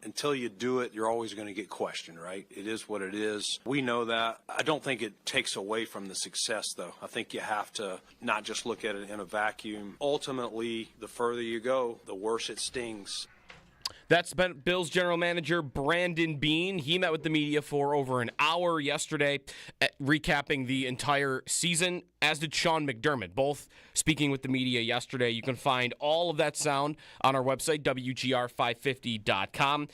Until you do it, you're always going to get questioned, right? It is what it is. We know that. I don't think it takes away from the success, though. I think you have to not just look at it in a vacuum. Ultimately, the further you go, the worse it stings. That's been Bills general manager Brandon Beane. He met with the media for over an hour yesterday, recapping the entire season, as did Sean McDermott, both speaking with the media yesterday. You can find all of that sound on our website, WGR550.com.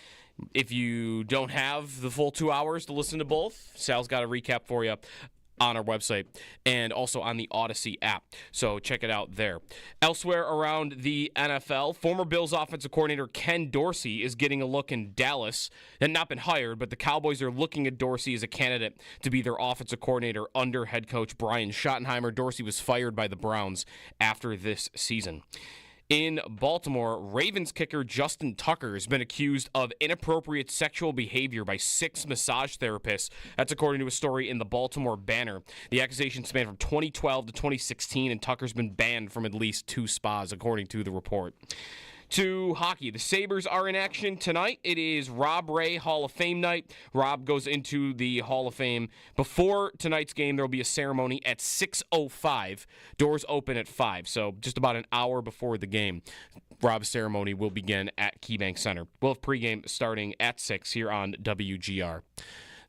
If you don't have the full 2 hours to listen to both, Sal's got a recap for you on our website and also on the Odyssey app. So check it out there. Elsewhere around the NFL, former Bills offensive coordinator Ken Dorsey is getting a look in Dallas. Had not been hired, but the Cowboys are looking at Dorsey as a candidate to be their offensive coordinator under head coach Brian Schottenheimer. Dorsey was fired by the Browns after this season. In Baltimore, Ravens kicker Justin Tucker has been accused of inappropriate sexual behavior by 6 massage therapists. That's according to a story in the Baltimore Banner. The accusations span from 2012 to 2016, and Tucker's been banned from at least 2 spas, according to the report. To hockey, the Sabres are in action tonight. It is Rob Ray Hall of Fame night. Rob goes into the Hall of Fame. Before tonight's game, there will be a ceremony at 6:05. Doors open at 5, so just about an hour before the game. Rob's ceremony will begin at KeyBank Center. We'll have pregame starting at 6 here on WGR.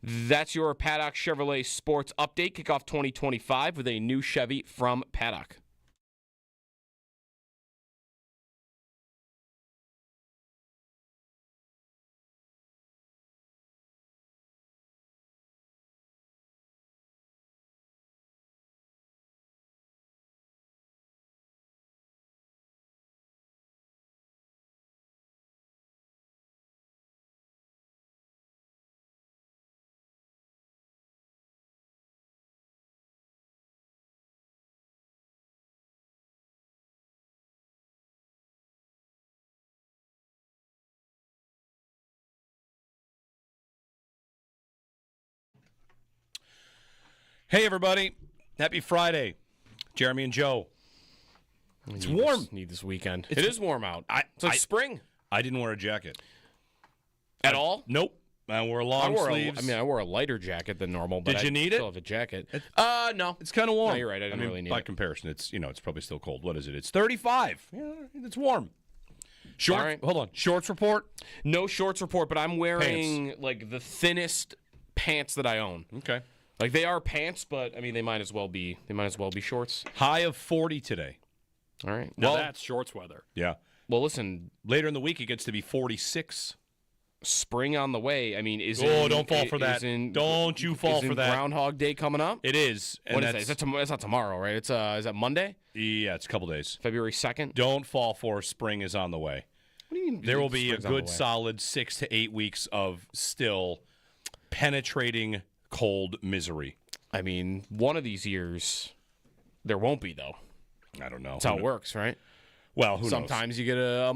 That's your Paddock Chevrolet Sports Update. Kickoff 2025 with a new Chevy from Paddock. Hey, everybody. Happy Friday. Jeremy and Joe. It's warm. Need this weekend. It is warm out. It's like spring. I didn't wear a jacket. At all? Nope. I wore long sleeves. I wore a lighter jacket than normal. But Did you need I it? still have a jacket. No. It's kind of warm. No, you're right. I didn't really need by it. comparison, it's probably still cold. What is it? It's 35. Yeah, it's warm. Shorts. All right. Hold on. Shorts report? No shorts report, but I'm wearing like the thinnest pants that I own. Okay. Like they are pants, but I mean they might as well be shorts. High of 40 today. All right. Now that's shorts weather. Yeah. Well, listen, Later in the week, it gets to be 46. spring on the way. I mean, don't fall for that. Don't you fall for that. Groundhog Day coming up? It is. And What is that? It's not tomorrow, right? It's is that Monday? Yeah, it's a couple days. February 2nd? Don't fall for spring is on the way. What do you mean? There will be a spring's on the good way? solid 6 to 8 weeks of still penetrating cold misery. I mean, one of these years there won't be though. I don't know. That's how it works, right? Well, who knows? Sometimes you get a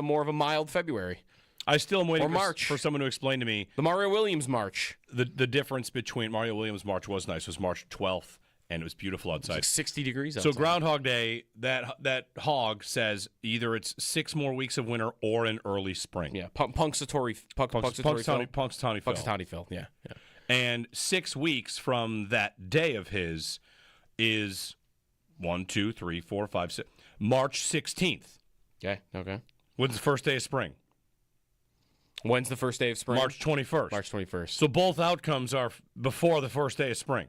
more of a mild February. I still am waiting Or March. for someone to explain to me The Mario Williams March. the difference between Mario Williams' March was nice. It was March 12th, and it was beautiful outside. It's like 60 degrees So outside. Groundhog Day, that hog says either it's 6 more weeks of winter or an early spring. Yeah, Punxsutawney Phil. Yeah. And 6 weeks from that day of his is 1, 2, 3, 4, 5, 6. March 16th. Okay. When's the first day of spring? When's the first day of spring? March 21st. March 21st. So both outcomes are before the first day of spring.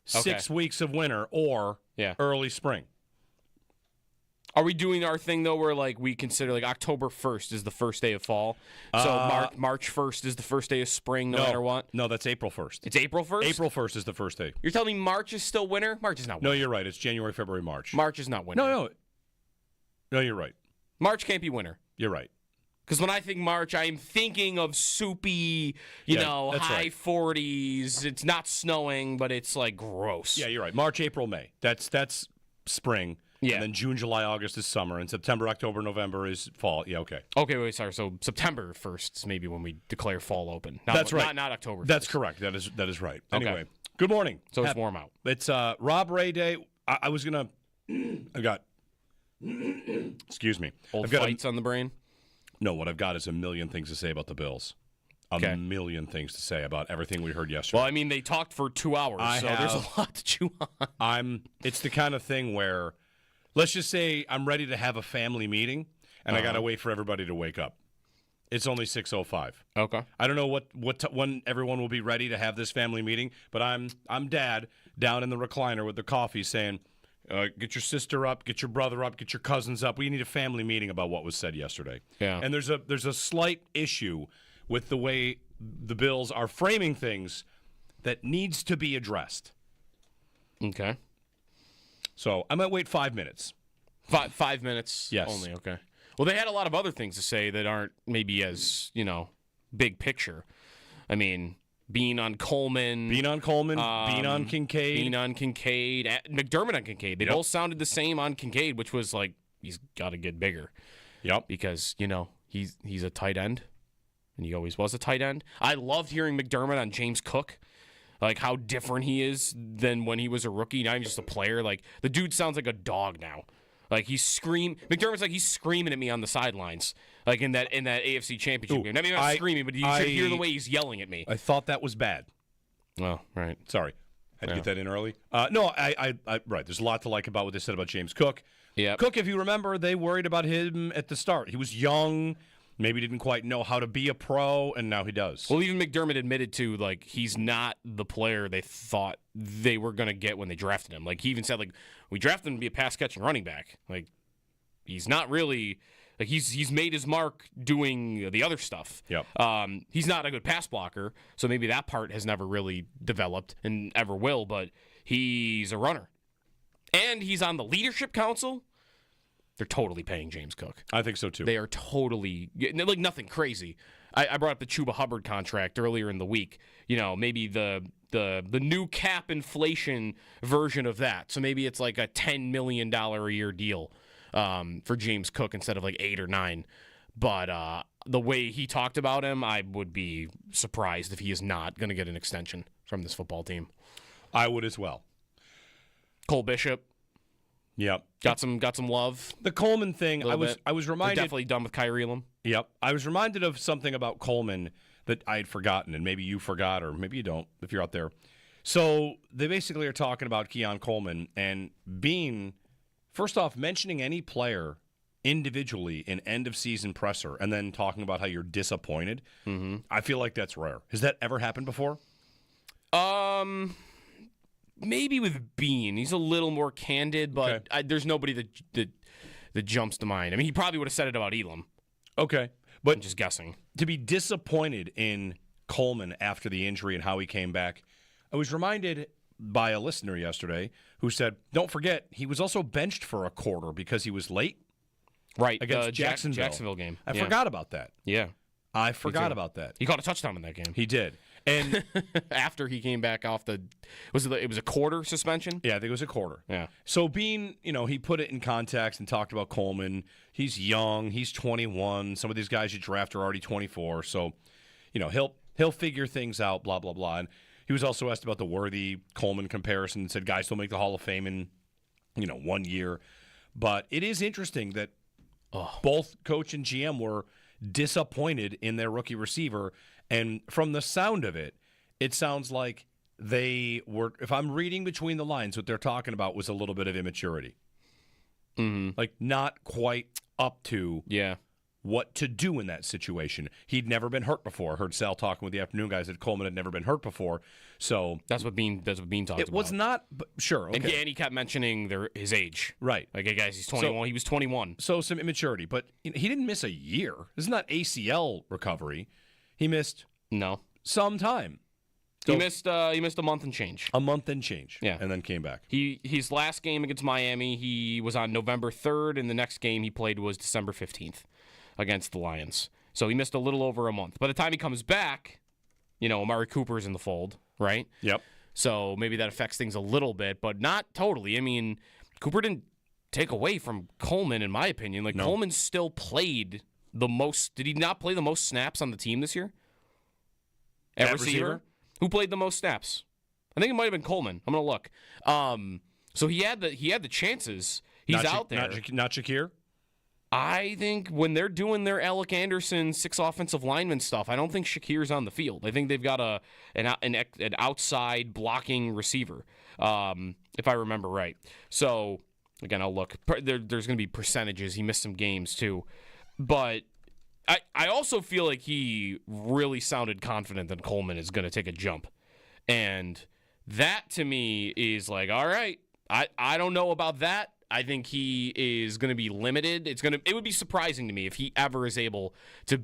6 weeks of winter or early spring. Are we doing our thing, though, where like we consider like October 1st is the first day of fall? So March 1st is the first day of spring no matter what? No, that's April 1st. It's April 1st? April 1st is the first day. You're telling me March is still winter? March is not winter. No, you're right. It's January, February, March. March is not winter. No, you're right. March can't be winter. You're right. Because when I think March, I'm thinking of soupy, high 40s. It's not snowing, but it's like gross. Yeah, you're right. March, April, May. That's spring. Yeah. And then June, July, August is summer. And September, October, November is fall. Yeah, okay. Okay, wait, sorry. So September 1st is maybe when we declare fall open. That's right. Not October 1st. That's correct. That is right. Okay. Anyway, good morning. So it's warm out. It's Rob Ray Day. I was going to – I've got – excuse me. Old I've got fights on the brain? No, what I've got is a million things to say about the Bills. A million things to say about everything we heard yesterday. Well, I mean, they talked for 2 hours, there's a lot to chew on. It's the kind of thing where, let's just say I'm ready to have a family meeting, and I got to wait for everybody to wake up. It's only 6:05. Okay. I don't know when everyone will be ready to have this family meeting, but I'm Dad down in the recliner with the coffee saying, get your sister up, get your brother up, get your cousins up. We need a family meeting about what was said yesterday. Yeah. And there's a slight issue with the way the Bills are framing things that needs to be addressed. Okay. So I might wait 5 minutes. 5 minutes Yes. only, okay. Well, they had a lot of other things to say that aren't maybe as, big picture. I mean, being on Coleman. Being on Kincaid. Being on Kincaid. McDermott on Kincaid. They both sounded the same on Kincaid, which was like, he's got to get bigger. Yep. Because, he's a tight end. And he always was a tight end. I loved hearing McDermott on James Cook. Like, how different he is than when he was a rookie, not even just a player. Like, the dude sounds like a dog now. Like, McDermott's like he's screaming at me on the sidelines, like in that AFC Championship game. I mean, not screaming, but you should hear the way he's yelling at me. I thought that was bad. Oh, right. Sorry. Had to get that in early. No, right. There's a lot to like about what they said about James Cook. Yeah. Cook, if you remember, they worried about him at the start. He was young, maybe didn't quite know how to be a pro, and now he does. Well, even McDermott admitted to, like, he's not the player they thought they were going to get when they drafted him. Like, he even said, like, we drafted him to be a pass-catching running back. Like, he's not really – like, he's made his mark doing the other stuff. Yep. He's not a good pass blocker, so maybe that part has never really developed and ever will, but he's a runner. And he's on the leadership council. They're totally paying James Cook. I think so, too. They are totally, like, nothing crazy. I brought up the Chuba Hubbard contract earlier in the week. Maybe the new cap inflation version of that. So maybe it's like a $10 million a year deal for James Cook instead of like 8 or 9. But the way he talked about him, I would be surprised if he is not going to get an extension from this football team. I would as well. Cole Bishop. Yep. Got some love. The Coleman thing, I was reminded. They're definitely done with Kyrie Elam. Yep. I was reminded of something about Coleman that I had forgotten, and maybe you forgot, or maybe you don't if you're out there. So they basically are talking about Keon Coleman and first off, mentioning any player individually in end-of-season presser and then talking about how you're disappointed. Mm-hmm. I feel like that's rare. Has that ever happened before? Maybe with Bean. He's a little more candid, but there's nobody that jumps to mind. I mean, he probably would have said it about Elam. Okay. But I'm just guessing. To be disappointed in Coleman after the injury and how he came back, I was reminded by a listener yesterday who said, don't forget, he was also benched for a quarter because he was late. Right. Against Jacksonville game. I forgot about that. Yeah. I forgot about that. He caught a touchdown in that game. He did. And after he came back off it was a quarter suspension? Yeah, I think it was a quarter. Yeah. So Bean, he put it in context and talked about Coleman. He's young. He's 21. Some of these guys you draft are already 24. So, he'll figure things out, blah, blah, blah. And he was also asked about the Worthy-Coleman comparison and said guys don't make the Hall of Fame in, 1 year. But it is interesting that both coach and GM were disappointed in their rookie receiver. And from the sound of it, it sounds like they were, if I'm reading between the lines, what they're talking about was a little bit of immaturity. Mm-hmm. Like not quite up to what to do in that situation. He'd never been hurt before. I heard Sal talking with the afternoon guys that Coleman had never been hurt before. So that's what Bean talked about. It was not, sure. Okay. And he kept mentioning his age. Right. Like, hey guys, he's 21. He was 21. So some immaturity. But he didn't miss a year. This is not ACL recovery. He missed some time. So he missed a month and change. A month and change. Yeah. And then came back. His last game against Miami, he was on November 3rd, and the next game he played was December 15th against the Lions. So he missed a little over a month. By the time he comes back, Amari Cooper's in the fold, right? Yep. So maybe that affects things a little bit, but not totally. I mean, Cooper didn't take away from Coleman, in my opinion. Like, Coleman still played the most. Did he not play the most snaps on the team this year? At receiver? Who played the most snaps? I think it might have been Coleman. I'm going to look. So he had the chances. He's out there. Not Shakir? I think when they're doing their Alec Anderson 6 offensive lineman stuff, I don't think Shakir's on the field. I think they've got an outside blocking receiver, if I remember right. So, again, I'll look. There's going to be percentages. He missed some games, too. But I also feel like he really sounded confident that Coleman is going to take a jump. And that, to me, is like, all right, I don't know about that. I think he is going to be limited. It would be surprising to me if he ever is able to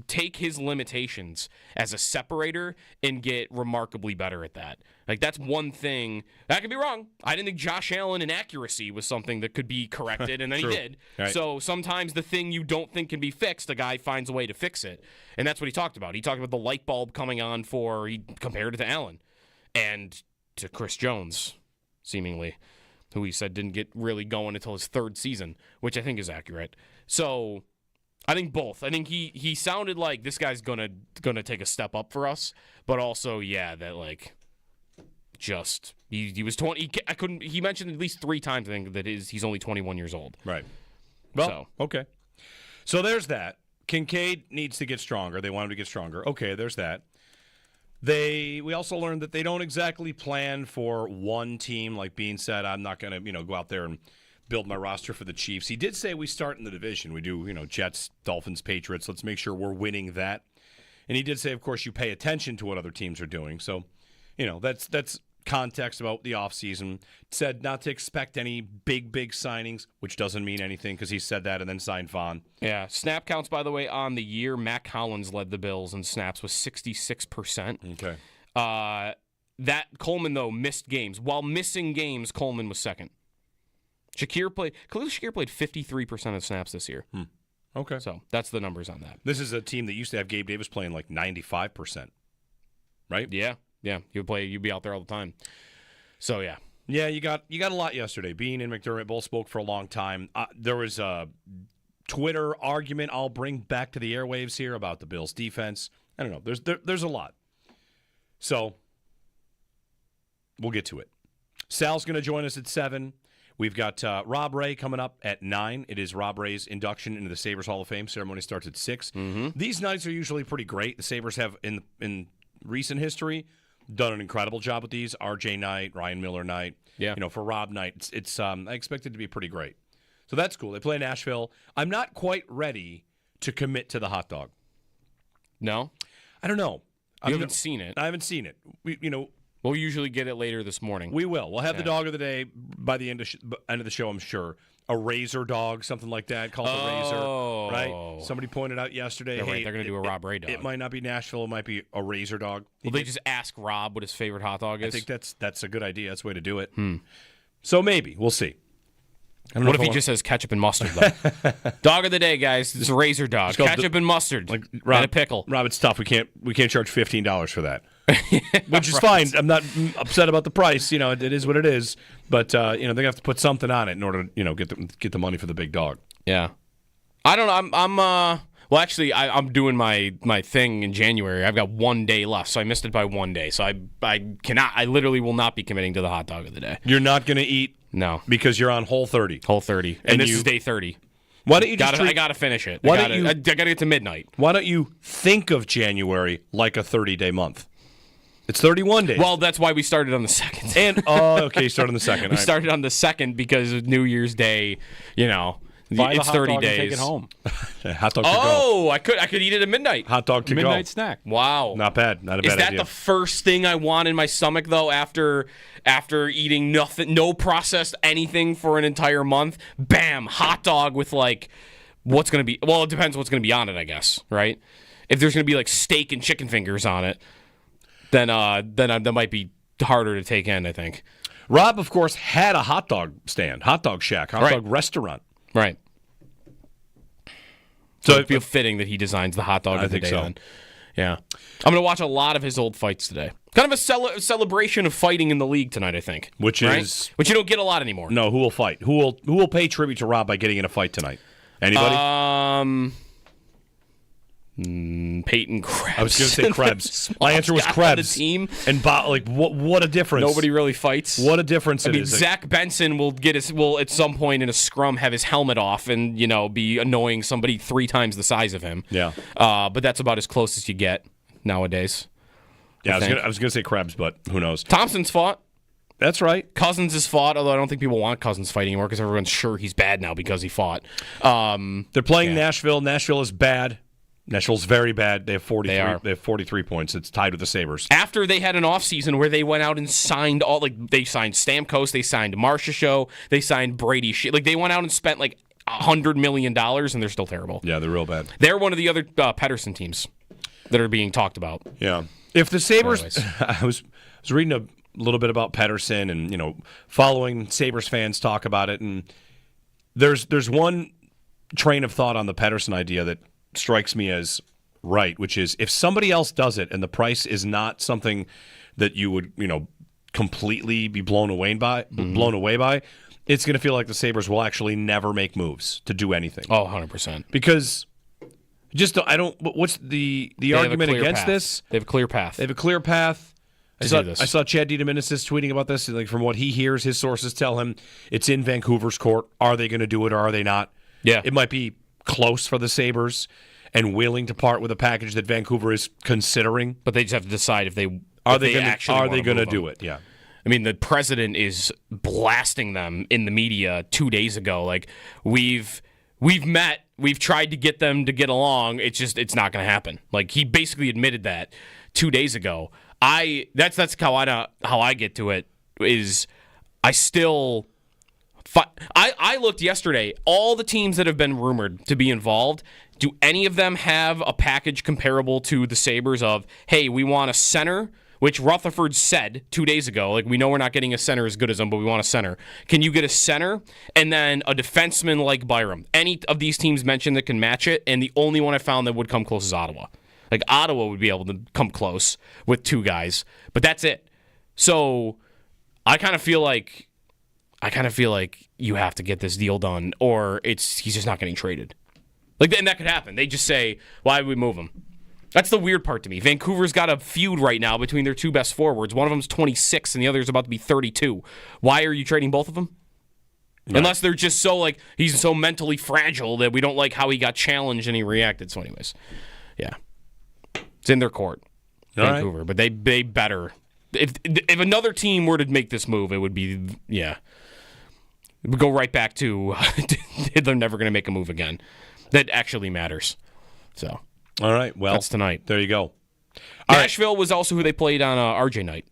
take his limitations as a separator and get remarkably better at that. Like, that's one thing. I could be wrong. I didn't think Josh Allen in accuracy was something that could be corrected, and then he did. Right. So sometimes the thing you don't think can be fixed, the guy finds a way to fix it. And that's what he talked about. He talked about the light bulb coming on he compared it to Allen and to Chris Jones, seemingly, who he said didn't get really going until his third season, which I think is accurate. So I think both. I think he sounded like this guy's gonna take a step up for us, but also that like just he was 20. He mentioned at least 3 times I think that he's only 21 years old. Right. Well, okay. So there's that. Kincaid needs to get stronger. They want him to get stronger. Okay, there's that. We also learned that they don't exactly plan for one team. Like Bean said, I'm not going to go out there and build my roster for the Chiefs. He did say we start in the division. We do Jets, Dolphins, Patriots. Let's make sure we're winning that. And he did say, of course, you pay attention to what other teams are doing. So, that's context about the offseason. Said not to expect any big signings, which doesn't mean anything because he said that and then signed Vaughn. Yeah. Snap counts, by the way, on the year, Mac Hollins led the Bills in snaps with 66%. Okay. That Coleman, though, missed games. While missing games, Coleman was second. Khalil Shakir played 53% of snaps this year. Okay. So that's the numbers on that. This is a team that used to have Gabe Davis playing like 95%. Right? Yeah. Yeah. You'd be out there all the time. So, yeah. Yeah, you got a lot yesterday. Bean and McDermott both spoke for a long time. There was a Twitter argument I'll bring back to the airwaves here about the Bills' defense. I don't know. There's a lot. So, we'll get to it. Sal's going to join us at 7. We've got Rob Ray coming up at 9. It is Rob Ray's induction into the Sabres Hall of Fame. Ceremony starts at 6. Mm-hmm. These nights are usually pretty great. The Sabres have, in recent history, done an incredible job with these. RJ night, Ryan Miller night. Yeah. For Rob night, it's I expect it to be pretty great. So that's cool. They play Nashville. I'm not quite ready to commit to the hot dog. No? I don't know. You haven't seen it. I haven't seen it. We'll usually get it later this morning. We will. We'll have the dog of the day by the end of the show, I'm sure. A razor dog, something like that, called the razor. Right? Somebody pointed out yesterday, they're going to do a Rob Ray dog. It might not be Nashville. It might be a razor dog. Will they just ask Rob what his favorite hot dog is? I think that's a good idea. That's the way to do it. So maybe. We'll see. What if he just says ketchup and mustard, though? Dog of the day, guys. It's a razor dog. Ketchup and mustard. Like and a pickle. Rob, it's tough. We can't charge $15 for that. Which is fine. I'm not upset about the price. It is what it is. But they have to put something on it in order to get the money for the big dog. Yeah. I don't know. Well, actually, I'm doing my thing in January. I've got 1 day left, so I missed it by 1 day. So I literally will not be committing to the hot dog of the day. You're not going to eat? No. Because you're on Whole 30. Whole 30. And this is day 30. Why don't you I got to finish it. I got to get to midnight. Why don't you think of January like a 30-day month? It's 31 days. Well, that's why we started on the 2nd. And okay, start on the 2nd. We started on the 2nd because of New Year's Day, It's 30 days. Take it home. Hot dog to go. I could eat it at midnight. Hot dog to midnight snack. Wow. Not bad. Not a bad idea. Is that the first thing I want in my stomach, though, after eating nothing, no processed anything for an entire month? Bam, hot dog with what's going to be? Well, it depends what's going to be on it, I guess, right? If there's going to be steak and chicken fingers on it, then that might be harder to take in, I think. Rob, of course, had a hot dog stand, hot dog shack, hot dog restaurant. Right. So it'd feel fitting that he designs the hot dog of the day. So. Yeah. I'm going to watch a lot of his old fights today. Kind of a celebration of fighting in the league tonight, I think. Which you don't get a lot anymore. No, who will fight? Who will pay tribute to Rob by getting in a fight tonight? Anybody? Peyton Krebs. I was going to say Krebs. My answer was Krebs. The team. And what a difference. Nobody really fights. What a difference it is. Zach Benson will at some point in a scrum have his helmet off and, be annoying somebody 3 times the size of him. Yeah. But that's about as close as you get nowadays. Yeah, I was going to say Krebs, but who knows. Thompson's fought. That's right. Cousins has fought, although I don't think people want Cousins fighting anymore because everyone's sure he's bad now because he fought. They're playing Nashville. Nashville is bad. Nashville's very bad. They have 43. They have 43 points. It's tied with the Sabres. After they had an offseason where they went out and signed they signed Stamkos, they signed Marcia Show, they signed Brady. They went out and spent $100 million, and they're still terrible. Yeah, they're real bad. They're one of the other Pedersen teams that are being talked about. Yeah. If the Sabres, I was reading a little bit about Pedersen and following Sabres fans talk about it, and there's one train of thought on the Pedersen idea that strikes me as right, which is if somebody else does it and the price is not something that you would completely be blown away by, it's going to feel like the Sabres will actually never make moves to do anything. Oh, 100%. Because what's the argument against this? They have a clear path. They have a clear path. I saw Chad Dieteminis tweeting about this. From what he hears, his sources tell him it's in Vancouver's court. Are they going to do it or are they not? Yeah. It might be close for the Sabres and willing to part with a package that Vancouver is considering. But they just have to decide if they are they going to do it. Yeah. I mean, the president is blasting them in the media 2 days ago. We've met, we've tried to get them to get along. It's not going to happen. He basically admitted that 2 days ago. That's how I get to it. Is I still. I looked yesterday. All the teams that have been rumored to be involved, do any of them have a package comparable to the Sabres of, hey, we want a center, which Rutherford said 2 days ago. We know we're not getting a center as good as him, but we want a center. Can you get a center and then a defenseman like Byram? Any of these teams mentioned that can match it, and the only one I found that would come close is Ottawa. Ottawa would be able to come close with 2 guys, but that's it. So I kind of feel like you have to get this deal done, or he's just not getting traded. And that could happen. They just say, why would we move him? That's the weird part to me. Vancouver's got a feud right now between their 2 best forwards. One of them's 26, and the other is about to be 32. Why are you trading both of them? Right. Unless they're just so, he's so mentally fragile that we don't like how he got challenged and he reacted. So anyways, yeah. It's in their court, Vancouver. Right. But they better. If another team were to make this move, it would be, yeah. It would go right back to they're never going to make a move again. That actually matters. So, all right. Well, that's tonight. There you go. Nashville was also who they played on RJ night.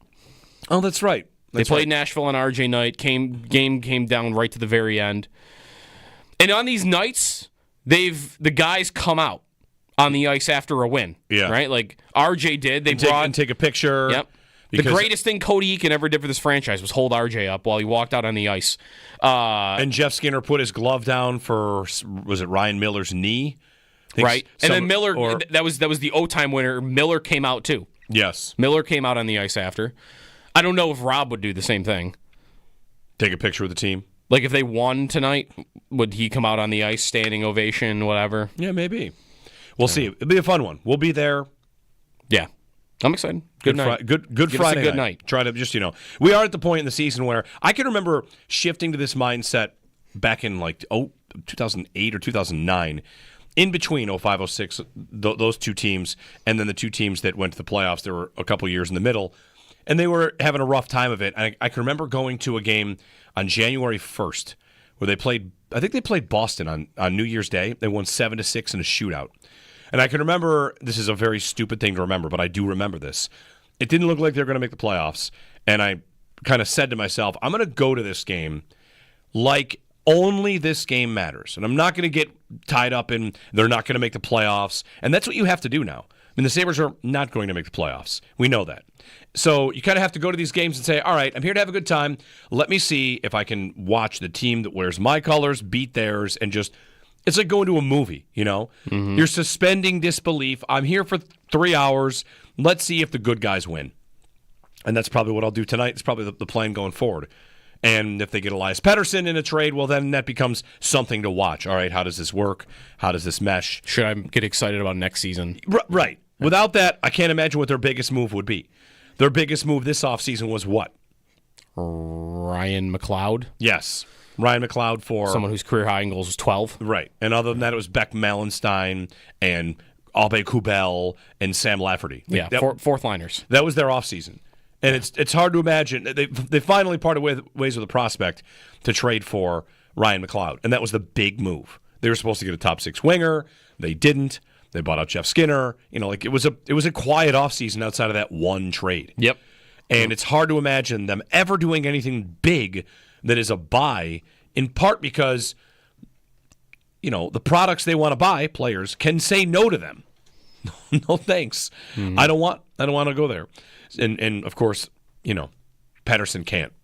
Oh, that's right. They played Nashville on RJ night. Game came down right to the very end. And on these nights, the guys come out on the ice after a win. Yeah. Right? RJ did. They take a picture. Yep. The greatest thing Cody Eakin ever did for this franchise was hold RJ up while he walked out on the ice. And Jeff Skinner put his glove down for, was it Ryan Miller's knee? Right. And then Miller, that was the O-time winner. Miller came out too. Yes. Miller came out on the ice after. I don't know if Rob would do the same thing. Take a picture with the team? If they won tonight, would he come out on the ice, standing ovation, whatever? Yeah, maybe. We'll see. It'll be a fun one. We'll be there. Yeah. I'm excited. Good night. Good Friday good night. Try to just, we are at the point in the season where I can remember shifting to this mindset back in 2008 or 2009, in between 05, 06, those 2 teams, and then the 2 teams that went to the playoffs. There were a couple years in the middle, and they were having a rough time of it. I can remember going to a game on January 1st where they played Boston on New Year's Day. They won 7-6 in a shootout. And I can remember, this is a very stupid thing to remember, but I do remember this. It didn't look like they were going to make the playoffs. And I kind of said to myself, I'm going to go to this game like only this game matters. And I'm not going to get tied up in they're not going to make the playoffs. And that's what you have to do now. I mean, the Sabres are not going to make the playoffs. We know that. So you kind of have to go to these games and say, all right, I'm here to have a good time. Let me see if I can watch the team that wears my colors beat theirs and just... It's like going to a movie, Mm-hmm. You're suspending disbelief. I'm here for 3 hours. Let's see if the good guys win. And that's probably what I'll do tonight. It's probably the plan going forward. And if they get Elias Pettersson in a trade, well, then that becomes something to watch. All right, how does this work? How does this mesh? Should I get excited about next season? Right. Without that, I can't imagine what their biggest move would be. Their biggest move this offseason was what? Ryan McLeod? Yes. Ryan McLeod for... someone whose career high in goals was 12. Right. And other than that, it was Beck Malenstein and Abe Kubel and Sam Lafferty. Yeah, fourth liners. That was their offseason. And it's hard to imagine. They finally parted ways with a prospect to trade for Ryan McLeod. And that was the big move. They were supposed to get a top 6 winger. They didn't. They bought out Jeff Skinner. It was a quiet offseason outside of that one trade. Yep. And it's hard to imagine them ever doing anything big that is a buy, in part because, the products they want to buy, players, can say no to them. No thanks. Mm-hmm. I don't want to go there. And of course, Pettersson can't.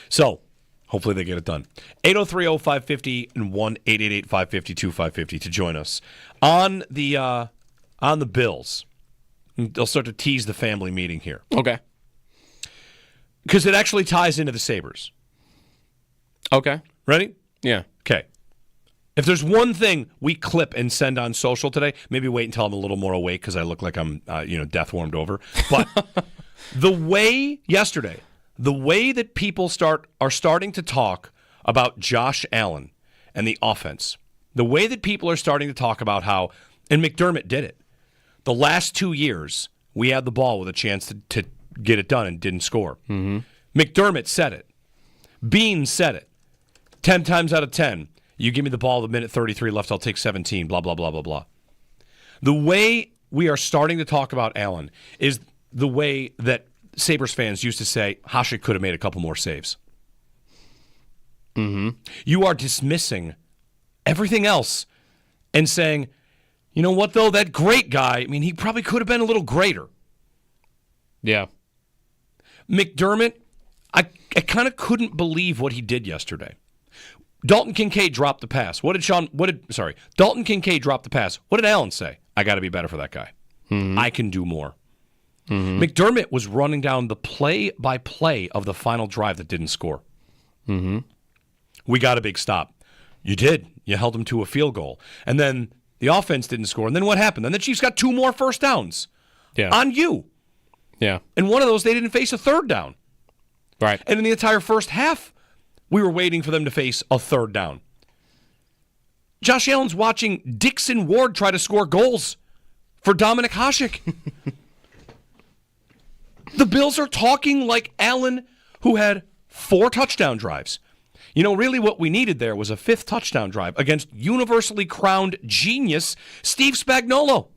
So, hopefully they get it done. 803-0550 and 1-888-552-550 to join us on the Bills. They'll start to tease the family meeting here. Okay. Because it actually ties into the Sabres. Okay. Ready? Yeah. Okay. If there's one thing we clip and send on social today, maybe wait until I'm a little more awake because I look like I'm, death warmed over. But the way that people are starting to talk about Josh Allen and the offense, the way that people are starting to talk about how, and McDermott did it, the last 2 years we had the ball with a chance to get it done and didn't score. Mm-hmm. McDermott said it. Bean said it. 10 times out of 10. You give me the ball, the minute 33 left, I'll take 17, blah, blah, blah, blah, blah. The way we are starting to talk about Allen is the way that Sabres fans used to say, Hasek could have made a couple more saves. Mm-hmm. You are dismissing everything else and saying, you know what, though, that great guy, he probably could have been a little greater. Yeah. McDermott, I kind of couldn't believe what he did yesterday. Dalton Kincaid dropped the pass. Dalton Kincaid dropped the pass. What did Allen say? I got to be better for that guy. Mm-hmm. I can do more. Mm-hmm. McDermott was running down the play-by-play of the final drive that didn't score. Mm-hmm. We got a big stop. You did. You held them to a field goal. And then the offense didn't score. And then what happened? Then the Chiefs got 2 more first downs on you. Yeah. And one of those, they didn't face a third down. Right. And in the entire first half, we were waiting for them to face a third down. Josh Allen's watching Dixon Ward try to score goals for Dominic Hasek. The Bills are talking like Allen, who had 4 touchdown drives. Really what we needed there was a 5th touchdown drive against universally crowned genius Steve Spagnuolo.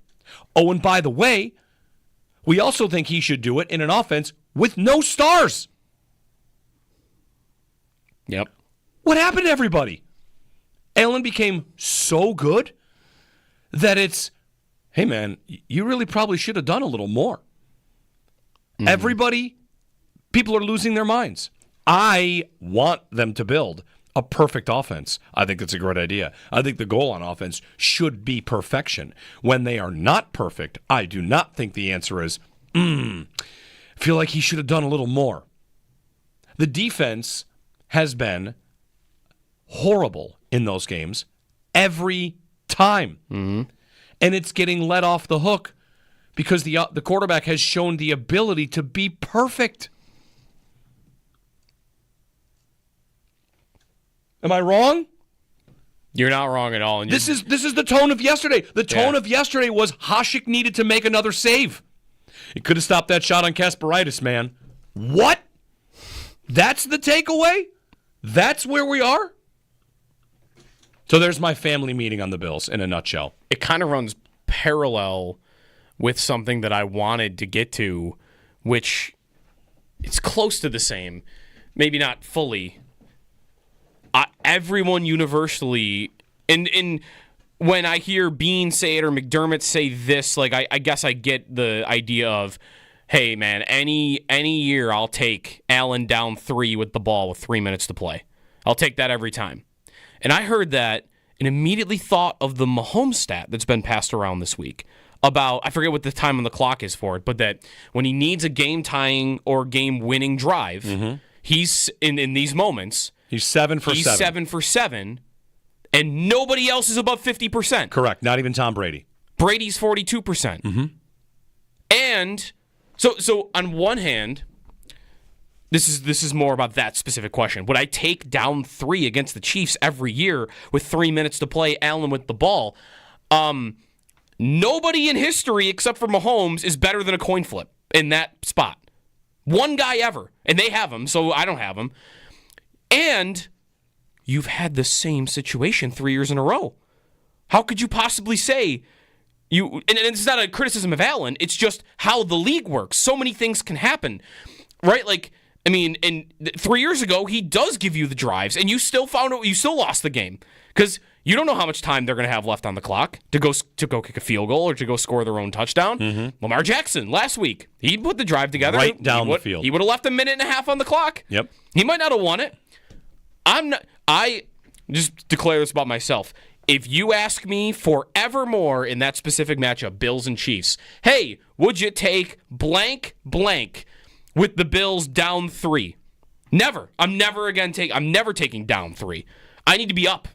Oh, and by the way, we also think he should do it in an offense with no stars. Yep. What happened to everybody? Allen became so good that it's, hey, man, you really probably should have done a little more. Mm-hmm. People are losing their minds. I want them to build a perfect offense. I think that's a great idea. I think the goal on offense should be perfection. When they are not perfect, I do not think the answer is, feel like he should have done a little more. The defense has been horrible in those games every time. Mm-hmm. And it's getting let off the hook because the quarterback has shown the ability to be perfect. Am I wrong? You're not wrong at all. And this is the tone of yesterday. The tone of yesterday was Hasek needed to make another save. He could have stopped that shot on Kasparaitis, man. What? That's the takeaway? That's where we are? So there's my family meeting on the Bills in a nutshell. It kind of runs parallel with something that I wanted to get to, which it's close to the same. Maybe not fully. Everyone universally, and when I hear Bean say it or McDermott say this, like I guess I get the idea of, hey man, any year I'll take Allen down 3 with the ball with 3 minutes to play. I'll take that every time. And I heard that and immediately thought of the Mahomes stat that's been passed around this week about, I forget what the time on the clock is for it, but that when he needs a game-tying or game-winning drive, he's in these moments. He's 7 for 7. He's 7 for 7, and nobody else is above 50%. Correct. Not even Tom Brady. Brady's 42%. Mm-hmm. And so on one hand, this is more about that specific question. Would I take down 3 against the Chiefs every year with 3 minutes to play, Allen with the ball? Nobody in history except for Mahomes is better than a coin flip in that spot. One guy ever, and they have him, so I don't have him. And you've had the same situation 3 years in a row. How could you possibly say and it's not a criticism of Allen, it's just how the league works. So many things can happen, right? Like, I mean, 3 years ago, he does give you the drives, and you still lost the game because you don't know how much time they're going to have left on the clock to go kick a field goal or to go score their own touchdown. Mm-hmm. Lamar Jackson last week, he put the drive together right down the field. He would have left a minute and a half on the clock. Yep. He might not have won it. I just declare this about myself. If you ask me forevermore in that specific matchup, Bills and Chiefs, hey, would you take blank with the Bills down 3? Never. I'm never taking down 3. I need to be up.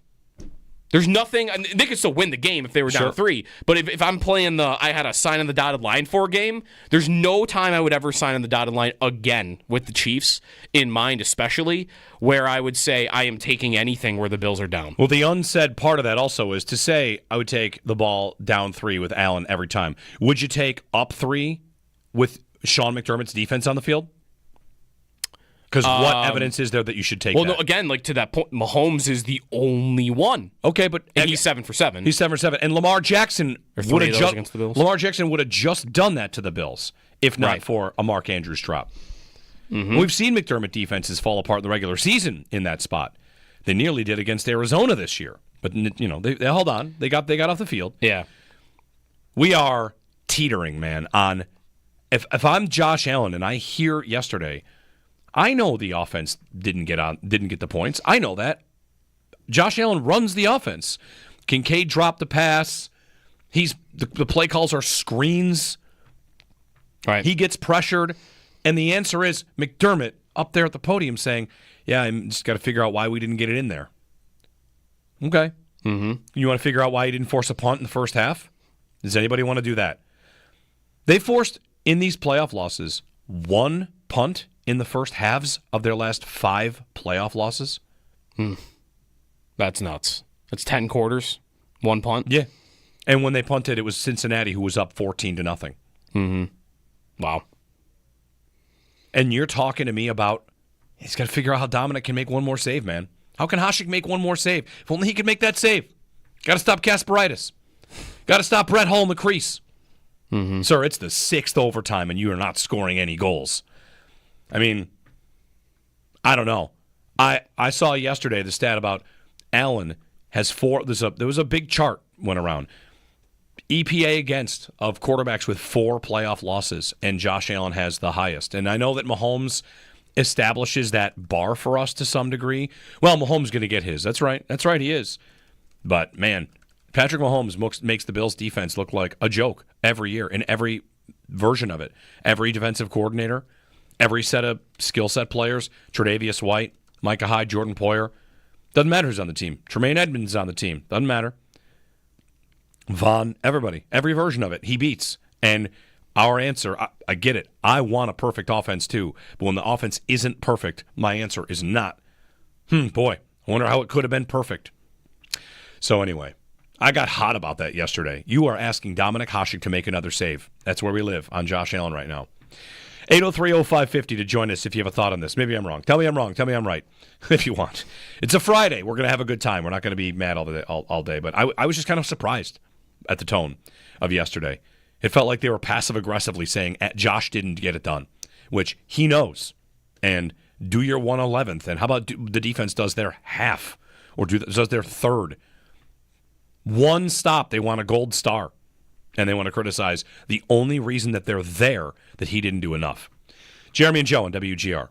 There's nothing. They could still win the game if they were down 3. But if I'm playing I had a sign on the dotted line for a game, there's no time I would ever sign on the dotted line again with the Chiefs in mind, especially where I would say I am taking anything where the Bills are down. Well, the unsaid part of that also is to say I would take the ball down 3 with Allen every time. Would you take up 3 with Sean McDermott's defense on the field? Because what evidence is there that you should take that? No, again, like to that point, Mahomes is the only one. Okay, but and he's 7 for 7. He's 7 for 7, and Lamar Jackson would have just against the Bills. Lamar Jackson would have just done that to the Bills if not for a Mark Andrews drop. Mm-hmm. We've seen McDermott defenses fall apart in the regular season in that spot. They nearly did against Arizona this year, but they held on. They got off the field. Yeah, we are teetering, man. On if I'm Josh Allen and I hear yesterday. I know the offense didn't get the points. I know that. Josh Allen runs the offense. Kincaid dropped the pass. The play calls are screens. Right. He gets pressured, and the answer is McDermott up there at the podium saying, "Yeah, I just got to figure out why we didn't get it in there." Okay. Mm-hmm. You want to figure out why he didn't force a punt in the first half? Does anybody want to do that? They forced in these playoff losses 1 punt in the first halves of their last 5 playoff losses. That's nuts. That's 10 quarters, 1 punt. Yeah. And when they punted, it was Cincinnati who was up 14-0. Mm-hmm. Wow. And you're talking to me about he's got to figure out how Dominic can make one more save, man. How can Hasek make one more save? If only he could make that save. Got to stop Kasperitis. Got to stop Brett Hull in the crease. Mm-hmm. Sir, it's the 6th overtime, and you are not scoring any goals. I mean, I don't know. I saw yesterday the stat about Allen has 4. There was a big chart went around. EPA against of quarterbacks with 4 playoff losses, and Josh Allen has the highest. And I know that Mahomes establishes that bar for us to some degree. Well, Mahomes going to get his. That's right. That's right, he is. But, man, Patrick Mahomes makes the Bills' defense look like a joke every year in every version of it. Every defensive coordinator, every set of skill set players, Tre'Davious White, Micah Hyde, Jordan Poyer. Doesn't matter who's on the team. Tremaine Edmonds is on the team. Doesn't matter. Vaughn, everybody. Every version of it, he beats. And our answer, I get it. I want a perfect offense too. But when the offense isn't perfect, my answer is not. Boy, I wonder how it could have been perfect. So anyway, I got hot about that yesterday. You are asking Dominic Hasek to make another save. That's where we live on Josh Allen right now. 803-0550 to join us if you have a thought on this. Maybe I'm wrong. Tell me I'm wrong. Tell me I'm right if you want. It's a Friday. We're going to have a good time. We're not going to be mad all day. But I was just kind of surprised at the tone of yesterday. It felt like they were passive-aggressively saying Josh didn't get it done, which he knows. And do your 1/11th. And how about the defense does their half or does their third? One stop, they want a gold star. And they want to criticize the only reason that they're there that he didn't do enough. Jeremy and Joe on WGR.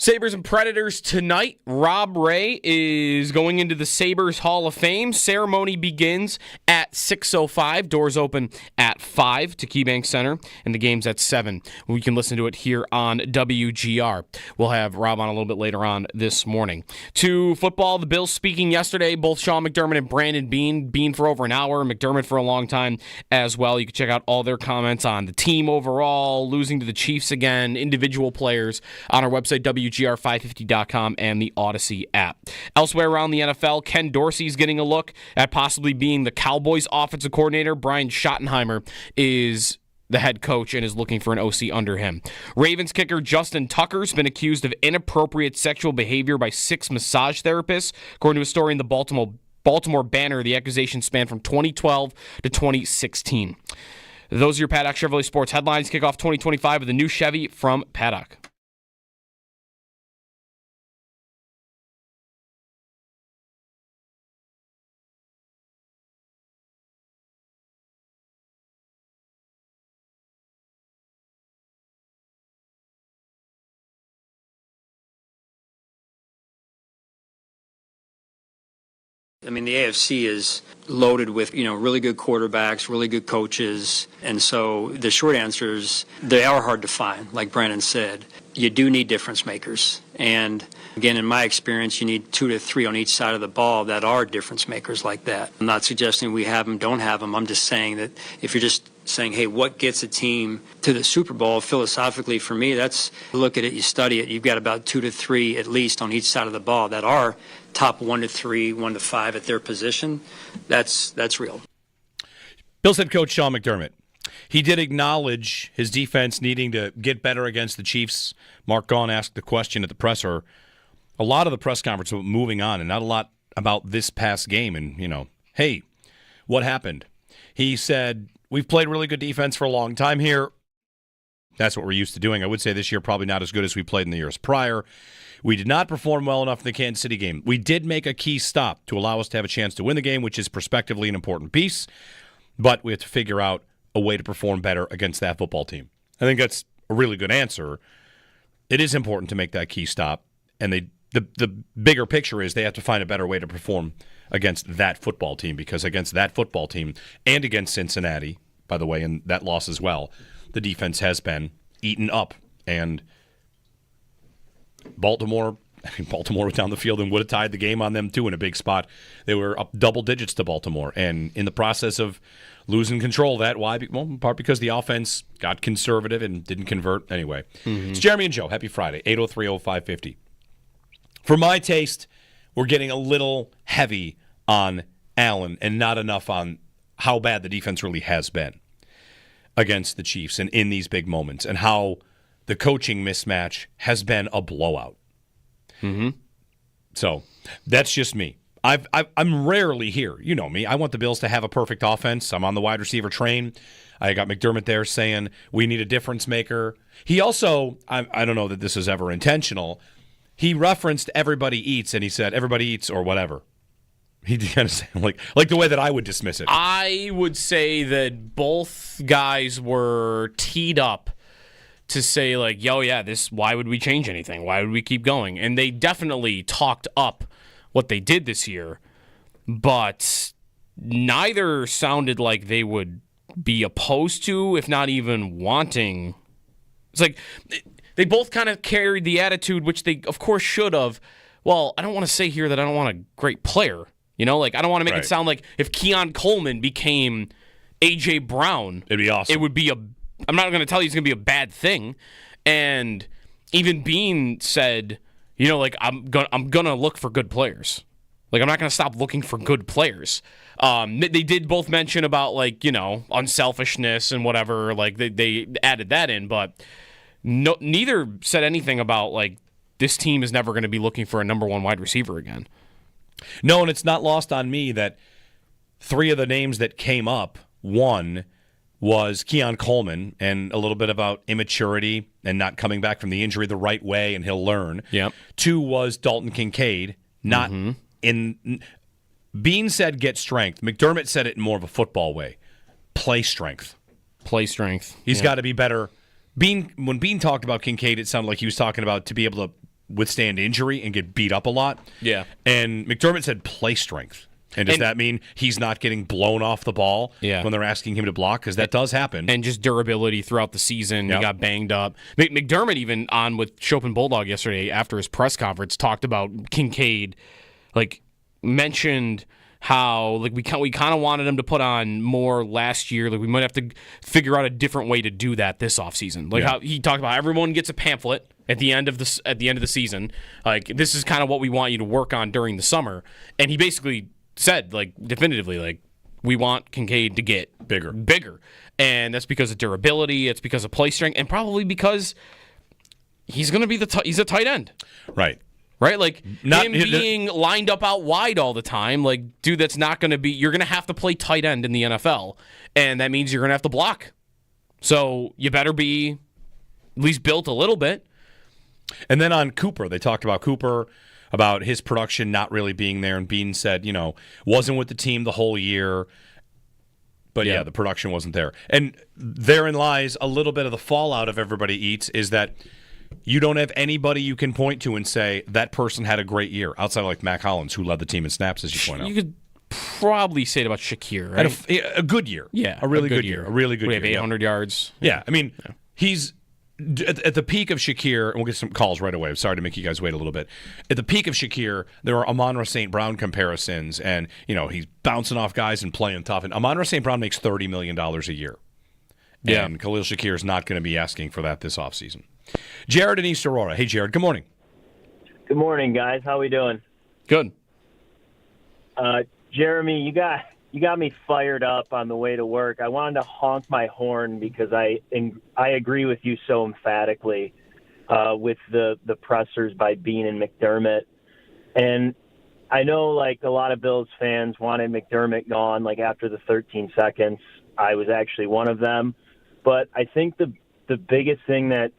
Sabres and Predators tonight. Rob Ray is going into the Sabres Hall of Fame. Ceremony begins at 6:05. Doors open at 5 to KeyBank Center, and the game's at 7. We can listen to it here on WGR. We'll have Rob on a little bit later on this morning. To football, the Bills speaking yesterday, both Sean McDermott and Brandon Beane. Beane for over an hour, McDermott for a long time as well. You can check out all their comments on the team overall, losing to the Chiefs again, individual players on our website, WGR550.com, and the Odyssey app. Elsewhere around the NFL, Ken Dorsey's getting a look at possibly being the Cowboys offensive coordinator. Brian Schottenheimer is the head coach and is looking for an OC under him. Ravens kicker Justin Tucker's been accused of inappropriate sexual behavior by 6 massage therapists. According to a story in the Baltimore Banner, the accusation spanned from 2012 to 2016. Those are your Paddock Chevrolet Sports headlines. Kick off 2025 with a new Chevy from Paddock. I mean, the AFC is loaded with, really good quarterbacks, really good coaches. And so the short answer is they are hard to find, like Brandon said. You do need difference makers. And again, in my experience, you need 2 to 3 on each side of the ball that are difference makers like that. I'm not suggesting we have them, don't have them. I'm just saying that if you're just saying, hey, what gets a team to the Super Bowl, philosophically for me, that's look at it, you study it, you've got about 2 to 3 at least on each side of the ball that are top 1 to 3, 1 to 5 at their position. That's real. Bills head coach Sean McDermott. He did acknowledge his defense needing to get better against the Chiefs. Mark Gaughan asked the question at the presser. A lot of the press conference was moving on and not a lot about this past game. And, hey, what happened? He said, we've played really good defense for a long time here. That's what we're used to doing. I would say this year probably not as good as we played in the years prior. We did not perform well enough in the Kansas City game. We did make a key stop to allow us to have a chance to win the game, which is prospectively an important piece. But we have to figure out a way to perform better against that football team. I think that's a really good answer. It is important to make that key stop. And the bigger picture is they have to find a better way to perform against that football team, because against that football team and against Cincinnati, by the way, and that loss as well, the defense has been eaten up. And Baltimore was down the field and would have tied the game on them, too, in a big spot. They were up double digits to Baltimore. And in the process of losing control of that, why? Well, in part because the offense got conservative and didn't convert. Anyway, It's Jeremy and Joe. Happy Friday, 803-0550. For my taste, we're getting a little heavy on Allen and not enough on how bad the defense really has been against the Chiefs and in these big moments, and how the coaching mismatch has been a blowout. So that's just me. I'm rarely here. You know me. I want the Bills to have a perfect offense. I'm on the wide receiver train. I got McDermott there saying we need a difference maker. He also, I don't know that this is ever intentional, he referenced everybody eats, and he said everybody eats or whatever. He kind of said like the way that I would dismiss it. I would say that both guys were teed up to say, why would we change anything? Why would we keep going? And they definitely talked up what they did this year, but neither sounded like they would be opposed to, if not even wanting. It's like they both kind of carried the attitude, which they, of course, should have. Well, I don't want to say here that I don't want a great player. I don't want to make it sound like if Keon Coleman became A.J. Brown, it'd be awesome. It would be I'm not going to tell you it's going to be a bad thing. And even Beane said, I'm gonna look for good players. I'm not going to stop looking for good players. They did both mention about unselfishness and whatever. They added that in, but neither said anything about this team is never going to be looking for a number 1 wide receiver again. No, and it's not lost on me that 3 of the names that came up, one was Keon Coleman, and a little bit about immaturity and not coming back from the injury the right way, and he'll learn. Yep. 2 was Dalton Kincaid, not in. Beane said get strength. McDermott said it in more of a football way. Play strength. Play strength. He's got to be better. When Beane talked about Kincaid, it sounded like he was talking about to be able to withstand injury and get beat up a lot. Yeah. And McDermott said play strength. And does that mean he's not getting blown off the ball when they're asking him to block? Because that does happen. And just durability throughout the season. He got banged up. McDermott, even on with Chopin Bulldog yesterday after his press conference, talked about Kincaid, mentioned how we kind of wanted him to put on more last year. We might have to figure out a different way to do that this offseason. How he talked about everyone gets a pamphlet at the end of the season. This is kind of what we want you to work on during the summer. And he basically said, definitively, we want Kincaid to get bigger. And that's because of durability. It's because of play strength. And probably because he's going to be he's a tight end. Right. Right? Him being lined up out wide all the time, dude, that's not going to be – you're going to have to play tight end in the NFL, and that means you're going to have to block. So you better be at least built a little bit. And then on Cooper, they talked about Cooper, about his production not really being there, and Bean said, wasn't with the team the whole year. But, the production wasn't there. And therein lies a little bit of the fallout of everybody eats is that – you don't have anybody you can point to and say that person had a great year outside of Mac Hollins, who led the team in snaps, as you point out. You could probably say it about Shakir, right? Had a good year. Yeah. A really good year. A really good year. We have 800 yards. Yeah. I mean, he's at the peak of Shakir, and we'll get some calls right away. I'm sorry to make you guys wait a little bit. At the peak of Shakir, there are Amon-Ra St. Brown comparisons, and, he's bouncing off guys and playing tough. And Amon-Ra St. Brown makes $30 million a year. Yeah. And Khalil Shakir is not going to be asking for that this offseason. Jared in East Aurora. Hey, Jared. Good morning. Good morning, guys. How we doing? Good. Jeremy, you got me fired up on the way to work. I wanted to honk my horn because I agree with you so emphatically with the pressers by Bean and McDermott. And I know a lot of Bills fans wanted McDermott gone after the 13 seconds. I was actually one of them. But I think the biggest thing that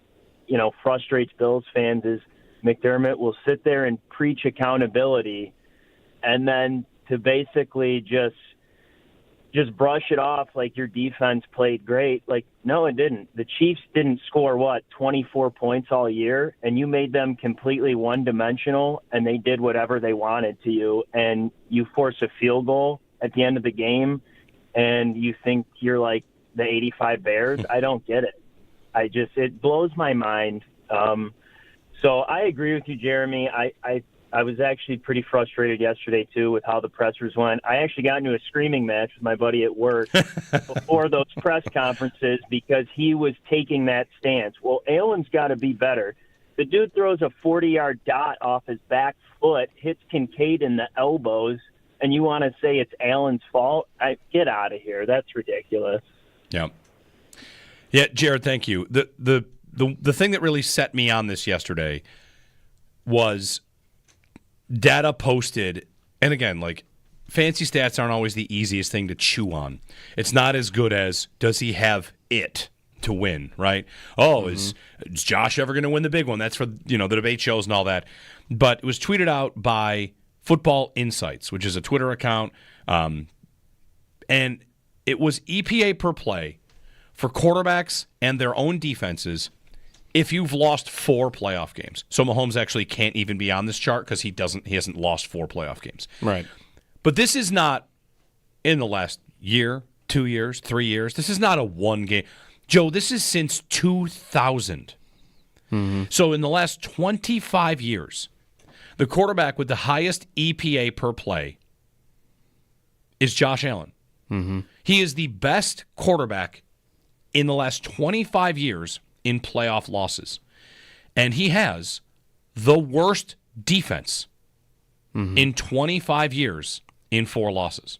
frustrates Bills fans is McDermott will sit there and preach accountability, and then to basically just brush it off your defense played great. No, it didn't. The Chiefs didn't score 24 points all year, and you made them completely one-dimensional, and they did whatever they wanted to you, and you force a field goal at the end of the game, and you think you're the 85 Bears. I don't get it. It blows my mind. So I agree with you, Jeremy. I was actually pretty frustrated yesterday, too, with how the pressers went. I actually got into a screaming match with my buddy at work before those press conferences because he was taking that stance. Well, Allen's got to be better. The dude throws a 40-yard dot off his back foot, hits Kincaid in the elbows, and you want to say it's Allen's fault? Get out of here. That's ridiculous. Yeah. Yeah, Jared, thank you. The thing that really set me on this yesterday was data posted, and again, fancy stats aren't always the easiest thing to chew on. It's not as good as does he have it to win, right? Is Josh ever going to win the big one? That's for the debate shows and all that. But it was tweeted out by Football Insights, which is a Twitter account, and it was EPA per play for quarterbacks and their own defenses if you've lost 4 playoff games. So Mahomes actually can't even be on this chart because he hasn't lost 4 playoff games. Right. But this is not in the last year, 2 years, 3 years. This is not a one game. Joe, this is since 2000. Mm-hmm. So in the last 25 years, the quarterback with the highest EPA per play is Josh Allen. Mm-hmm. He is the best quarterback in the last 25 years in playoff losses. And he has the worst defense in 25 years in 4 losses.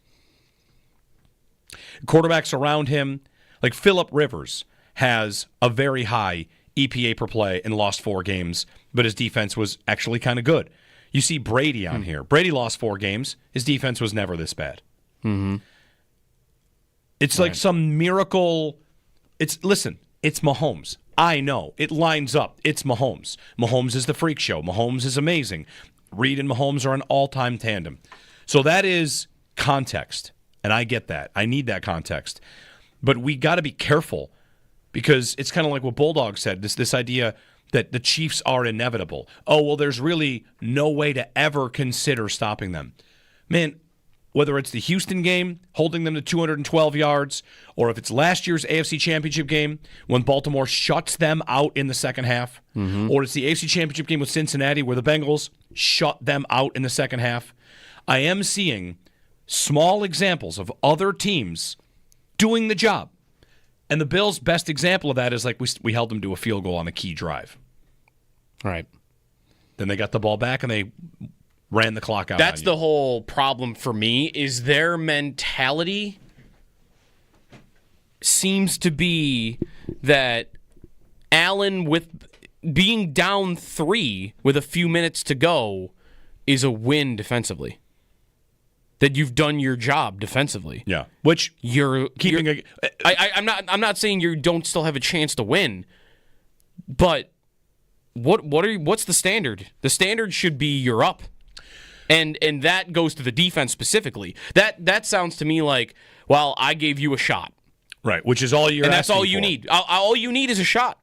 Quarterbacks around him, like Phillip Rivers, has a very high EPA per play and lost 4 games, but his defense was actually kind of good. You see Brady on here. Brady lost 4 games. His defense was never this bad. Mm-hmm. It's like some miracle. Listen, it's Mahomes. I know. It lines up. It's Mahomes. Mahomes is the freak show. Mahomes is amazing. Reed and Mahomes are an all-time tandem. So that is context, and I get that. I need that context. But we got to be careful because it's kind of like what Bulldog said, this idea that the Chiefs are inevitable. Oh, well, there's really no way to ever consider stopping them. Man, whether it's the Houston game, holding them to 212 yards, or if it's last year's AFC Championship game when Baltimore shuts them out in the second half, or it's the AFC Championship game with Cincinnati where the Bengals shut them out in the second half, I am seeing small examples of other teams doing the job. And the Bills' best example of that is like we held them to a field goal on a key drive. All right. Then they got the ball back and they ran the clock out. That's the whole problem for me, is their mentality seems to be that Allen, with being down 3 with a few minutes to go, is a win defensively. That you've done your job defensively. Yeah, which I'm not saying you don't still have a chance to win, but what's the standard? The standard should be you're up, and that goes to the defense specifically. That sounds to me like, well, I gave you a shot, right? Which is all you're, and that's all asking you for. need. All you need is a shot.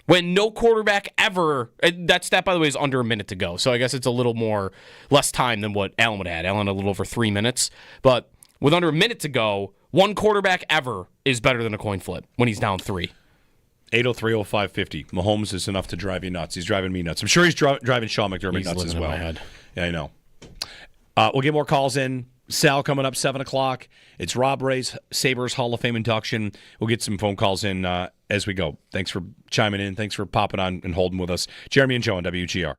When no quarterback ever, that stat, by the way, is under a minute to go. So I guess it's a little less time than what Allen would have had. Allen a little over 3 minutes. But with under a minute to go, one quarterback ever is better than a coin flip when he's down 3. 803-0550. Mahomes is enough to drive you nuts. He's driving me nuts. I'm sure he's driving Sean McDermott nuts as well. In my head. Yeah, I know. We'll get more calls in. Sal coming up 7 o'clock. It's Rob Ray's Sabres Hall of Fame induction. We'll get some phone calls in as we go. Thanks for chiming in. Thanks for popping on and holding with us. Jeremy and Joe on WGR.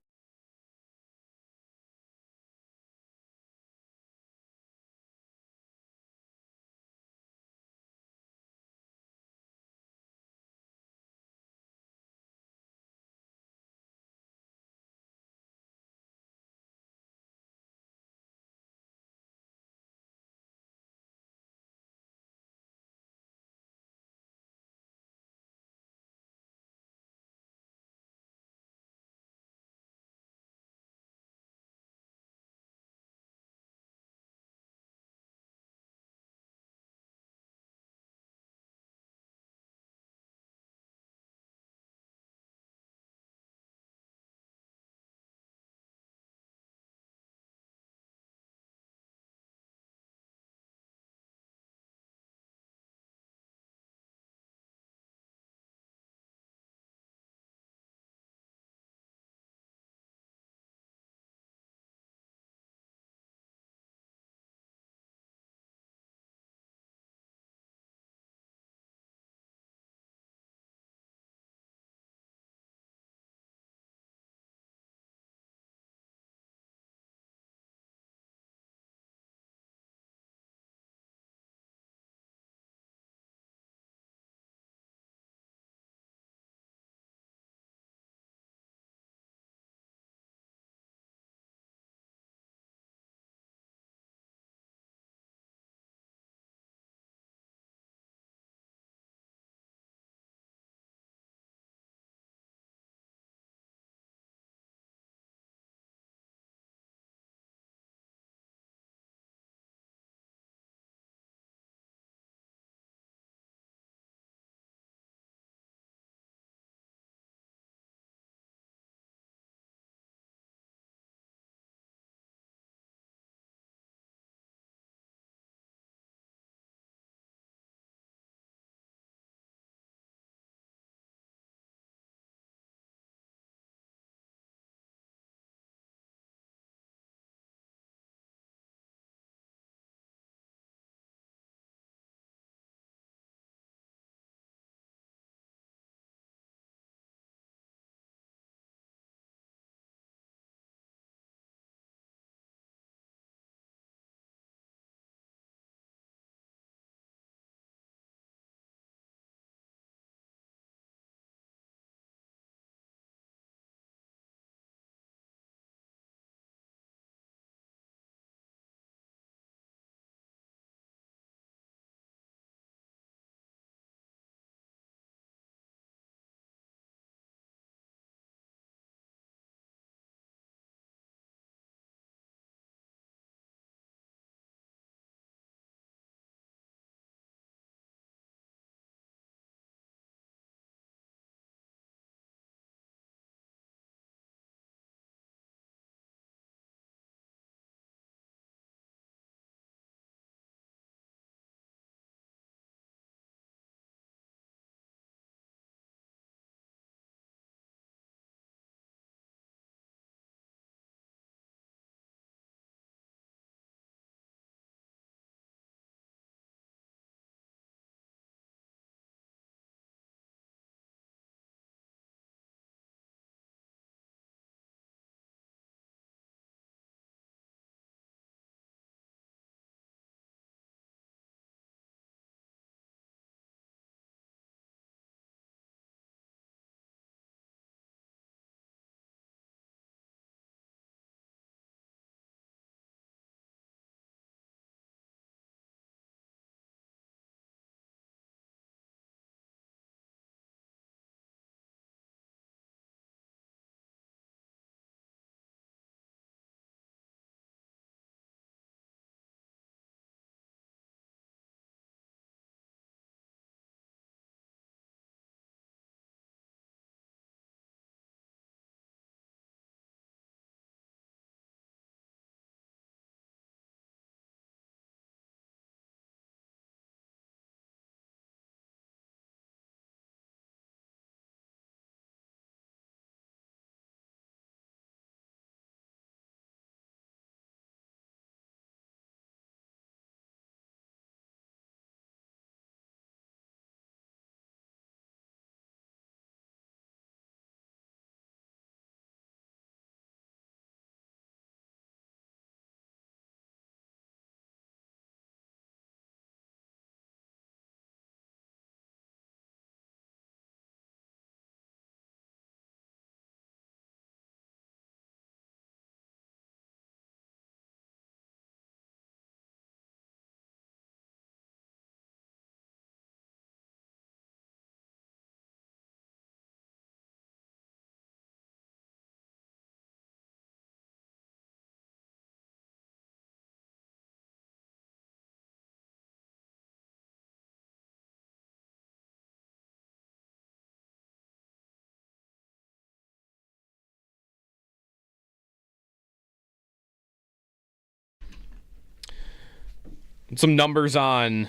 some numbers on.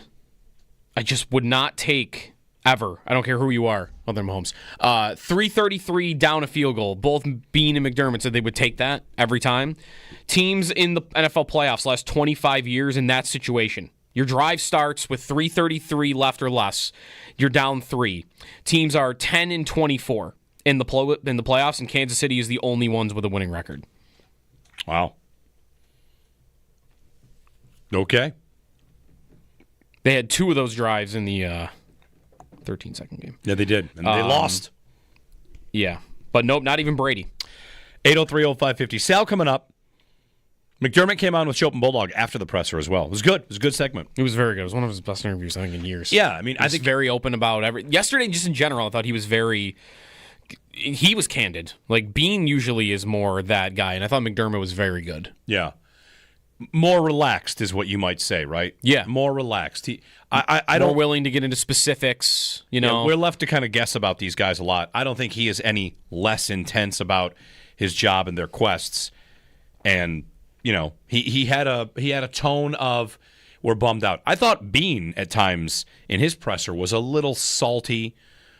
I just would not take ever. I don't care who you are, other than Mahomes. 333 down a field goal. Both Bean and McDermott said they would take that every time. Teams in the NFL playoffs last 25 years in that situation. Your drive starts with 3:33 left or less. You're down 3. Teams are 10-24 in the playoffs, and Kansas City is the only ones with a winning record. Wow. Okay. They had 2 of those drives in the 13-second game. Yeah, they did. And they lost. Yeah. But nope, not even Brady. 803-0550. Sal coming up. McDermott came on with Chopin Bulldog after the presser as well. It was good. It was a good segment. It was very good. It was one of his best interviews, I think, in years. Yeah, I mean, I think very open about everything. Yesterday, just in general, I thought he was he was candid. Like, Bean usually is more that guy, and I thought McDermott was very good. Yeah. More relaxed is what you might say, right? Yeah. More relaxed. I don't willing to get into specifics, you know. Yeah, we're left to kind of guess about these guys a lot. I don't think he is any less intense about his job and their quests. And, you know, he had a tone of we're bummed out. I thought Bean at times in his presser was a little salty,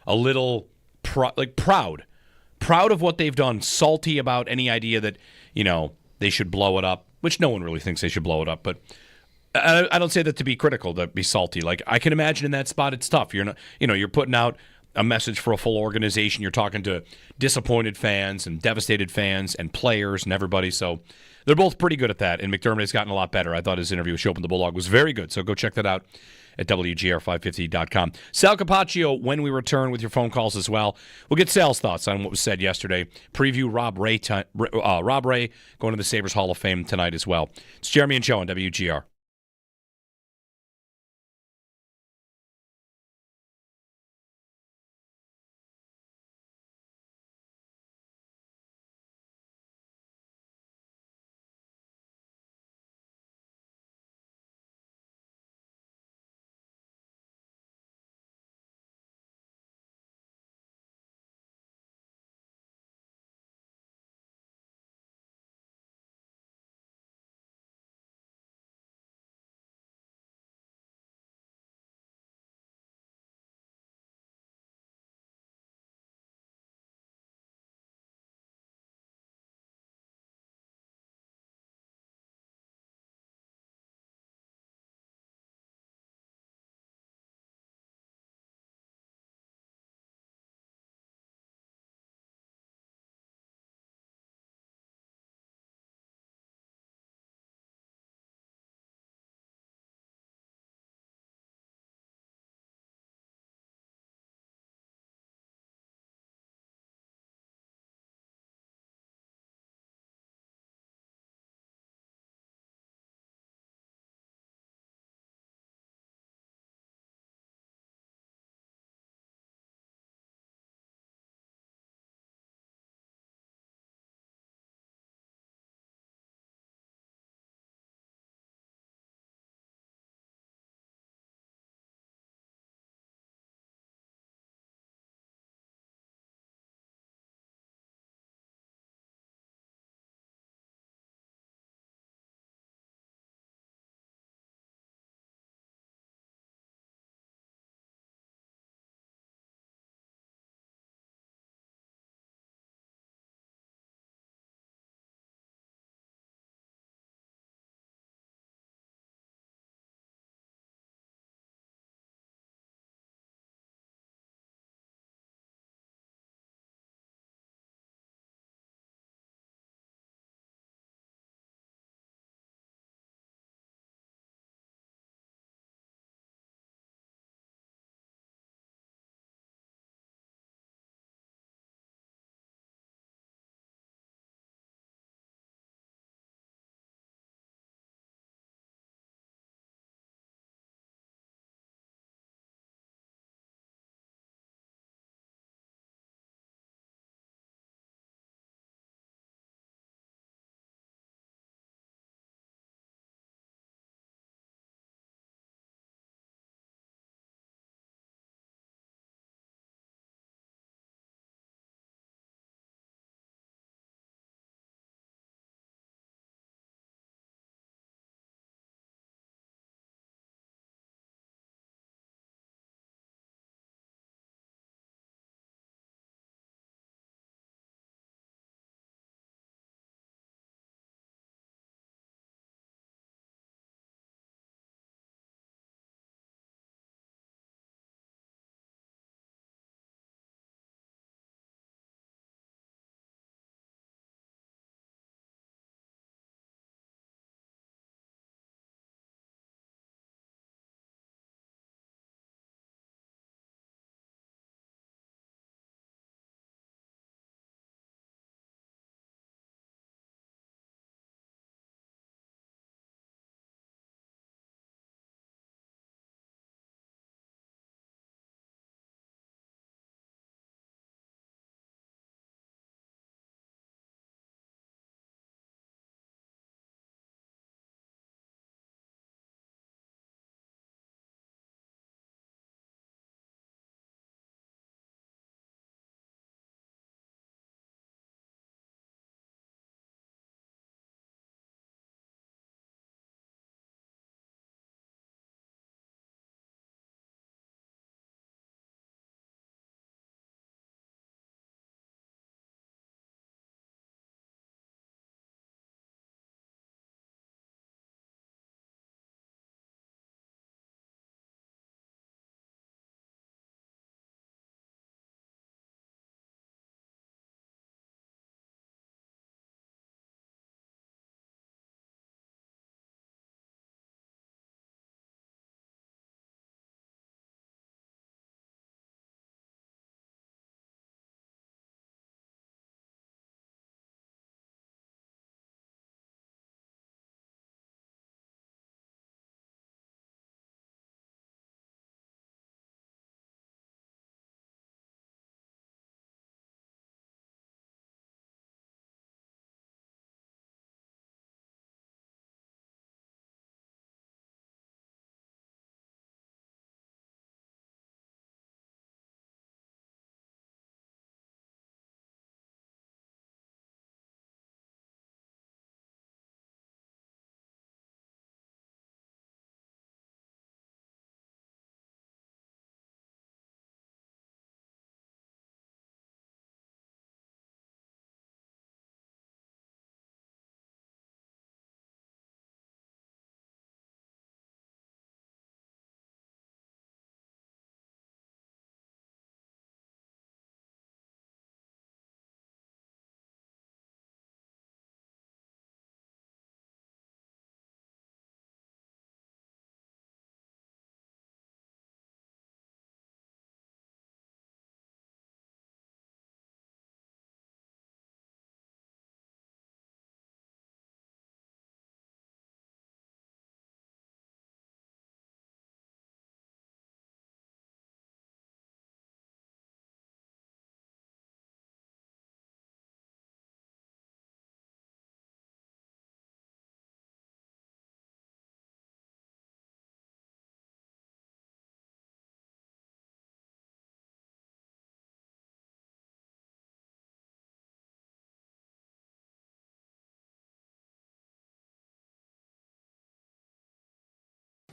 a little proud of what they've done, salty about any idea that, you know, they should blow it up, which no one really thinks they should blow it up. But I don't say that to be critical, to be salty. Like, I can imagine in that spot it's tough. You're not, you know, you're putting out a message for a full organization. You're talking to disappointed fans and devastated fans and players and everybody. So they're both pretty good at that. And McDermott has gotten a lot better. I thought his interview with Chopin the Bulldog was very good. So go check that out at WGR550.com. Sal Capaccio, when we return with your phone calls as well. We'll get Sal's thoughts on what was said yesterday. Preview Rob Ray going to the Sabres Hall of Fame tonight as well. It's Jeremy and Joe on WGR.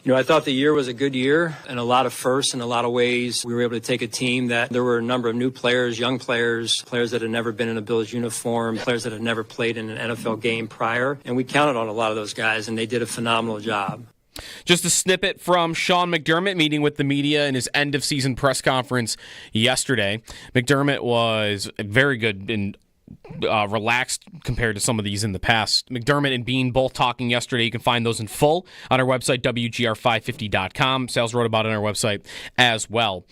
I thought the year was a good year and a lot of firsts in a lot of ways. We were able to take a team that there were a number of new players, young players, players that had never been in a Bills uniform, players that had never played in an NFL game prior. And we counted on a lot of those guys, and they did a phenomenal job. Just a snippet from Sean McDermott meeting with the media in his end-of-season press conference yesterday. McDermott was very good and relaxed compared to some of these in the past. McDermott and Bean both talking yesterday. You can find those in full on our website, WGR550.com. Sales wrote about it on our website as well.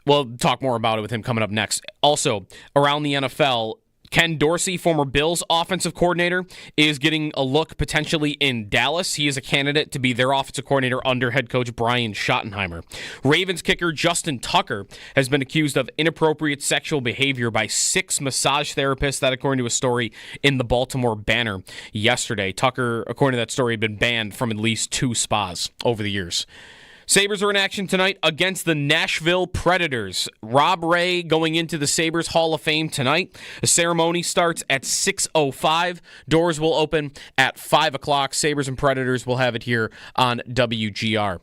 We'll talk more about it with him coming up next. Also, around the NFL, Ken Dorsey, former Bills offensive coordinator, is getting a look potentially in Dallas. He is a candidate to be their offensive coordinator under head coach Brian Schottenheimer. Ravens kicker Justin Tucker has been accused of inappropriate sexual behavior by 6 massage therapists, that according to a story in the Baltimore Banner yesterday. Tucker, according to that story, had been banned from at least 2 spas over the years. Sabres are in action tonight against the Nashville Predators. Rob Ray going into the Sabres Hall of Fame tonight. The ceremony starts at 6:05. Doors will open at 5 o'clock. Sabres and Predators will have it here on WGR.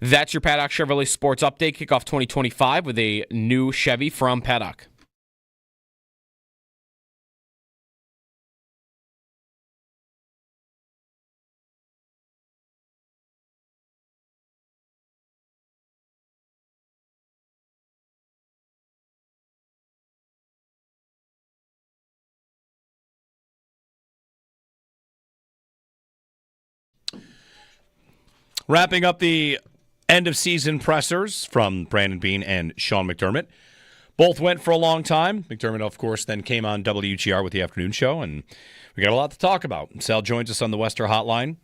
That's your Paddock Chevrolet Sports Update. Kickoff 2025 with a new Chevy from Paddock. Wrapping up the end-of-season pressers from Brandon Beane and Sean McDermott. Both went for a long time. McDermott, of course, then came on WGR with the afternoon show, and we got a lot to talk about. Sal joins us on the Wester Hotline.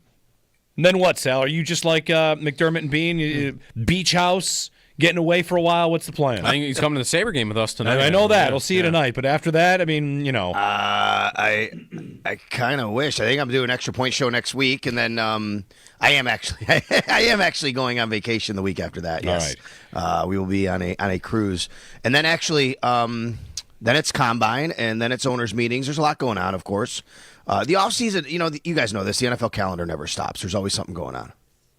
And then what, Sal? Are you just like McDermott and Beane? Beach house, getting away for a while? What's the plan? I think he's coming to the Sabre game with us tonight. I know that. We'll see you tonight. But after that, I mean, I kind of wish. I think I'm doing an extra point show next week, and then I am actually going on vacation the week after that. Yes. All right. We will be on a cruise, and then actually then it's combine, and then it's owners meetings. There's a lot going on, of course. The off season, you guys know this. The NFL calendar never stops. There's always something going on.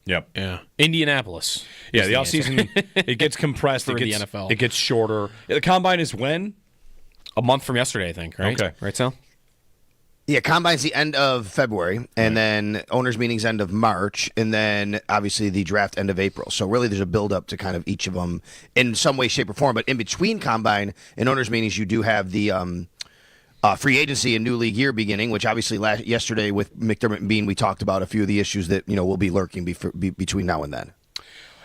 Yep. Yeah. Indianapolis. Yeah, the offseason, it gets compressed. For the NFL. It gets shorter. The combine is when? A month from yesterday, I think, right? Okay. Right, Sal? Yeah, combine's the end of February, and then owners meetings end of March, and then obviously the draft end of April. So really there's a build-up to kind of each of them in some way, shape, or form. But in between combine and owners meetings, you do have the free agency and new league year beginning, which obviously yesterday with McDermott and Bean, we talked about a few of the issues that will be lurking between now and then.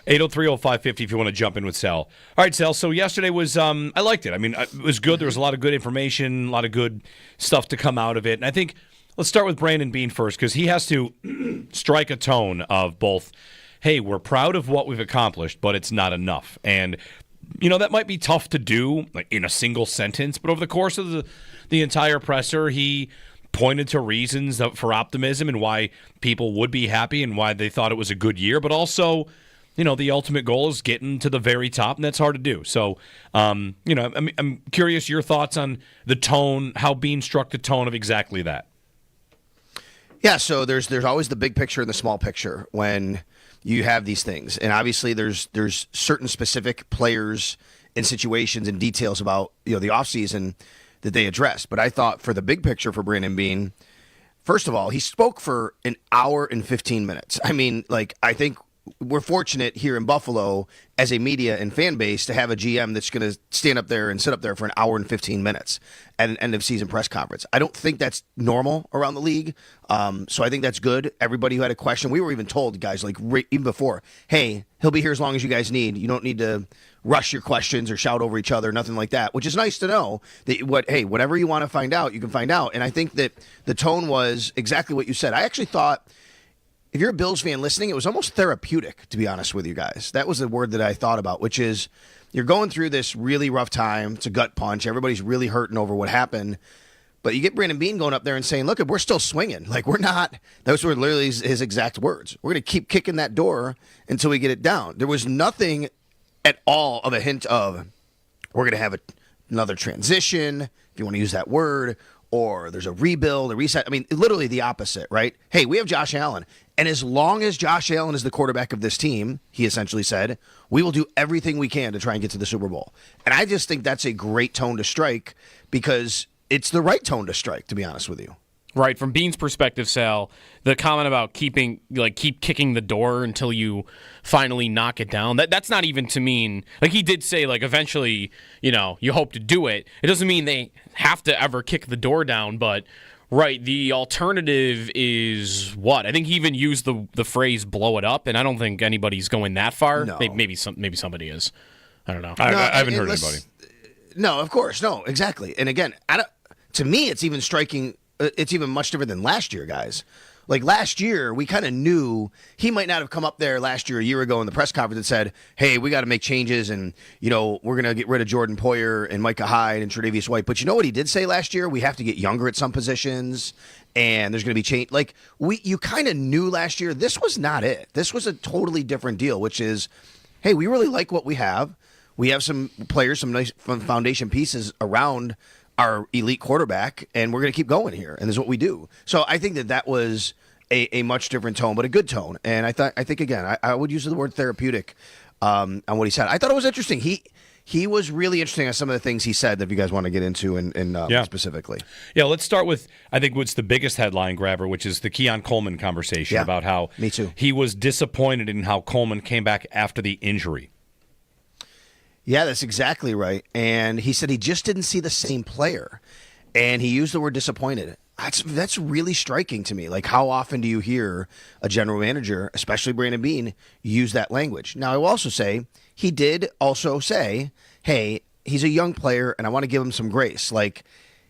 803-0550 if you want to jump in with Sal. All right, Sal, so yesterday was, I liked it. I mean, it was good. There was a lot of good information, a lot of good stuff to come out of it. And I think let's start with Brandon Beane first, because he has to strike a tone of both, hey, we're proud of what we've accomplished, but it's not enough. And, that might be tough to do like in a single sentence, but over the course of the entire presser, he pointed to reasons for optimism and why people would be happy and why they thought it was a good year, but also the ultimate goal is getting to the very top, and that's hard to do. So, I'm curious your thoughts on the tone, how Beane struck the tone of exactly that. Yeah, so there's always the big picture and the small picture when you have these things. And obviously there's certain specific players and situations and details about the offseason that they addressed. But I thought for the big picture for Brandon Beane, first of all, he spoke for an hour and 15 minutes. I mean, I think we're fortunate here in Buffalo as a media and fan base to have a GM that's going to stand up there and sit up there for an hour and 15 minutes at an end of season press conference. I don't think that's normal around the league. So I think that's good. Everybody who had a question, we were even told, guys, even before, hey, he'll be here as long as you guys need. You don't need to rush your questions or shout over each other, nothing like that, which is nice to know that whatever you want to find out, you can find out. And I think that the tone was exactly what you said. I actually thought, if you're a Bills fan listening, it was almost therapeutic, to be honest with you guys. That was the word that I thought about, which is you're going through this really rough time. It's a gut punch. Everybody's really hurting over what happened. But you get Brandon Beane going up there and saying, look, we're still swinging. We're not. Those were literally his exact words. We're going to keep kicking that door until we get it down. There was nothing at all of a hint of we're going to have another transition, if you want to use that word, or there's a rebuild, a reset. I mean, literally the opposite, right? Hey, we have Josh Allen. And as long as Josh Allen is the quarterback of this team, he essentially said, we will do everything we can to try and get to the Super Bowl. And I just think that's a great tone to strike because it's the right tone to strike, to be honest with you. Right. From Bean's perspective, Sal, the comment about keep kicking the door until you finally knock it down, that's not even to mean, like he did say, like eventually, you hope to do it. It doesn't mean they have to ever kick the door down, but right, the alternative is what? I think he even used the phrase blow it up, and I don't think anybody's going that far. No. Maybe somebody is. I don't know. I haven't heard anybody. No, of course. No, exactly. And again, to me, it's even striking. It's even much different than last year, guys. Like last year, we kind of knew he might not have come up there last year, a year ago in the press conference and said, hey, we got to make changes and, we're going to get rid of Jordan Poyer and Micah Hyde and Tre'Davious White. But you know what he did say last year? We have to get younger at some positions and there's going to be change. Like you kind of knew last year this was not it. This was a totally different deal, which is, hey, we really like what we have. We have some players, some nice foundation pieces around our elite quarterback, and we're going to keep going here, and this is what we do. So I think that was a much different tone, but a good tone. And I think again, I would use the word therapeutic on what he said. I thought it was interesting. He was really interesting on some of the things he said that if you guys want to get into specifically. Yeah, let's start with, I think, what's the biggest headline grabber, which is the Keon Coleman conversation about how me too. He was disappointed in how Coleman came back after the injury. Yeah, that's exactly right. And he said he just didn't see the same player. And he used the word disappointed. That's really striking to me. Like, how often do you hear a general manager, especially Brandon Beane, use that language? Now, I will also say, he did also say, hey, he's a young player, and I want to give him some grace. Like,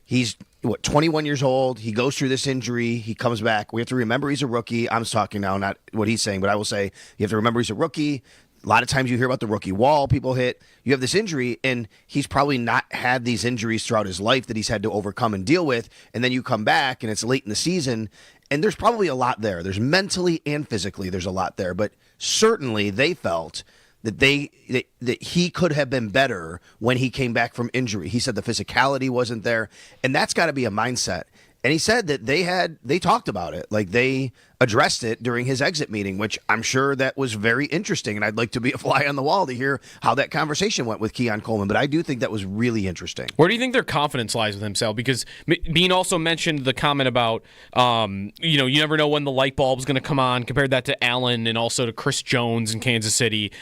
he's, 21 years old. He goes through this injury. He comes back. We have to remember he's a rookie. I'm talking now, not what he's saying, but I will say you have to remember he's a rookie. A lot of times you hear about the rookie wall people hit. You have this injury, and he's probably not had these injuries throughout his life that he's had to overcome and deal with. And then you come back, and it's late in the season, and there's probably a lot there. There's mentally and physically there's a lot there. But certainly they felt that that he could have been better when he came back from injury. He said the physicality wasn't there, and that's got to be a mindset. And he said that they talked about it, like they addressed it during his exit meeting, which I'm sure that was very interesting. And I'd like to be a fly on the wall to hear how that conversation went with Keon Coleman. But I do think that was really interesting. Where do you think their confidence lies with him, Sal? Because Bean also mentioned the comment about, you never know when the light bulb's going to come on. Compared that to Allen and also to Chris Jones in Kansas City.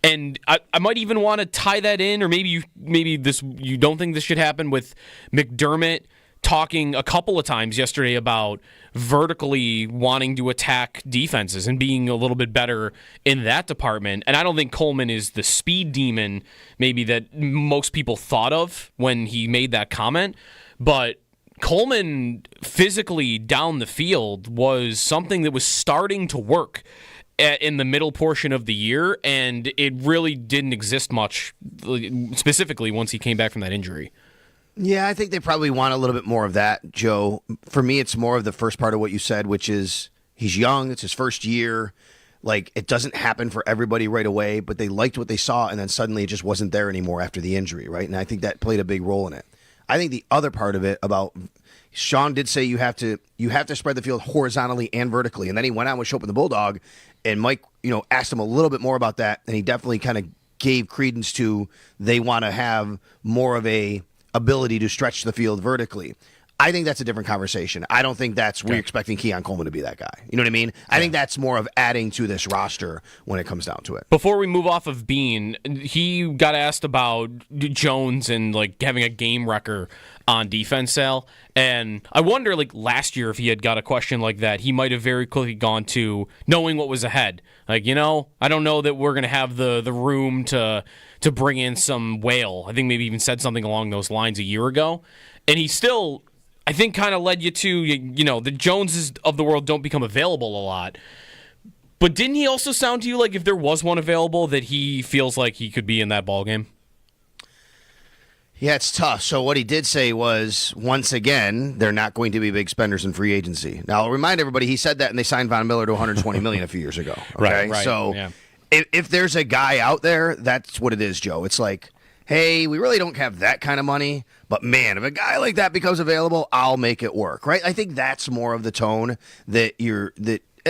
And I might even want to tie that in, or maybe you don't think this should happen with McDermott talking a couple of times yesterday about vertically wanting to attack defenses and being a little bit better in that department. And I don't think Coleman is the speed demon maybe that most people thought of when he made that comment. But Coleman physically down the field was something that was starting to work in the middle portion of the year, and it really didn't exist much, specifically once he came back from that injury. Yeah, I think they probably want a little bit more of that, Joe. For me, it's more of the first part of what you said, which is he's young. It's his first year. Like, it doesn't happen for everybody right away, but they liked what they saw, and then suddenly it just wasn't there anymore after the injury, right? And I think that played a big role in it. I think the other part of it about Sean did say you have to spread the field horizontally and vertically, and then he went on with Shope and the Bulldog, and Mike, asked him a little bit more about that, and he definitely kind of gave credence to they want to have more of a ability to stretch the field vertically. I think that's a different conversation. I don't think we're expecting Keon Coleman to be that guy. You know what I mean? I think that's more of adding to this roster when it comes down to it. Before we move off of Bean, he got asked about Jones and like having a game wrecker on defense, Sal. And I wonder, like last year, if he had got a question like that, he might have very quickly gone to knowing what was ahead. Like, I don't know that we're going to have the room to bring in some whale. I think maybe even said something along those lines a year ago. And he still, I think, kind of led you to, the Joneses of the world don't become available a lot. But didn't he also sound to you like if there was one available that he feels like he could be in that ballgame? Yeah, it's tough. So what he did say was, once again, they're not going to be big spenders in free agency. Now, I'll remind everybody, he said that and they signed Von Miller to $120 million a few years ago. Okay? Right. So if there's a guy out there, that's what it is, Joe. It's like, hey, we really don't have that kind of money, but man, if a guy like that becomes available, I'll make it work, right? I think that's more of the tone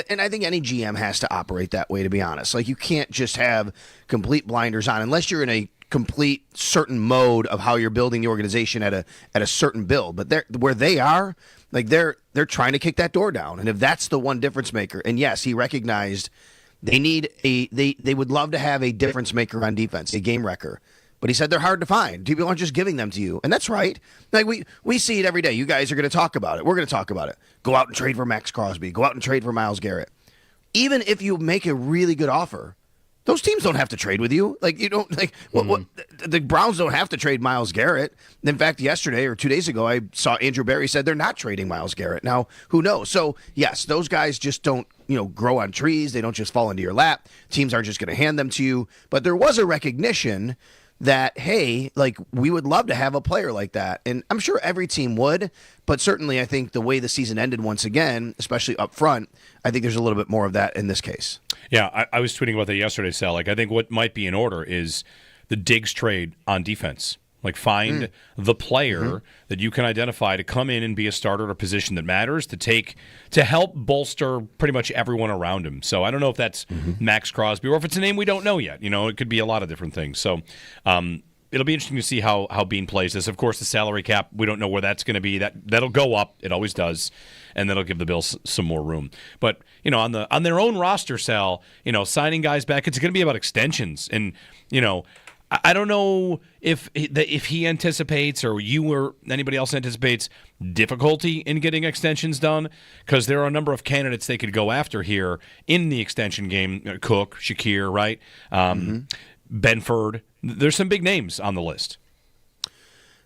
and I think any GM has to operate that way, to be honest. Like, you can't just have complete blinders on unless you're in a complete certain mode of how you're building the organization at a certain build. But where they are, like, they're trying to kick that door down. And if that's the one difference maker, and yes, he recognized they would love to have a difference maker on defense, a game wrecker. But he said they're hard to find. People aren't just giving them to you. And that's right. Like, we see it every day. You guys are going to talk about it. We're going to talk about it. Go out and trade for Max Crosby. Go out and trade for Myles Garrett. Even if you make a really good offer, those teams don't have to trade with you. Like, you don't, like, the Browns don't have to trade Myles Garrett. In fact, yesterday or 2 days ago, I saw Andrew Berry said they're not trading Myles Garrett. Now, who knows? So, yes, those guys just don't, grow on trees. They don't just fall into your lap. Teams aren't just going to hand them to you. But there was a recognition that, hey, like, we would love to have a player like that. And I'm sure every team would, but certainly I think the way the season ended once again, especially up front, I think there's a little bit more of that in this case. Yeah, I was tweeting about that yesterday, Sal. Like, I think what might be in order is the Diggs trade on defense. Like, find the player that you can identify to come in and be a starter at a position that matters, to help bolster pretty much everyone around him. So I don't know if that's Max Crosby or if it's a name we don't know yet. It could be a lot of different things. So it'll be interesting to see how Bean plays this. Of course, the salary cap, we don't know where that's going to be. That'll go up. It always does. And that'll give the Bills some more room. But, on their own roster, Sal, signing guys back, it's going to be about extensions. And, I don't know if he anticipates or you or anybody else anticipates difficulty in getting extensions done, because there are a number of candidates they could go after here in the extension game. Cook, Shakir, right? Benford. There's some big names on the list.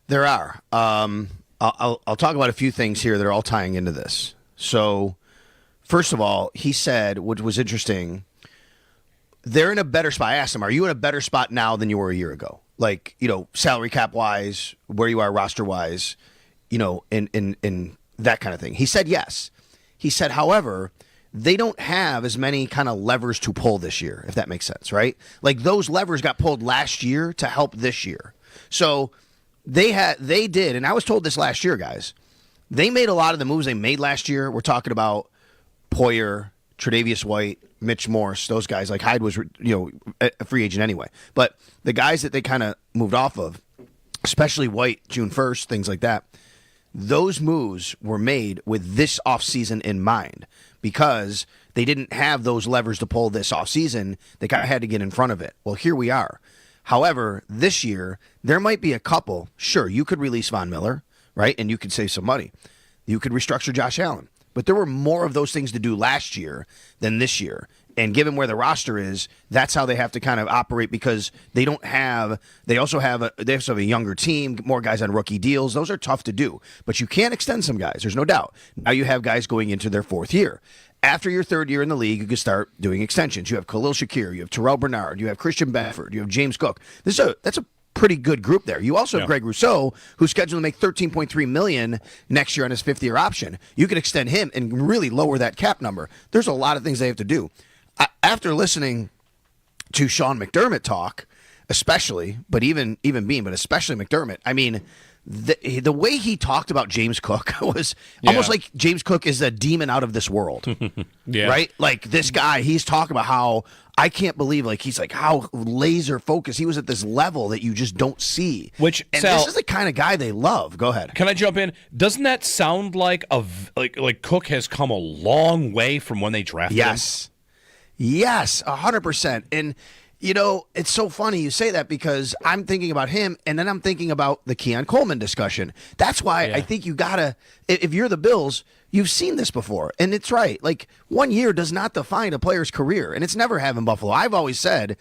There are. I'll talk about a few things here that are all tying into this. So, first of all, he said, which was interesting, they're in a better spot. I asked him, are you in a better spot now than you were a year ago? Like, salary cap wise, where you are roster wise, in that kind of thing. He said yes. He said, however, they don't have as many kind of levers to pull this year, if that makes sense, right? Like, those levers got pulled last year to help this year. So they did, and I was told this last year, guys. They made a lot of the moves they made last year. We're talking about Poyer, Tre'Davious White, Mitch Morse, those guys. Like, Hyde was, a free agent anyway. But the guys that they kind of moved off of, especially White, June 1st, things like that, those moves were made with this offseason in mind because they didn't have those levers to pull this offseason. They kind of had to get in front of it. Well, here we are. However, this year, there might be a couple. Sure, you could release Von Miller, right? And you could save some money. You could restructure Josh Allen. But there were more of those things to do last year than this year. And given where the roster is, that's how they have to kind of operate, because they also have a younger team, more guys on rookie deals. Those are tough to do. But you can extend some guys, there's no doubt. Now you have guys going into their fourth year. After your third year in the league, you can start doing extensions. You have Khalil Shakir, you have Terrell Bernard, you have Christian Benford, you have James Cook. That's a pretty good group there. You also have Greg Rousseau, who's scheduled to make $13.3 million next year on his fifth-year option. You could extend him and really lower that cap number. There's a lot of things they have to do. After listening to Sean McDermott talk, especially, but even Bean, but especially McDermott, I mean, the way he talked about James Cook was almost like James Cook is a demon out of this world. Right? Like, this guy, he's talking about how, I can't believe, like, he's like, how laser focused he was at this level that you just don't see. Which, and Sal, this is the kind of guy they love. Go ahead. Can I jump in? Doesn't that sound like like Cook has come a long way from when they drafted him? Yes, 100%. And it's so funny you say that, because I'm thinking about him, and then I'm thinking about the Keon Coleman discussion. That's why I think you gotta, if you're the Bills, you've seen this before, and it's right. Like, 1 year does not define a player's career, and it's never have in Buffalo. I've always said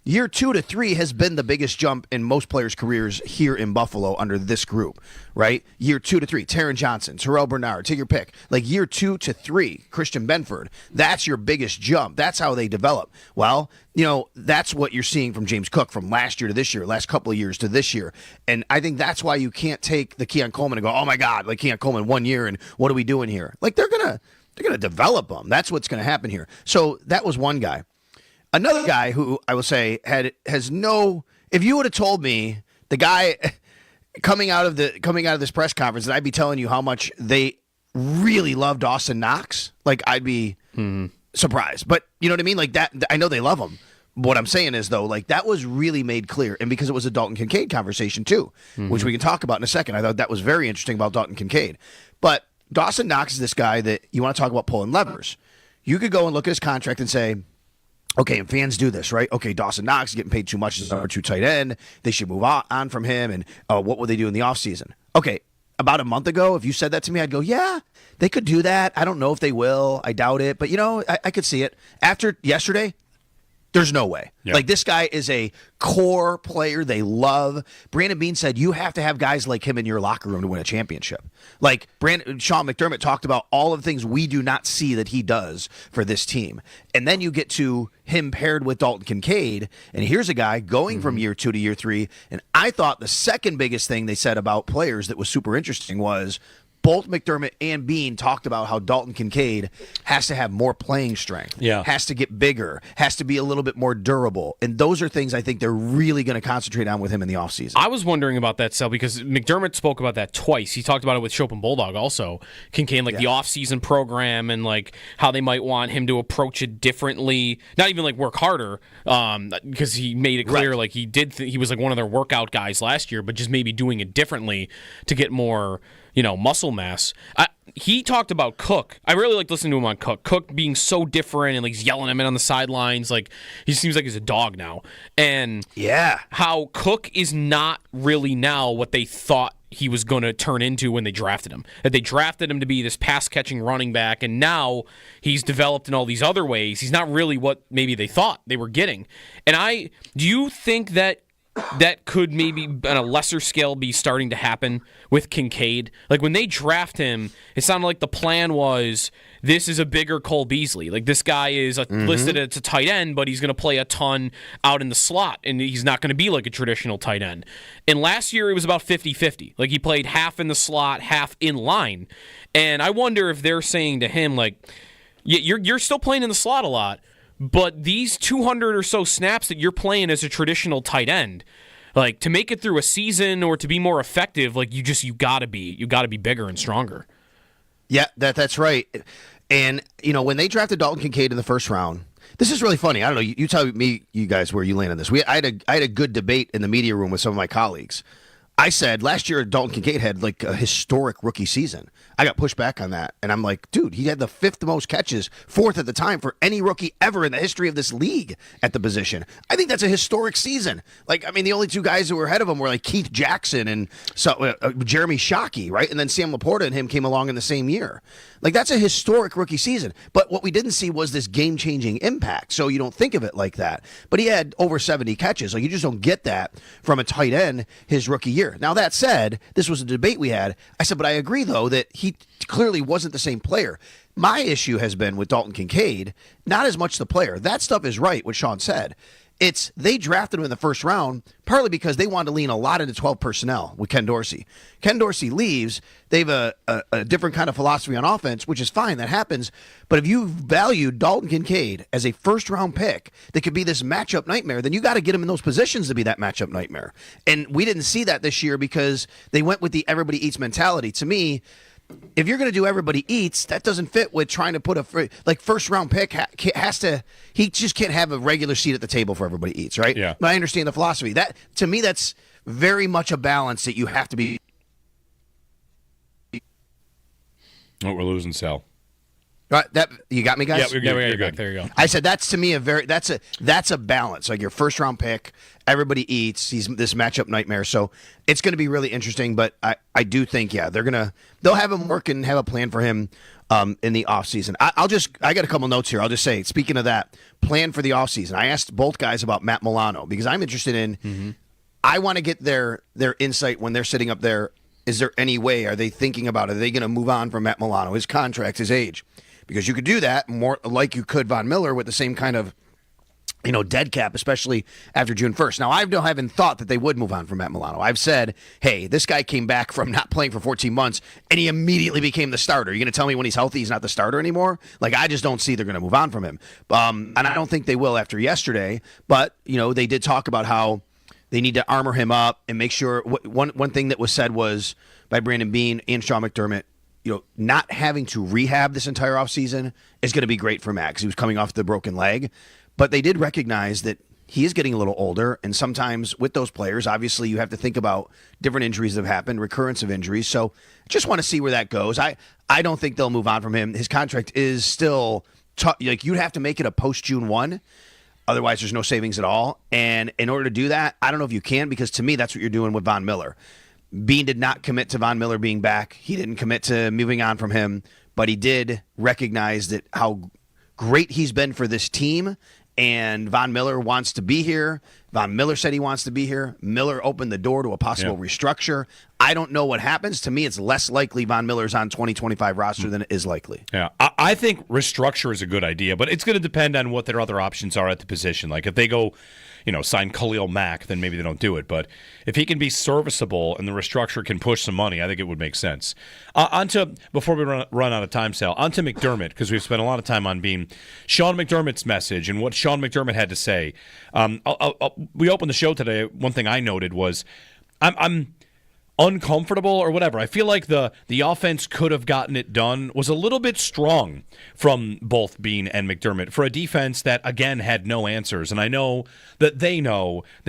year 2 to 3 has been the biggest jump in most players' careers here in Buffalo under this group, right? Year 2 to 3, Taron Johnson, Terrell Bernard, take your pick. Like, year 2 to 3, Christian Benford, that's your biggest jump. That's how they develop. Well, that's what you're seeing from James Cook from last year to this year, last couple of years to this year. And I think that's why you can't take the Keon Coleman and go, oh my God, like Keon Coleman 1 year, and what are we doing here? Like, they're gonna develop them. That's what's gonna happen here. So that was one guy. Another guy who I will say has no. If you would have told me the guy coming out of this press conference, and I'd be telling you how much they really love Dawson Knox. Like, I'd be surprised. But you know what I mean? Like, that, I know they love him. What I'm saying is, though, like, that was really made clear. And because it was a Dalton Kincaid conversation, too, which we can talk about in a second. I thought that was very interesting about Dalton Kincaid. But Dawson Knox is this guy that you want to talk about pulling levers. You could go and look at his contract and say, okay, and fans do this, right? Okay, Dawson Knox is getting paid too much as number 2 tight end. They should move on from him. And what will they do in the offseason? Okay, about a month ago, if you said that to me, I'd go, yeah, they could do that. I don't know if they will. I doubt it. But, I could see it. After yesterday, there's no way. Yep. Like, this guy is a core player they love. Brandon Beane said you have to have guys like him in your locker room to win a championship. Like, Sean McDermott talked about all of the things we do not see that he does for this team. And then you get to him paired with Dalton Kincaid, and here's a guy going from year 2 to year 3. And I thought the second biggest thing they said about players that was super interesting was both McDermott and Beane talked about how Dalton Kincaid has to have more playing strength, has to get bigger, has to be a little bit more durable. And those are things I think they're really going to concentrate on with him in the offseason. I was wondering about that, Sal, because McDermott spoke about that twice. He talked about it with Chopin Bulldog also. Kincaid, like the offseason program and like how they might want him to approach it differently. Not even like work harder, because he made it clear like he was like one of their workout guys last year, but just maybe doing it differently to get more muscle mass. He talked about Cook. I really like listening to him on Cook. Cook being so different and like he's yelling at him on the sidelines. Like, he seems like he's a dog now. And how Cook is not really now what they thought he was going to turn into when they drafted him. That they drafted him to be this pass-catching running back, and now he's developed in all these other ways. He's not really what maybe they thought they were getting. And do you think that could maybe on a lesser scale be starting to happen with Kincaid? Like, when they draft him, it sounded like the plan was this is a bigger Cole Beasley. Like, this guy is listed as a tight end, but he's going to play a ton out in the slot, and he's not going to be like a traditional tight end. And last year, it was about 50-50. Like, he played half in the slot, half in line. And I wonder if they're saying to him, like, you're still playing in the slot a lot, but these 200 or so snaps that you're playing as a traditional tight end, like, to make it through a season or to be more effective, like, you gotta be bigger and stronger. Yeah, that's right. And when they drafted Dalton Kincaid in the first round, this is really funny. I don't know. You tell me, you guys, where you land on this. I had a good debate in the media room with some of my colleagues. I said last year Dalton Kincaid had like a historic rookie season. I got pushed back on that, and I'm like, dude, he had the 5th most catches, 4th at the time for any rookie ever in the history of this league at the position. I think that's a historic season. Like, I mean, the only 2 guys who were ahead of him were like Keith Jackson and Jeremy Shockey, right? And then Sam Laporta and him came along in the same year. Like, that's a historic rookie season. But what we didn't see was this game-changing impact, so you don't think of it like that. But he had over 70 catches. Like, you just don't get that from a tight end his rookie year. Now, that said, this was a debate we had. I said, but I agree, though, that he clearly wasn't the same player. My issue has been with Dalton Kincaid, not as much the player. That stuff is right, what Sean said. It's they drafted him in the first round partly because they wanted to lean a lot into 12 personnel with Ken Dorsey. Ken Dorsey leaves. They have a different kind of philosophy on offense, which is fine. That happens. But if you value Dalton Kincaid as a first-round pick that could be this matchup nightmare, then you got to get him in those positions to be that matchup nightmare. And we didn't see that this year because they went with the everybody eats mentality. To me, if you're going to do everybody eats, that doesn't fit with trying to put first round pick he just can't have a regular seat at the table for everybody eats, right? Yeah. But I understand the philosophy. That, to me, that's very much a balance that you have to be. Oh, we're losing Sal. Right, that you got me, guys. Yeah, we got you back. There you go. I said that's to me that's a balance. Like your first round pick, everybody eats. He's this matchup nightmare, so it's going to be really interesting. But I do think they'll have him work and have a plan for him in the offseason. I got a couple notes here. I'll just say, speaking of that plan for the offseason, I asked both guys about Matt Milano because I'm interested in. I want to get their insight when they're sitting up there. Is there any way? Are they thinking about it? Are they going to move on from Matt Milano, his contract, his age? Because you could do that more like you could Von Miller with the same kind of, dead cap, especially after June 1st. Now, I haven't thought that they would move on from Matt Milano. I've said, hey, this guy came back from not playing for 14 months, and he immediately became the starter. You're going to tell me when he's healthy he's not the starter anymore? Like, I just don't see they're going to move on from him. And I don't think they will after yesterday. But, they did talk about how They need to armor him up and make sure. One thing that was said was by Brandon Beane and Sean McDermott, not having to rehab this entire offseason is going to be great for Matt because he was coming off the broken leg. But they did recognize that he is getting a little older, and sometimes with those players, obviously you have to think about different injuries that have happened, recurrence of injuries. So just want to see where that goes. I don't think they'll move on from him. His contract is still tough. Like, you'd have to make it a post-June 1. Otherwise, there's no savings at all. And in order to do that, I don't know if you can, because to me, that's what you're doing with Von Miller. Beane did not commit to Von Miller being back. He didn't commit to moving on from him, but he did recognize that how great he's been for this team. And Von Miller wants to be here. Von Miller said he wants to be here. Miller opened the door to a possible restructure. I don't know what happens. To me, it's less likely Von Miller's on 2025 roster than it is likely. Yeah, I think restructure is a good idea, but it's going to depend on what their other options are at the position. Like if they go, sign Khalil Mack, then maybe they don't do it. But if he can be serviceable and the restructure can push some money, I think it would make sense. Before we run out of time, Sal, onto McDermott, because we've spent a lot of time on being Sean McDermott's message and what Sean McDermott had to say. We opened the show today. One thing I noted was I'm uncomfortable or whatever. I feel like the offense could have gotten it done was a little bit strong from both Beane and McDermott for a defense that, again, had no answers. And I know that they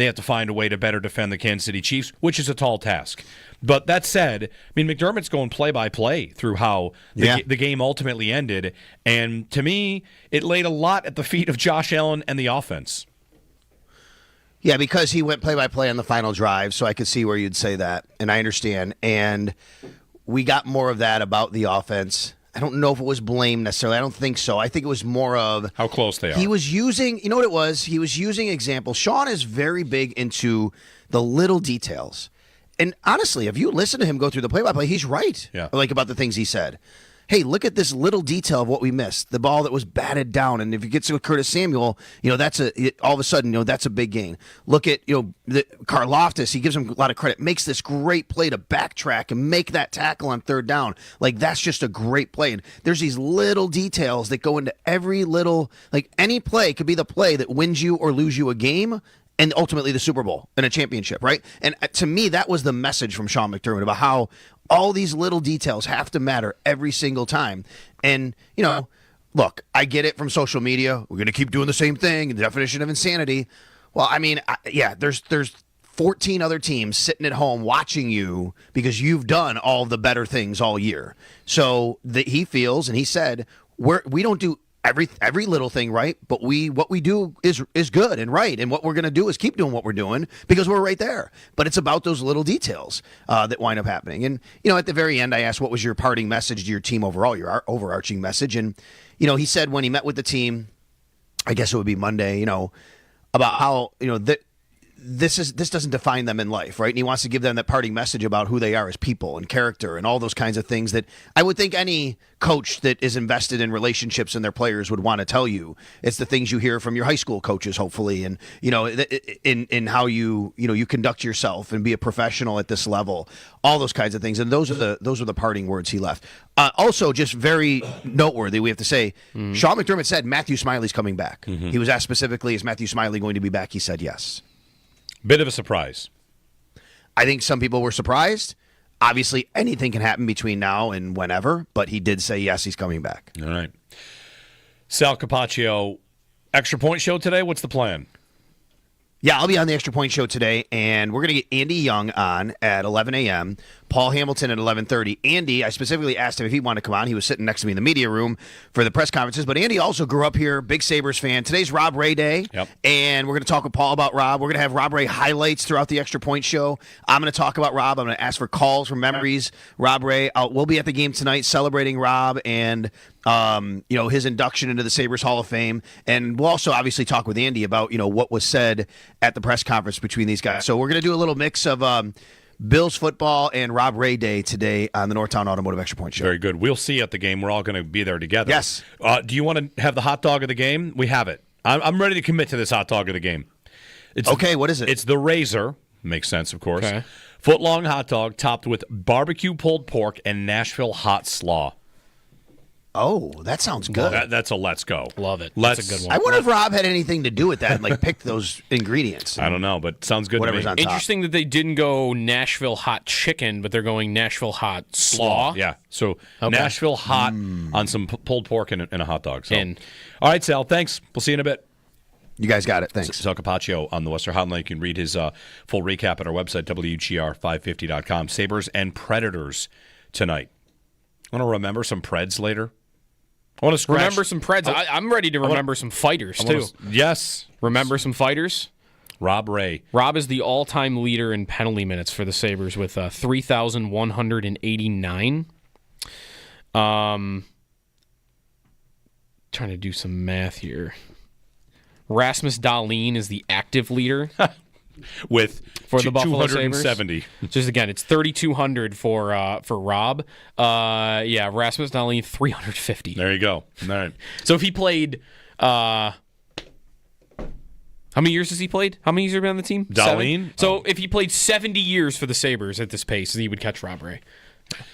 have to find a way to better defend the Kansas City Chiefs, which is a tall task. But that said, McDermott's going play-by-play through how the game ultimately ended. And to me, it laid a lot at the feet of Josh Allen and the offense. Yeah, because he went play-by-play on the final drive, so I could see where you'd say that, and I understand. And we got more of that about the offense. I don't know if it was blame necessarily. I don't think so. I think it was more of how close they are. He was using, you know what it was? He was using examples. Sean is very big into the little details. And honestly, if you listen to him go through the play-by-play, he's right. Yeah. Like about the things he said. Hey, look at this little detail of what we missed. The ball that was batted down. And if it gets to Curtis Samuel, all of a sudden, that's a big gain. Look at, Karlaftis, he gives him a lot of credit, makes this great play to backtrack and make that tackle on third down. Like, that's just a great play. And there's these little details that go into every little, like, any play could be the play that wins you or lose you a game and ultimately the Super Bowl and a championship, right? And to me, that was the message from Sean McDermott about how all these little details have to matter every single time. And, look, I get it from social media. We're going to keep doing the same thing, the definition of insanity. Well, I mean, there's 14 other teams sitting at home watching you because you've done all the better things all year. So that he feels, and he said, we don't do every little thing right, but what we do is good and right, and what we're going to do is keep doing what we're doing because we're right there. But it's about those little details that wind up happening. And at the very end, I asked, what was your parting message to your team overall, your overarching message? And he said when he met with the team, I guess it would be Monday, about how that this doesn't define them in life, right? And he wants to give them that parting message about who they are as people and character and all those kinds of things that I would think any coach that is invested in relationships and their players would want to tell you. It's the things you hear from your high school coaches, hopefully, and in how you conduct yourself and be a professional at this level, all those kinds of things. And those are the parting words he left. Also, just very noteworthy, we have to say, Sean McDermott said Matthew Smiley's coming back. Mm-hmm. He was asked specifically, is Matthew Smiley going to be back? He said yes. Bit of a surprise. I think some people were surprised. Obviously, anything can happen between now and whenever, but he did say, yes, he's coming back. All right. Sal Capaccio, Extra Point Show today? What's the plan? Yeah, I'll be on the Extra Point Show today, and we're going to get Andy Young on at 11 a.m., Paul Hamilton at 11:30. Andy, I specifically asked him if he wanted to come on. He was sitting next to me in the media room for the press conferences, but Andy also grew up here, big Sabres fan. Today's Rob Ray Day, and we're going to talk with Paul about Rob. We're going to have Rob Ray highlights throughout the Extra Point Show. I'm going to talk about Rob. I'm going to ask for calls from memories. Rob Ray, we'll be at the game tonight celebrating Rob and his induction into the Sabres Hall of Fame. And we'll also obviously talk with Andy about, what was said at the press conference between these guys. So we're going to do a little mix of Bills football and Rob Ray Day today on the Northtown Automotive Extra Point Show. Very good. We'll see you at the game. We're all going to be there together. Yes. Do you want to have the hot dog of the game? We have it. I'm ready to commit to this hot dog of the game. Okay, what is it? It's the Razor. Makes sense, of course. Okay. Foot-long hot dog topped with barbecue pulled pork and Nashville hot slaw. Oh, that sounds good. That's a let's go. Love it. Let's, That's a good I one. wonder if Rob had anything to do with that, like pick those ingredients. I don't know, but sounds good Whatever's to me. on top. Interesting that they didn't go Nashville hot chicken, but they're going Nashville hot slaw. Yeah. So Nashville hot on some pulled pork and a hot dog. So. All right, Sal. Thanks. We'll see you in a bit. You guys got it. Thanks. Sal Capaccio on the Western Hotline. You can read his full recap at our website, WGR550.com. Sabres and Predators tonight. I want to remember some Preds later. I want to scratch. Remember some Preds. I'm ready to remember some fighters, too. Yes. Remember some fighters? Rob Ray. Rob is the all-time leader in penalty minutes for the Sabres with 3,189. Trying to do some math here. Rasmus Dahlin is the active leader with for the Buffalo 270. Sabres. Just again, it's 3,200 for Rob. Rasmus Dahlin 350. There you go. All right. So if he played, how many years has he played? How many years have he been on the team? Dahlin? So if he played 70 years for the Sabres at this pace, he would catch Rob Ray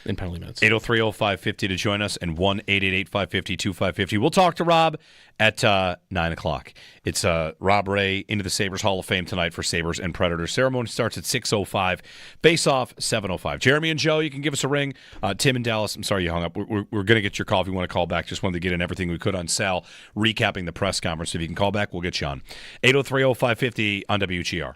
in penalty minutes. 803-0550 to join us, and 1-888-550-2550. We'll talk to Rob at 9 o'clock. It's Rob Ray into the Sabres Hall of Fame tonight for Sabres and Predators. Ceremony starts at 6:05. Face-off, 7:05. Jeremy and Joe, you can give us a ring. Tim in Dallas, I'm sorry you hung up. We're going to get your call if you want to call back. Just wanted to get in everything we could on Sal recapping the press conference. If you can call back, we'll get you on. 803-0550 on WGR.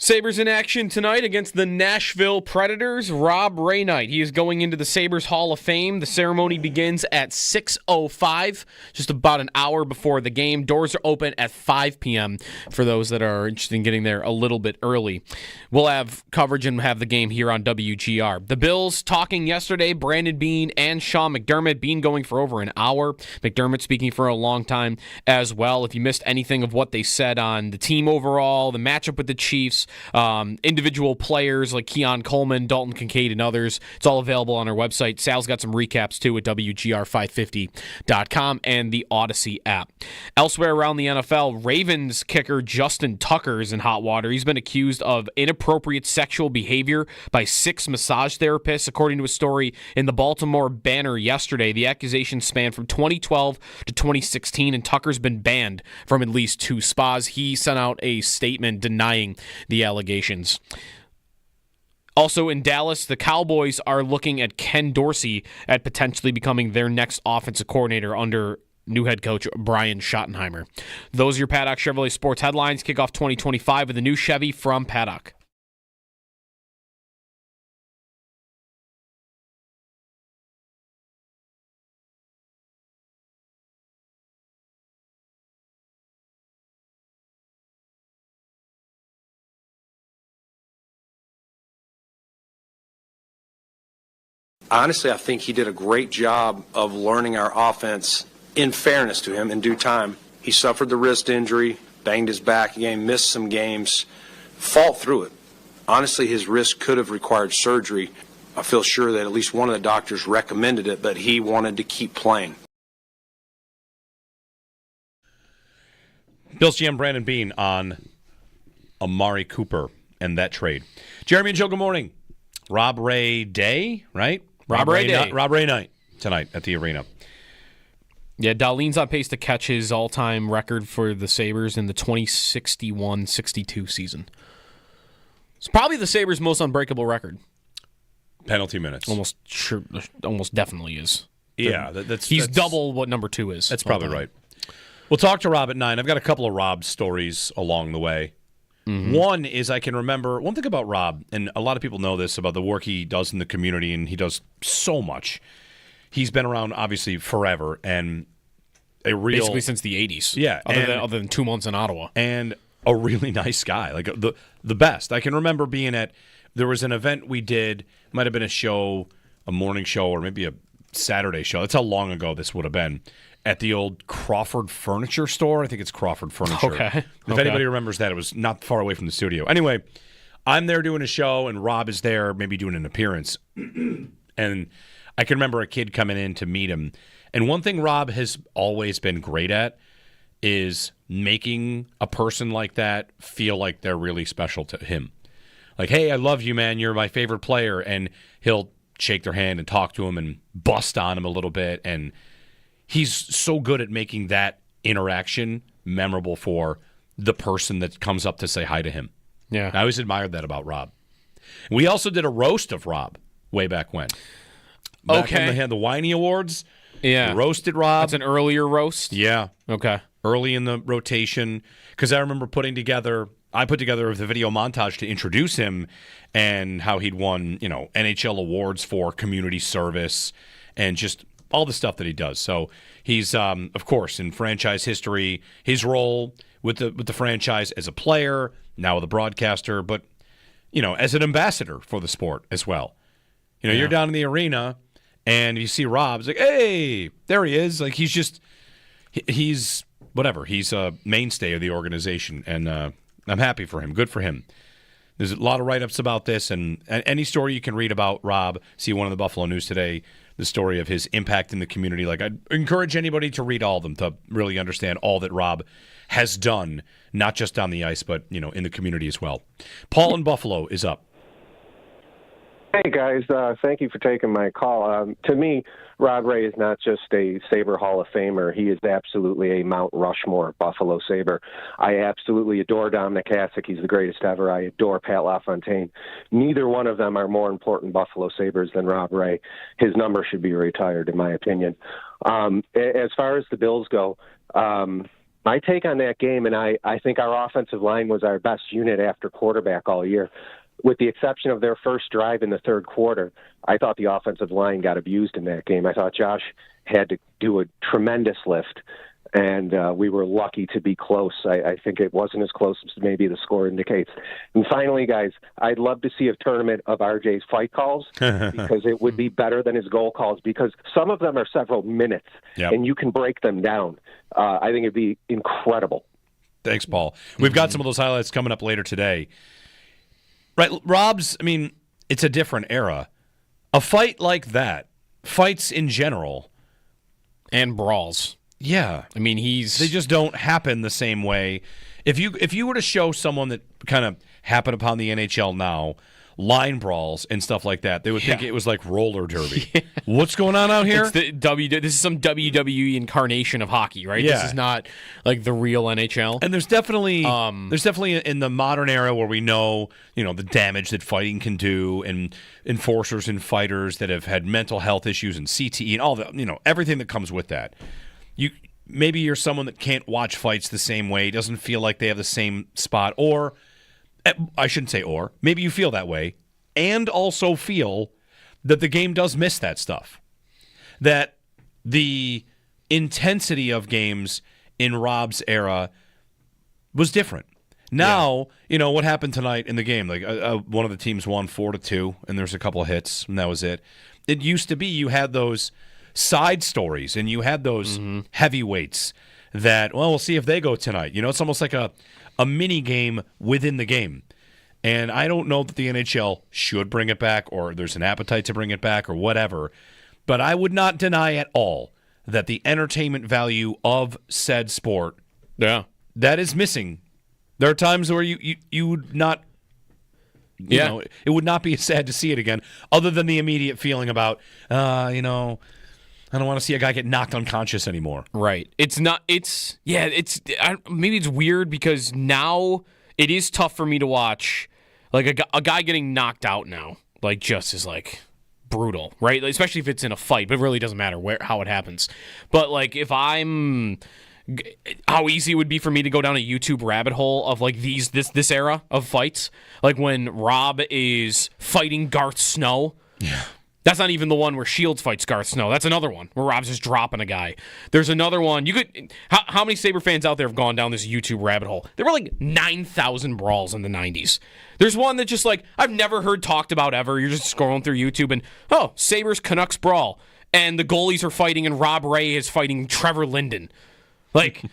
Sabres in action tonight against the Nashville Predators. Rob Ray night. He is going into the Sabres Hall of Fame. The ceremony begins at 6:05, just about an hour before the game. Doors are open at 5 p.m. for those that are interested in getting there a little bit early. We'll have coverage and have the game here on WGR. The Bills talking yesterday, Brandon Beane and Sean McDermott. Beane going for over an hour. McDermott speaking for a long time as well. If you missed anything of what they said on the team overall, the matchup with the Chiefs, individual players like Keon Coleman, Dalton Kincaid, and others, it's all available on our website. Sal's got some recaps too at WGR550.com and the Odyssey app. Elsewhere around the NFL, Ravens kicker Justin Tucker is in hot water. He's been accused of inappropriate sexual behavior by 6 massage therapists, according to a story in the Baltimore Banner yesterday. The accusations span from 2012 to 2016, and Tucker's been banned from at least 2 spas. He sent out a statement denying the allegations. Also in Dallas, the Cowboys are looking at Ken Dorsey at potentially becoming their next offensive coordinator under new head coach Brian Schottenheimer. Those are your Paddock Chevrolet sports headlines. Kick off 2025 with a new Chevy from Paddock. Honestly, I think he did a great job of learning our offense. In fairness to him, in due time, he suffered the wrist injury, banged his back again, missed some games, fought through it. Honestly, his wrist could have required surgery. I feel sure that at least one of the doctors recommended it, but he wanted to keep playing. Bills GM Brandon Beane on Amari Cooper and that trade. Jeremy and Joe, good morning. Rob Ray Day, right? Rob Ray Day. Rob Ray night tonight at the arena. Yeah, Dahlin's on pace to catch his all-time record for the Sabres in the 2061-62 season. It's probably the Sabres' most unbreakable record. Penalty minutes. Almost definitely is. Yeah, he's double what number 2 is. That's probably right. We'll talk to Rob at 9. I've got a couple of Rob stories along the way. Mm-hmm. One is I can remember one thing about Rob, and a lot of people know this about the work he does in the community, and he does so much. He's been around obviously forever, and basically since the 80s. Yeah, other than 2 months in Ottawa, and a really nice guy, like the best. I can remember being there was an event we did, might have been a morning show, or maybe a Saturday show. That's how long ago this would have been. At the old Crawford Furniture store. I think it's Crawford Furniture. Okay. If anybody remembers that, it was not far away from the studio. Anyway, I'm there doing a show, and Rob is there maybe doing an appearance. And I can remember a kid coming in to meet him. And one thing Rob has always been great at is making a person like that feel like they're really special to him. Like, hey, I love you, man. You're my favorite player. And he'll shake their hand and talk to him and bust on him a little bit. And he's so good at making that interaction memorable for the person that comes up to say hi to him. Yeah. I always admired that about Rob. We also did a roast of Rob way back when. Back when they had the Whiny Awards. Yeah. We roasted Rob. That's an earlier roast? Yeah. Okay. Early in the rotation. Because I remember I put together the video montage to introduce him and how he'd won, NHL awards for community service and just all the stuff that he does. So he's, of course, in franchise history, his role with the franchise as a player, now with a broadcaster, but, as an ambassador for the sport as well. You're down in the arena and you see Rob, it's like, hey, there he is. Like, he's whatever. He's a mainstay of the organization, and I'm happy for him. Good for him. There's a lot of write-ups about this, and any story you can read about Rob, see one of the Buffalo News today, the story of his impact in the community. Like, I'd encourage anybody to read all of them to really understand all that Rob has done, not just on the ice, but, in the community as well. Paul in Buffalo is up. Hey, guys. Thank you for taking my call. To me, Rob Ray is not just a Sabre Hall of Famer. He is absolutely a Mount Rushmore Buffalo Sabre. I absolutely adore Dominic Hasek. He's the greatest ever. I adore Pat LaFontaine. Neither one of them are more important Buffalo Sabres than Rob Ray. His number should be retired, in my opinion. As far as the Bills go, My take on that game, and I think our offensive line was our best unit after quarterback all year. With the exception of their first drive in the third quarter, I thought the offensive line got abused in that game. I thought Josh had to do a tremendous lift, and we were lucky to be close. I think it wasn't as close as maybe the score indicates. And finally, guys, I'd love to see a tournament of RJ's fight calls because it would be better than his goal calls because some of them are several minutes, and you can break them down. I think it'd be incredible. Thanks, Paul. We've got some of those highlights coming up later today. Right, Rob's, I mean, it's a different era. A fight like that, fights in general. And brawls. Yeah. I mean, they just don't happen the same way. If you were to show someone that kind of happened upon the NHL now, line brawls and stuff like that, they would think it was like roller derby. What's going on out here? This is some WWE incarnation of hockey, right? Yeah. This is not like the real NHL. And there's definitely in the modern era where we know, the damage that fighting can do, and enforcers and fighters that have had mental health issues and CTE and all the, everything that comes with that. Maybe you're someone that can't watch fights the same way, doesn't feel like they have the same spot, or I shouldn't say or. Maybe you feel that way and also feel that the game does miss that stuff. That the intensity of games in Rob's era was different. Now, what happened tonight in the game? Like one of the teams won 4-2, and there's a couple of hits, and that was it. It used to be you had those side stories, and you had those heavyweights that, we'll see if they go tonight. It's almost like a mini game within the game. And I don't know that the NHL should bring it back or there's an appetite to bring it back or whatever, but I would not deny at all that the entertainment value of said sport, that is missing. There are times where you would not, it would not be sad to see it again, other than the immediate feeling about, I don't want to see a guy get knocked unconscious anymore. Right. Maybe it's weird because now it is tough for me to watch like a guy getting knocked out now. Like just is like brutal, right? Like, especially if it's in a fight, but it really doesn't matter how it happens. But like how easy it would be for me to go down a YouTube rabbit hole of like this era of fights, like when Rob is fighting Garth Snow. Yeah. That's not even the one where Shields fights Garth Snow. That's another one where Rob's just dropping a guy. There's another one. How many Sabre fans out there have gone down this YouTube rabbit hole? There were like 9,000 brawls in the 90s. There's one that just like I've never heard talked about ever. You're just scrolling through YouTube and, Sabres Canucks brawl. And the goalies are fighting and Rob Ray is fighting Trevor Linden. Like,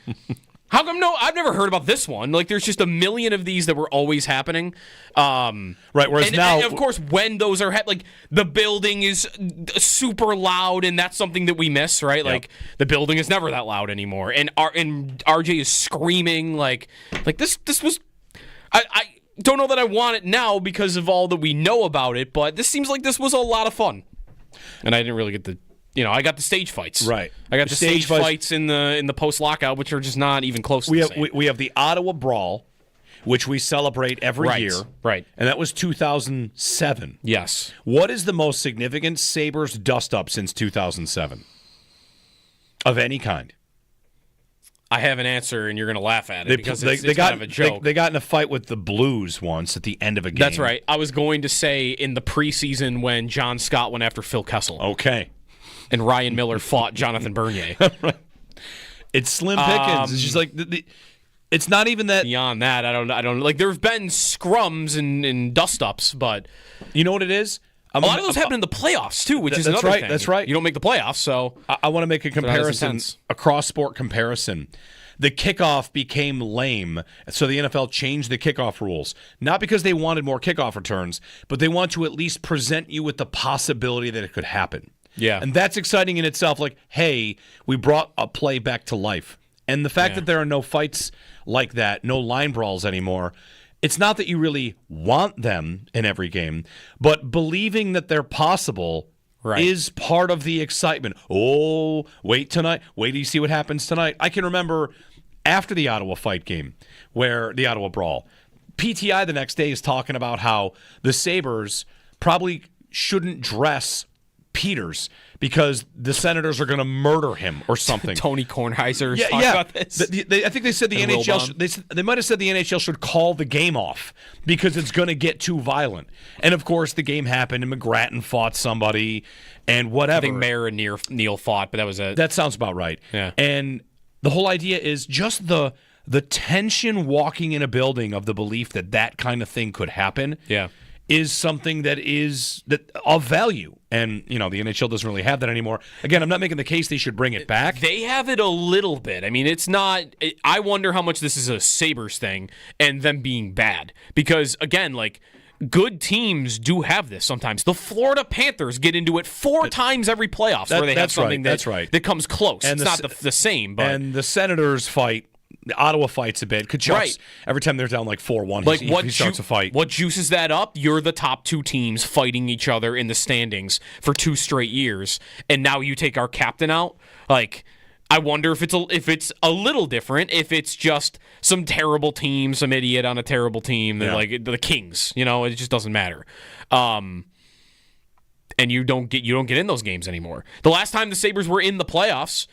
how come I've never heard about this one. Like, there's just a million of these that were always happening. Right, whereas now... And of course, when those are... like, the building is super loud, and that's something that we miss, right? Yep. Like, the building is never that loud anymore. And RJ is screaming, like this was... I don't know that I want it now because of all that we know about it, but this seems like this was a lot of fun. And I didn't really get the... I got the stage fights. Right. I got the stage fights in the post-lockout, which are just not even close to the same. We have the Ottawa Brawl, which we celebrate every year. Right. And that was 2007. Yes. What is the most significant Sabres dust-up since 2007? Of any kind? I have an answer, and you're going to laugh at it because it's kind of a joke. They got in a fight with the Blues once at the end of a game. That's right. I was going to say in the preseason when John Scott went after Phil Kessel. Okay. And Ryan Miller fought Jonathan Bernier. It's slim pickings. It's just like it's not even that. Beyond that, I don't like. There's been scrums and dust-ups, but you know what it is. A lot of those happen in the playoffs too, which is another thing. That's right. You don't make the playoffs, so I want to make a comparison, a cross-sport comparison. The kickoff became lame, so the NFL changed the kickoff rules. Not because they wanted more kickoff returns, but they want to at least present you with the possibility that it could happen. Yeah. And that's exciting in itself. Like, hey, we brought a play back to life. And the fact that there are no fights like that, no line brawls anymore, it's not that you really want them in every game, but believing that they're possible is part of the excitement. Oh, wait tonight. Wait till you see what happens tonight. I can remember after the Ottawa fight game, where the Ottawa Brawl, PTI the next day is talking about how the Sabres probably shouldn't dress Peters because the Senators are going to murder him or something. Tony Kornheiser yeah. about this. I think they said the And NHL. They might have said the NHL should call the game off because it's going to get too violent. And of course, the game happened, and McGrattan fought somebody, and whatever. I think Mayer and Neal fought, but that was it. That sounds about right. Yeah. And the whole idea is just the tension walking in a building of the belief that kind of thing could happen. Yeah. Is something that of value, and the NHL doesn't really have that anymore. Again, I'm not making the case they should bring it back. They have it a little bit. I mean, it's not. I wonder how much this is a Sabres thing and them being bad, because again, like, good teams do have this sometimes. The Florida Panthers get into it 4 times every playoffs where they have something that comes close. And it's not the same, but and the Senators fight. The Ottawa fights a bit. Kachuk's, every time they're down like 4-1, he starts a fight. What juices that up? You're the top 2 teams fighting each other in the standings for 2 straight years, and now you take our captain out? Like, I wonder if it's a little different, if it's just some terrible team, some idiot on a terrible team, like the Kings. It just doesn't matter. And you don't get in those games anymore. The last time the Sabres were in the playoffs,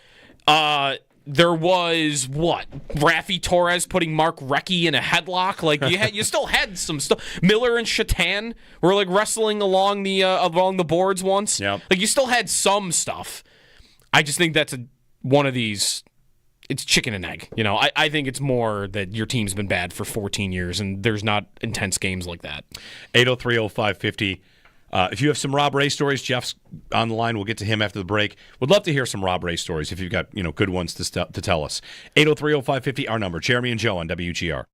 there was Raffi Torres putting Mark Recchi in a headlock. Like, you still had some stuff. Miller and Shatan were like wrestling along the boards once. Yeah. Like, you still had some stuff. I just think that's one of these. It's chicken and egg. I think it's more that your team's been bad for 14 years and there's not intense games like that. 803-0550. If you have some Rob Ray stories, Jeff's on the line. We'll get to him after the break. Would love to hear some Rob Ray stories if you've got good ones to tell us. 803-0550, our number. Jeremy and Joe on WGR.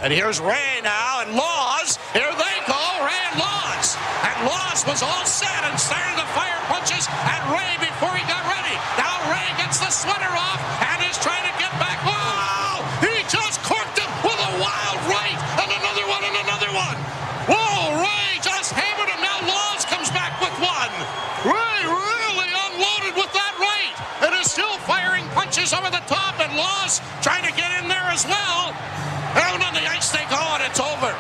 And here's Ray now, and Laws. Here they go, Ray and Laws. And Laws was all set and started to fire punches at Ray before he got ready. Now Ray gets the sweater off and is trying to get back. Whoa! He just corked him with a wild right, and another one, and another one. Whoa, Ray just hammered him. Now Laws comes back with one. Ray really unloaded with that right, and is still firing punches over the top, and Laws trying to get in there as well. Down on the ice they go, and it's over.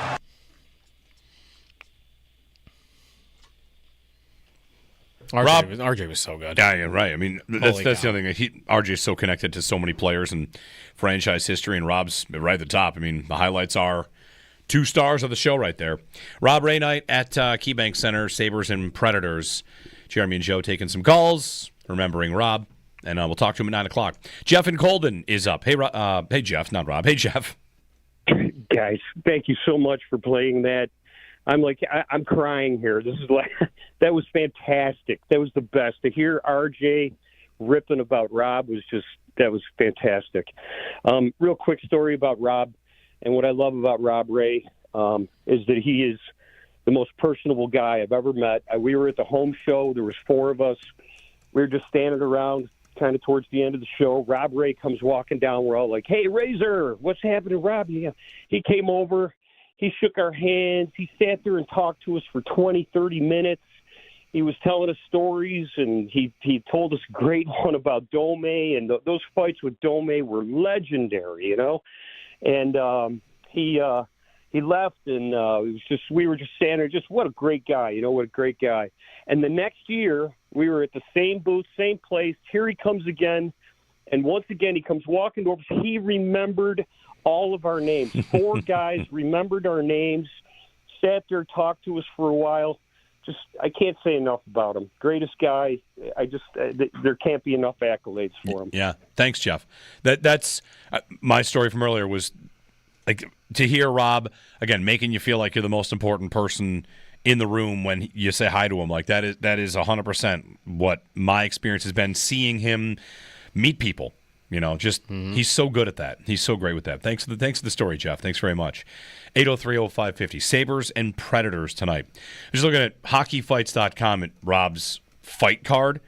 RJ was so good. Yeah, right. I mean, that's the other thing. RJ's so connected to so many players and franchise history, and Rob's right at the top. I mean, the highlights are 2 stars of the show right there. Rob Ray night at KeyBank Center, Sabres and Predators. Jeremy and Joe taking some calls, remembering Rob, and we'll talk to him at 9 o'clock. Jeff and Colden is up. Hey, hey Jeff, not Rob. Hey, Jeff. Guys, thank you so much for playing that. I'm crying here. This is that was fantastic. That was the best. To hear RJ ripping about Rob that was fantastic. Real quick story about Rob, and what I love about Rob Ray is that he is the most personable guy I've ever met. We were at the home show. There was 4 of us. We were just standing around kind of towards the end of the show. Rob Ray comes walking down. We're all like, "Hey, Razor, what's happening, Rob?" Yeah. He came over. He shook our hands. He sat there and talked to us for 20, 30 minutes. He was telling us stories, and he told us a great one about Dome, and those fights with Dome were legendary, you know. And he left, and we were just standing there. Just what a great guy, you know, what a great guy. And the next year, we were at the same booth, same place. Here he comes again, and once again he comes walking over. He remembered all of our names. 4 guys remembered our names, sat there, talked to us for a while. Just, I can't say enough about him. Greatest guy. There can't be enough accolades for him. Yeah, thanks, Jeff. That's my story from earlier was like to hear Rob again making you feel like you're the most important person in the room when you say hi to him. Like that is 100% what my experience has been seeing him meet people. You know, just he's so good at that. He's so great with that. Thanks for the story, Jeff. Thanks very much. 803-0550. Sabres and Predators tonight. I'm just looking at hockeyfights.com at Rob's fight card,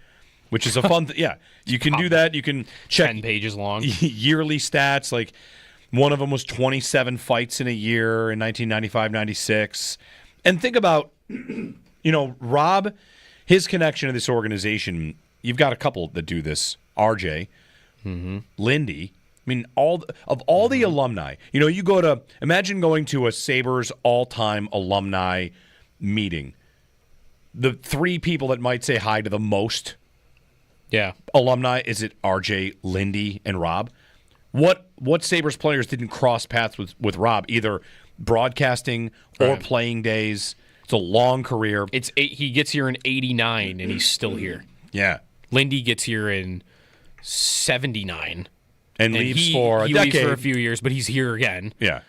which is a fun yeah, you can do that. You can check 10 pages long. Yearly stats. Like one of them was 27 fights in a year in 1995-96. And think about, you know, Rob, his connection to this organization. You've got a couple that do this. RJ. Lindy. I mean, all the alumni. You know, imagine going to a Sabres all-time alumni meeting. The 3 people that might say hi to the most alumni, is it RJ, Lindy, and Rob? What Sabres players didn't cross paths with Rob, either broadcasting or playing days? It's a long career. He gets here in 89, and he's still here. Yeah. Lindy gets here in 79 and leaves for a decade. Leaves for a few years, but he's here again. Yeah,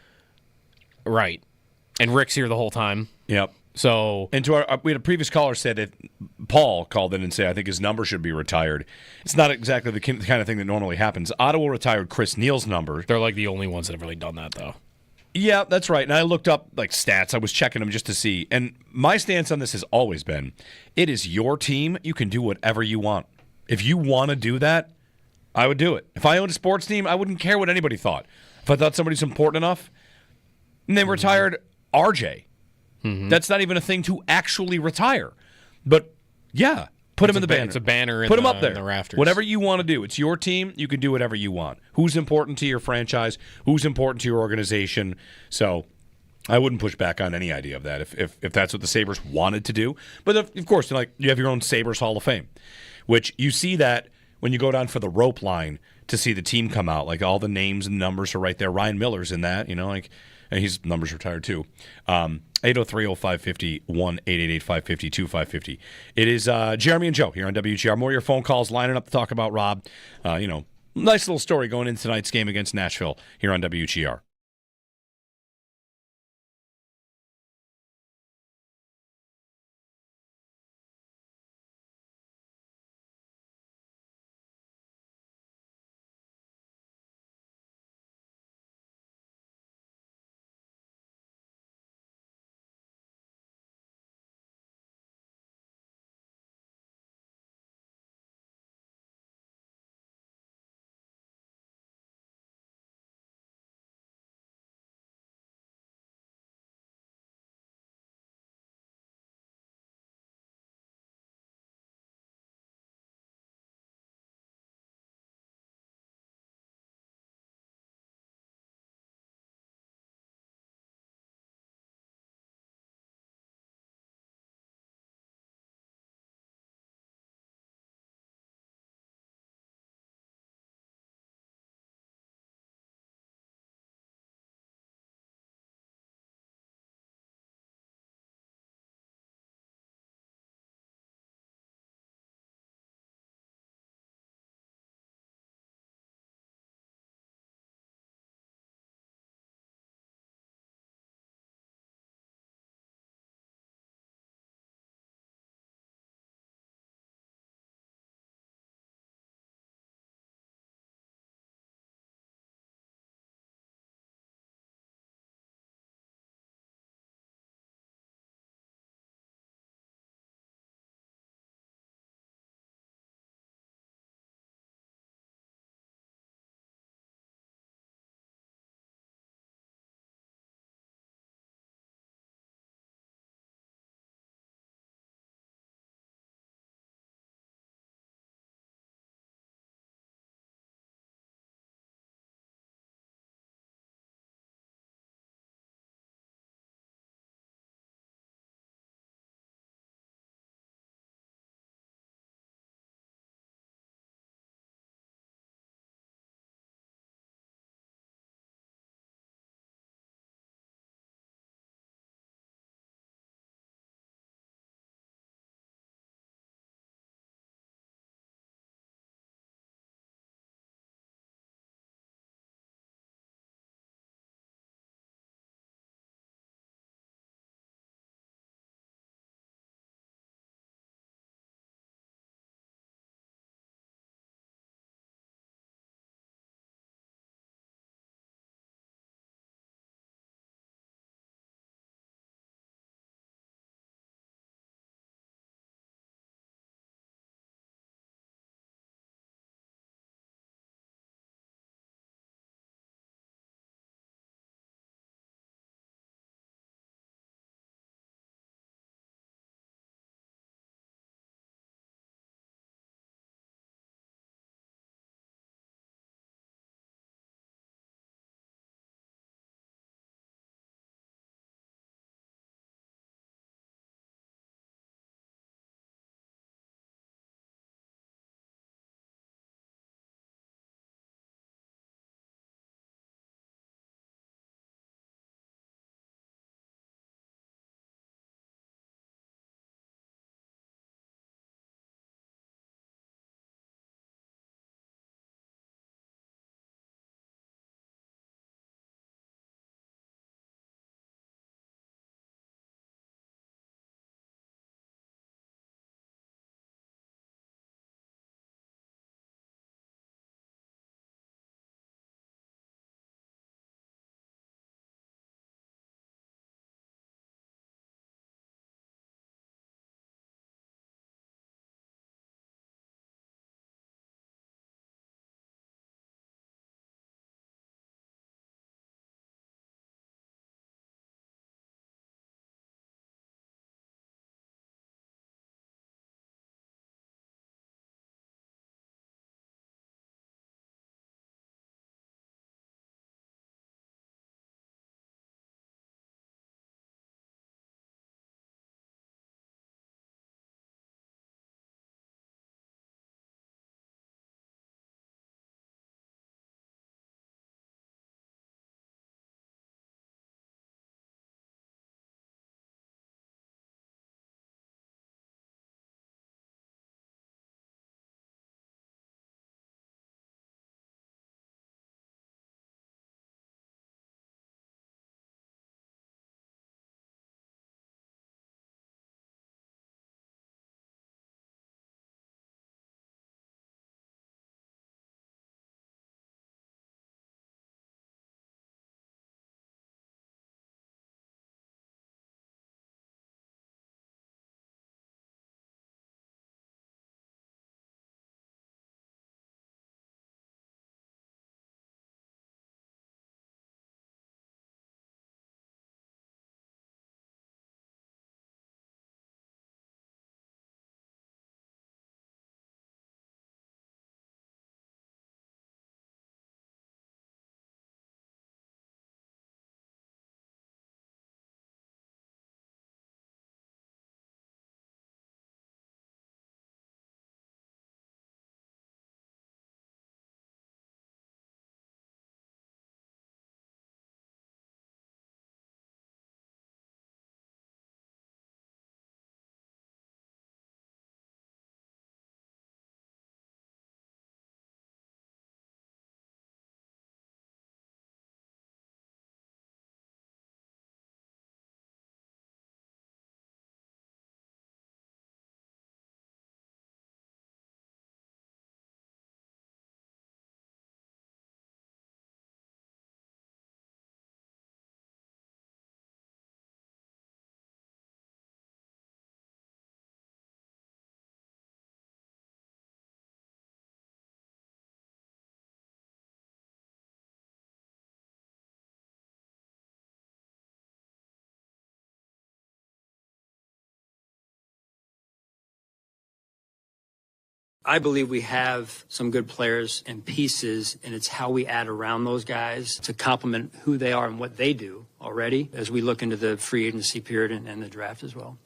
right. And Rick's here the whole time. Yep. So, and we had a previous caller said that Paul called in and said I think his number should be retired. It's not exactly the kind of thing that normally happens. Ottawa retired Chris Neal's number. They're like the only ones that have really done that, though. Yeah, that's right. And I looked up like stats. I was checking them just to see. And my stance on this has always been, it is your team. You can do whatever you want. If you want to do that, I would do it. If I owned a sports team, I wouldn't care what anybody thought. If I thought somebody's important enough, and they retired RJ. That's not even a thing to actually retire. But yeah, put him in the banner. It's a banner. Put him up there. In the rafters. Whatever you want to do. It's your team. You can do whatever you want. Who's important to your franchise? Who's important to your organization? So I wouldn't push back on any idea of that if that's what the Sabres wanted to do. But of course, like you have your own Sabres Hall of Fame, which you see that when you go down for the rope line to see the team come out, like all the names and numbers are right there. Ryan Miller's in that, you know, like and his numbers retired too. 803-0550, 1-888-550-2550. It is Jeremy and Joe here on WGR. More of your phone calls lining up to talk about Rob. You know, nice little story going into tonight's game against Nashville here on WGR. I believe we have some good players and pieces, and it's how we add around those guys to complement who they are and what they do already as we look into the free agency period and the draft as well.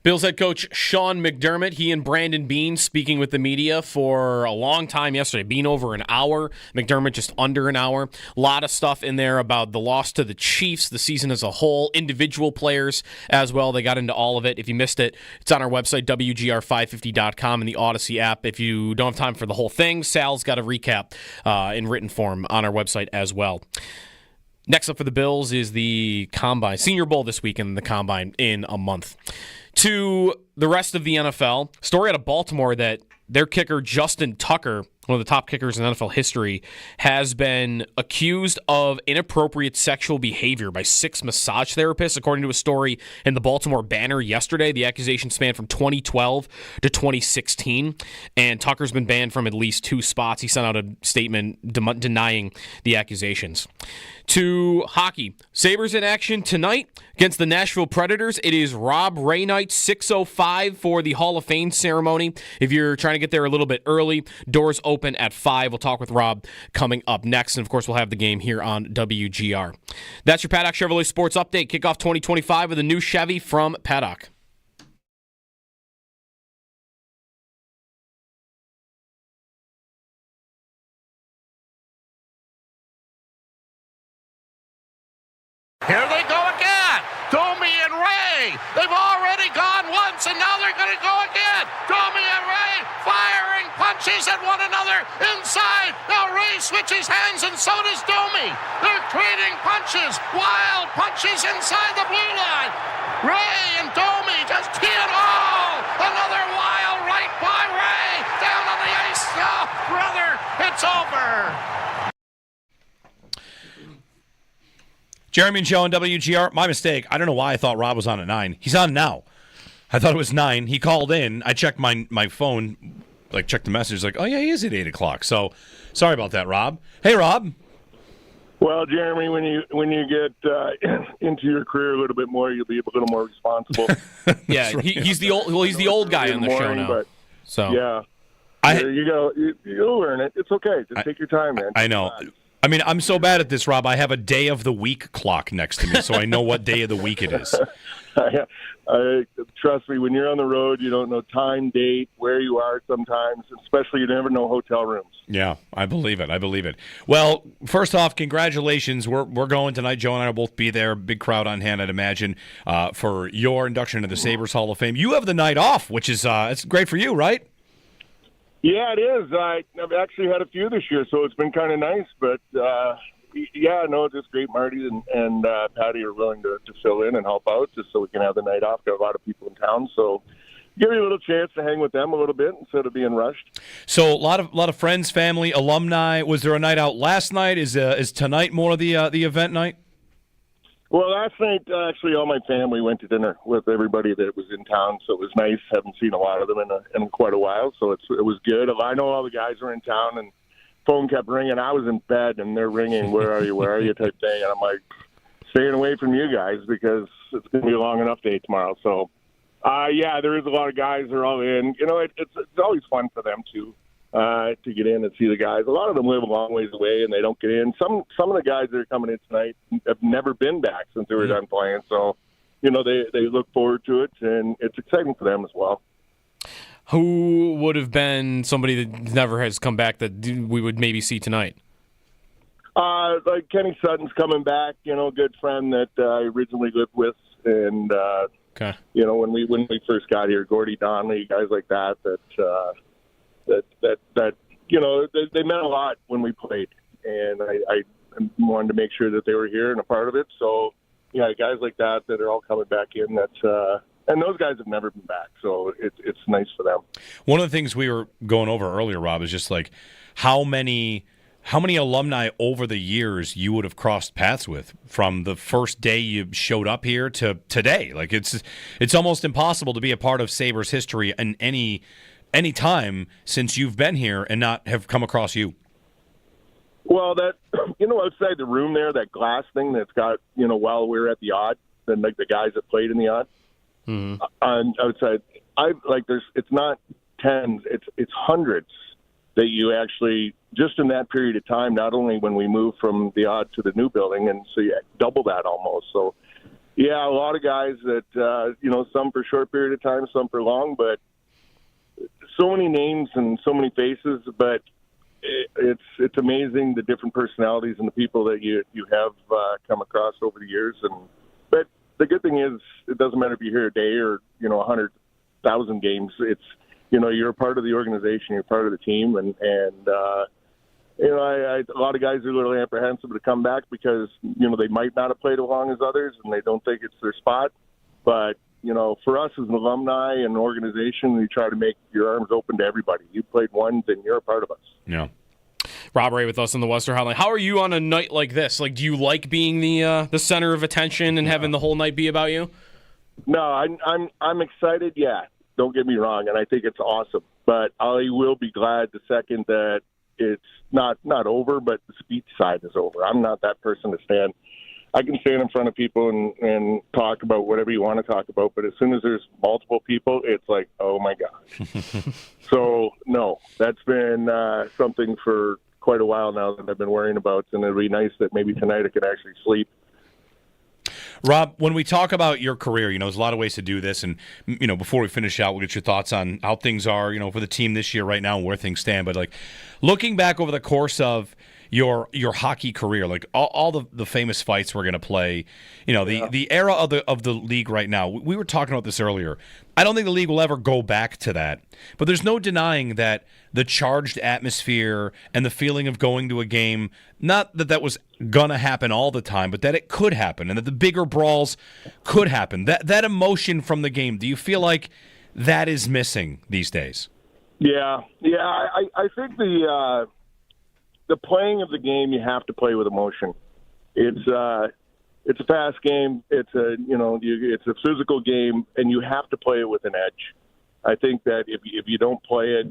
Bills head coach Sean McDermott, he and Brandon Beane speaking with the media for a long time yesterday. Beane over an hour, McDermott just under an hour. A lot of stuff in there about the loss to the Chiefs, the season as a whole, individual players as well. They got into all of it. If you missed it, it's on our website, WGR550.com, and the Odyssey app. If you don't have time for the whole thing, Sal's got a recap in written form on our website as well. Next up for the Bills is the Combine. Senior Bowl this week and the Combine in a month. To the rest of the NFL, story out of Baltimore that their kicker, Justin Tucker, one of the top kickers in NFL history, has been accused of inappropriate sexual behavior by 6 massage therapists, according to a story in the Baltimore Banner yesterday. The accusation spanned from 2012 to 2016, and Tucker's been banned from at least 2 spots. He sent out a statement denying the accusations. To hockey, Sabres in action tonight against the Nashville Predators. It is Rob Ray night, 6:05 for the Hall of Fame ceremony. If you're trying to get there a little bit early, doors open at 5. We'll talk with Rob coming up next, and of course we'll have the game here on WGR. That's your Paddock Chevrolet Sports Update. Kickoff 2025 with a new Chevy from Paddock. Here they go again. Domi and Ray. They've already gone once, and now they're going to go again. Domi and Ray firing punches at one another inside. Now Ray switches hands, and so does Domi. They're trading punches, wild punches inside the blue line. Ray and Domi just key it all. Another wild right by Ray. Down on the ice. Oh, brother, it's over. Jeremy and Joe on WGR. My mistake. I don't know why I thought Rob was on at 9. He's on now. I thought it was 9. He called in. I checked my phone, checked the message, oh, yeah, he is at 8 o'clock. So, sorry about that, Rob. Hey, Rob. Well, Jeremy, when you get into your career a little bit more, you'll be a little more responsible. Yeah, right. he's the old guy on the show now. But, so yeah, you'll learn it. It's okay. Just take your time, man. I know. I mean, I'm so bad at this, Rob. I have a day of the week clock next to me, so I know what day of the week it is. Trust me, when you're on the road, you don't know time, date, where you are sometimes, especially you never know hotel rooms. Yeah, I believe it. Well, first off, congratulations. We're going tonight. Joe and I will both be there. Big crowd on hand, I'd imagine, for your induction to the Sabres Hall of Fame. You have the night off, which is it's great for you, right? Yeah, it is. I've actually had a few this year, so it's been kind of nice. But, it's just great. Marty and Patty are willing to fill in and help out just so we can have the night off. Got a lot of people in town, so give me a little chance to hang with them a little bit instead of being rushed. So a lot of friends, family, alumni. Was there a night out last night? Is tonight more of the event night? Well, last night, actually, all my family went to dinner with everybody that was in town, so it was nice. Haven't seen a lot of them in quite a while, so it was good. I know all the guys were in town, and phone kept ringing. I was in bed, and they're ringing, where are you, type thing. And I'm like, staying away from you guys because it's going to be a long enough day tomorrow. So, there is a lot of guys that are all in. It's always fun for them, too. To get in and see the guys. A lot of them live a long ways away and they don't get in. Some of the guys that are coming in tonight have never been back since they were done playing. So, they look forward to it, and it's exciting for them as well. Who would have been somebody that never has come back that we would maybe see tonight? Like Kenny Sutton's coming back, good friend that I originally lived with. And, okay. When we first got here, Gordy Donnelly, guys like that they meant a lot when we played, and I wanted to make sure that they were here and a part of it. So, guys like that are all coming back in. And those guys have never been back, so it's nice for them. One of the things we were going over earlier, Rob, is just how many alumni over the years you would have crossed paths with from the first day you showed up here to today. It's almost impossible to be a part of Sabres history in any time since you've been here and not have come across you. Well, that outside the room there, that glass thing that's got while we were at the odd, then the guys that played in the odd, on outside, it's not tens, it's hundreds that you actually, just in that period of time, not only when we moved from the odd to the new building, and so you double that almost. So, yeah, a lot of guys that, some for a short period of time, some for long, but so many names and so many faces, but it's amazing the different personalities and the people that you have come across over the years. But the good thing is, it doesn't matter if you're here a day or 100,000 games. It's you're a part of the organization, you're part of the team, and a lot of guys are a little apprehensive to come back because they might not have played as long as others and they don't think it's their spot. But for us as an alumni and an organization, we try to make your arms open to everybody. You played one, then you're a part of us. Yeah. Rob Ray with us on the Western Hotline. How are you on a night like this? Like, do you like being the center of attention and having the whole night be about you? No, I'm excited. Yeah, don't get me wrong, and I think it's awesome. But I will be glad the second that it's not over, but the speech side is over. I'm not that person to stand. I can stand in front of people and talk about whatever you want to talk about, but as soon as there's multiple people, it's like, oh my gosh. So no, that's been something for quite a while now that I've been worrying about, and it'd be nice that maybe tonight I could actually sleep. Rob, when we talk about your career, there's a lot of ways to do this, and before we finish out, we'll get your thoughts on how things are, for the team this year right now and where things stand. But like looking back over the course of your hockey career, like all the famous fights we're going to play, the era of the league right now. We were talking about this earlier. I don't think the league will ever go back to that, but there's no denying that the charged atmosphere and the feeling of going to a game, not that was going to happen all the time, but that it could happen and that the bigger brawls could happen. That emotion from the game, do you feel like that is missing these days? Yeah. I think the playing of the game, you have to play with emotion. It's a fast game. It's a physical game, and you have to play it with an edge. I think that if you don't play it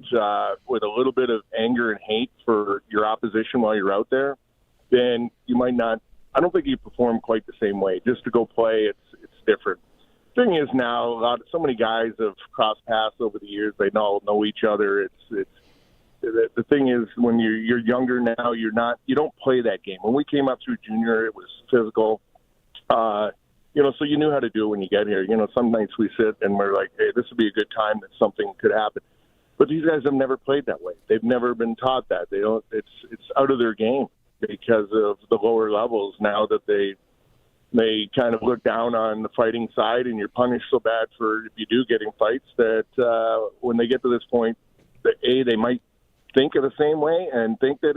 with a little bit of anger and hate for your opposition while you're out there, then you might not. I don't think you perform quite the same way. Just to go play, it's different. Thing is now, so many guys have crossed paths over the years. They all know each other. The thing is, when you're younger now, you don't play that game. When we came up through junior, it was physical. So you knew how to do it when you get here. Some nights we sit and we're like, hey, this would be a good time that something could happen. But these guys have never played that way. They've never been taught that. They don't. It's out of their game because of the lower levels now that they kind of look down on the fighting side, and you're punished so bad for if you do get in fights that when they get to this point, they might think of the same way and think that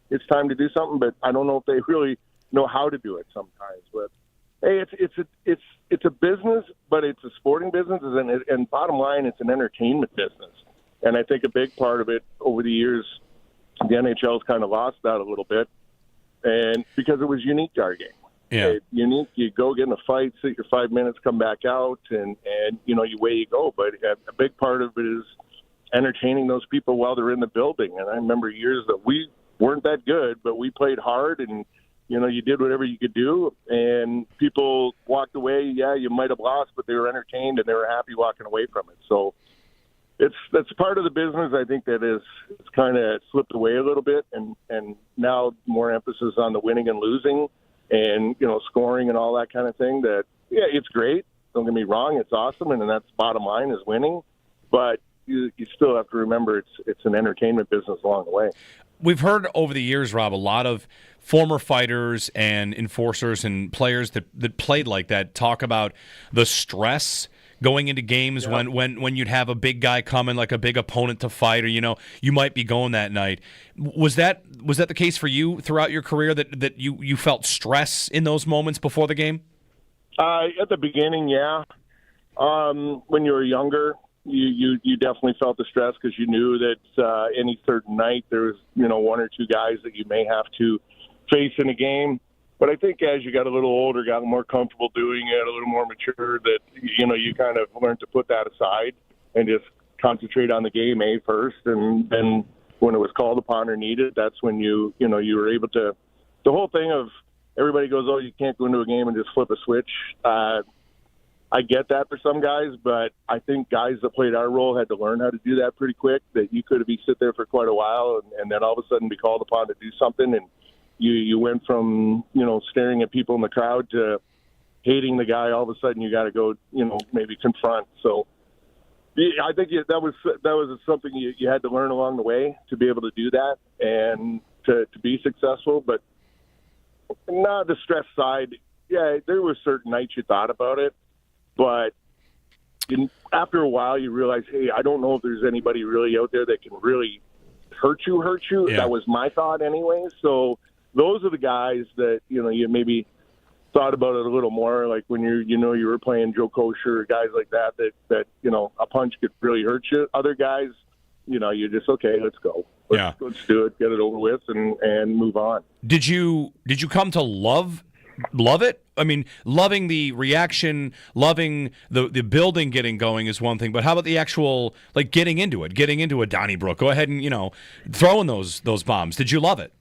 it's time to do something, but I don't know if they really know how to do it sometimes. But hey, it's a business, but it's a sporting business, and bottom line, it's an entertainment business. And I think a big part of it over the years, the NHL's kind of lost that a little bit, and because it was unique to our game. Yeah. Unique, you go get in a fight, sit your 5 minutes, come back out, and away you go. But a big part of it is entertaining those people while they're in the building. And I remember years that we weren't that good, but we played hard, and you did whatever you could do, and people walked away. Yeah, you might have lost, but they were entertained and they were happy walking away from it. So that's part of the business. I think that it's kind of slipped away a little bit, and now more emphasis on the winning and losing, and scoring and all that kind of thing. That it's great. Don't get me wrong, it's awesome, and that's bottom line is winning, but you still have to remember it's an entertainment business along the way. We've heard over the years, Rob, a lot of former fighters and enforcers and players that played like that talk about the stress going into games when you'd have a big guy coming, like a big opponent to fight, or you might be going that night. Was that the case for you throughout your career, that you felt stress in those moments before the game? At the beginning, yeah. When you were younger, you definitely felt the stress because you knew that any certain night there was one or two guys that you may have to face in a game. But I think as you got a little older, got more comfortable doing it, a little more mature, that you kind of learned to put that aside and just concentrate on the game first, and then when it was called upon or needed, that's when you were able to. The whole thing of everybody goes, oh, you can't go into a game and just flip a switch. I I get that for some guys, but I think guys that played our role had to learn how to do that pretty quick, that you could be sit there for quite a while and then all of a sudden be called upon to do something. And you went from, staring at people in the crowd to hating the guy. All of a sudden you got to go, maybe confront. So I think that was something you had to learn along the way to be able to do that and to be successful. But not the stress side. Yeah, there were certain nights you thought about it, but after a while you realize, hey, I don't know if there's anybody really out there that can really hurt you. Yeah. That was my thought anyway. So those are the guys that, you maybe thought about it a little more, like when you were playing Joe Kosher or guys like that a punch could really hurt you. Other guys, you're just, okay, let's go. Let's do it, get it over with, and move on. Did you come to love it? I mean, loving the reaction, loving the building getting going is one thing, but how about the actual, like, getting into a Donnybrook? Go ahead and, throwing those bombs. Did you love it?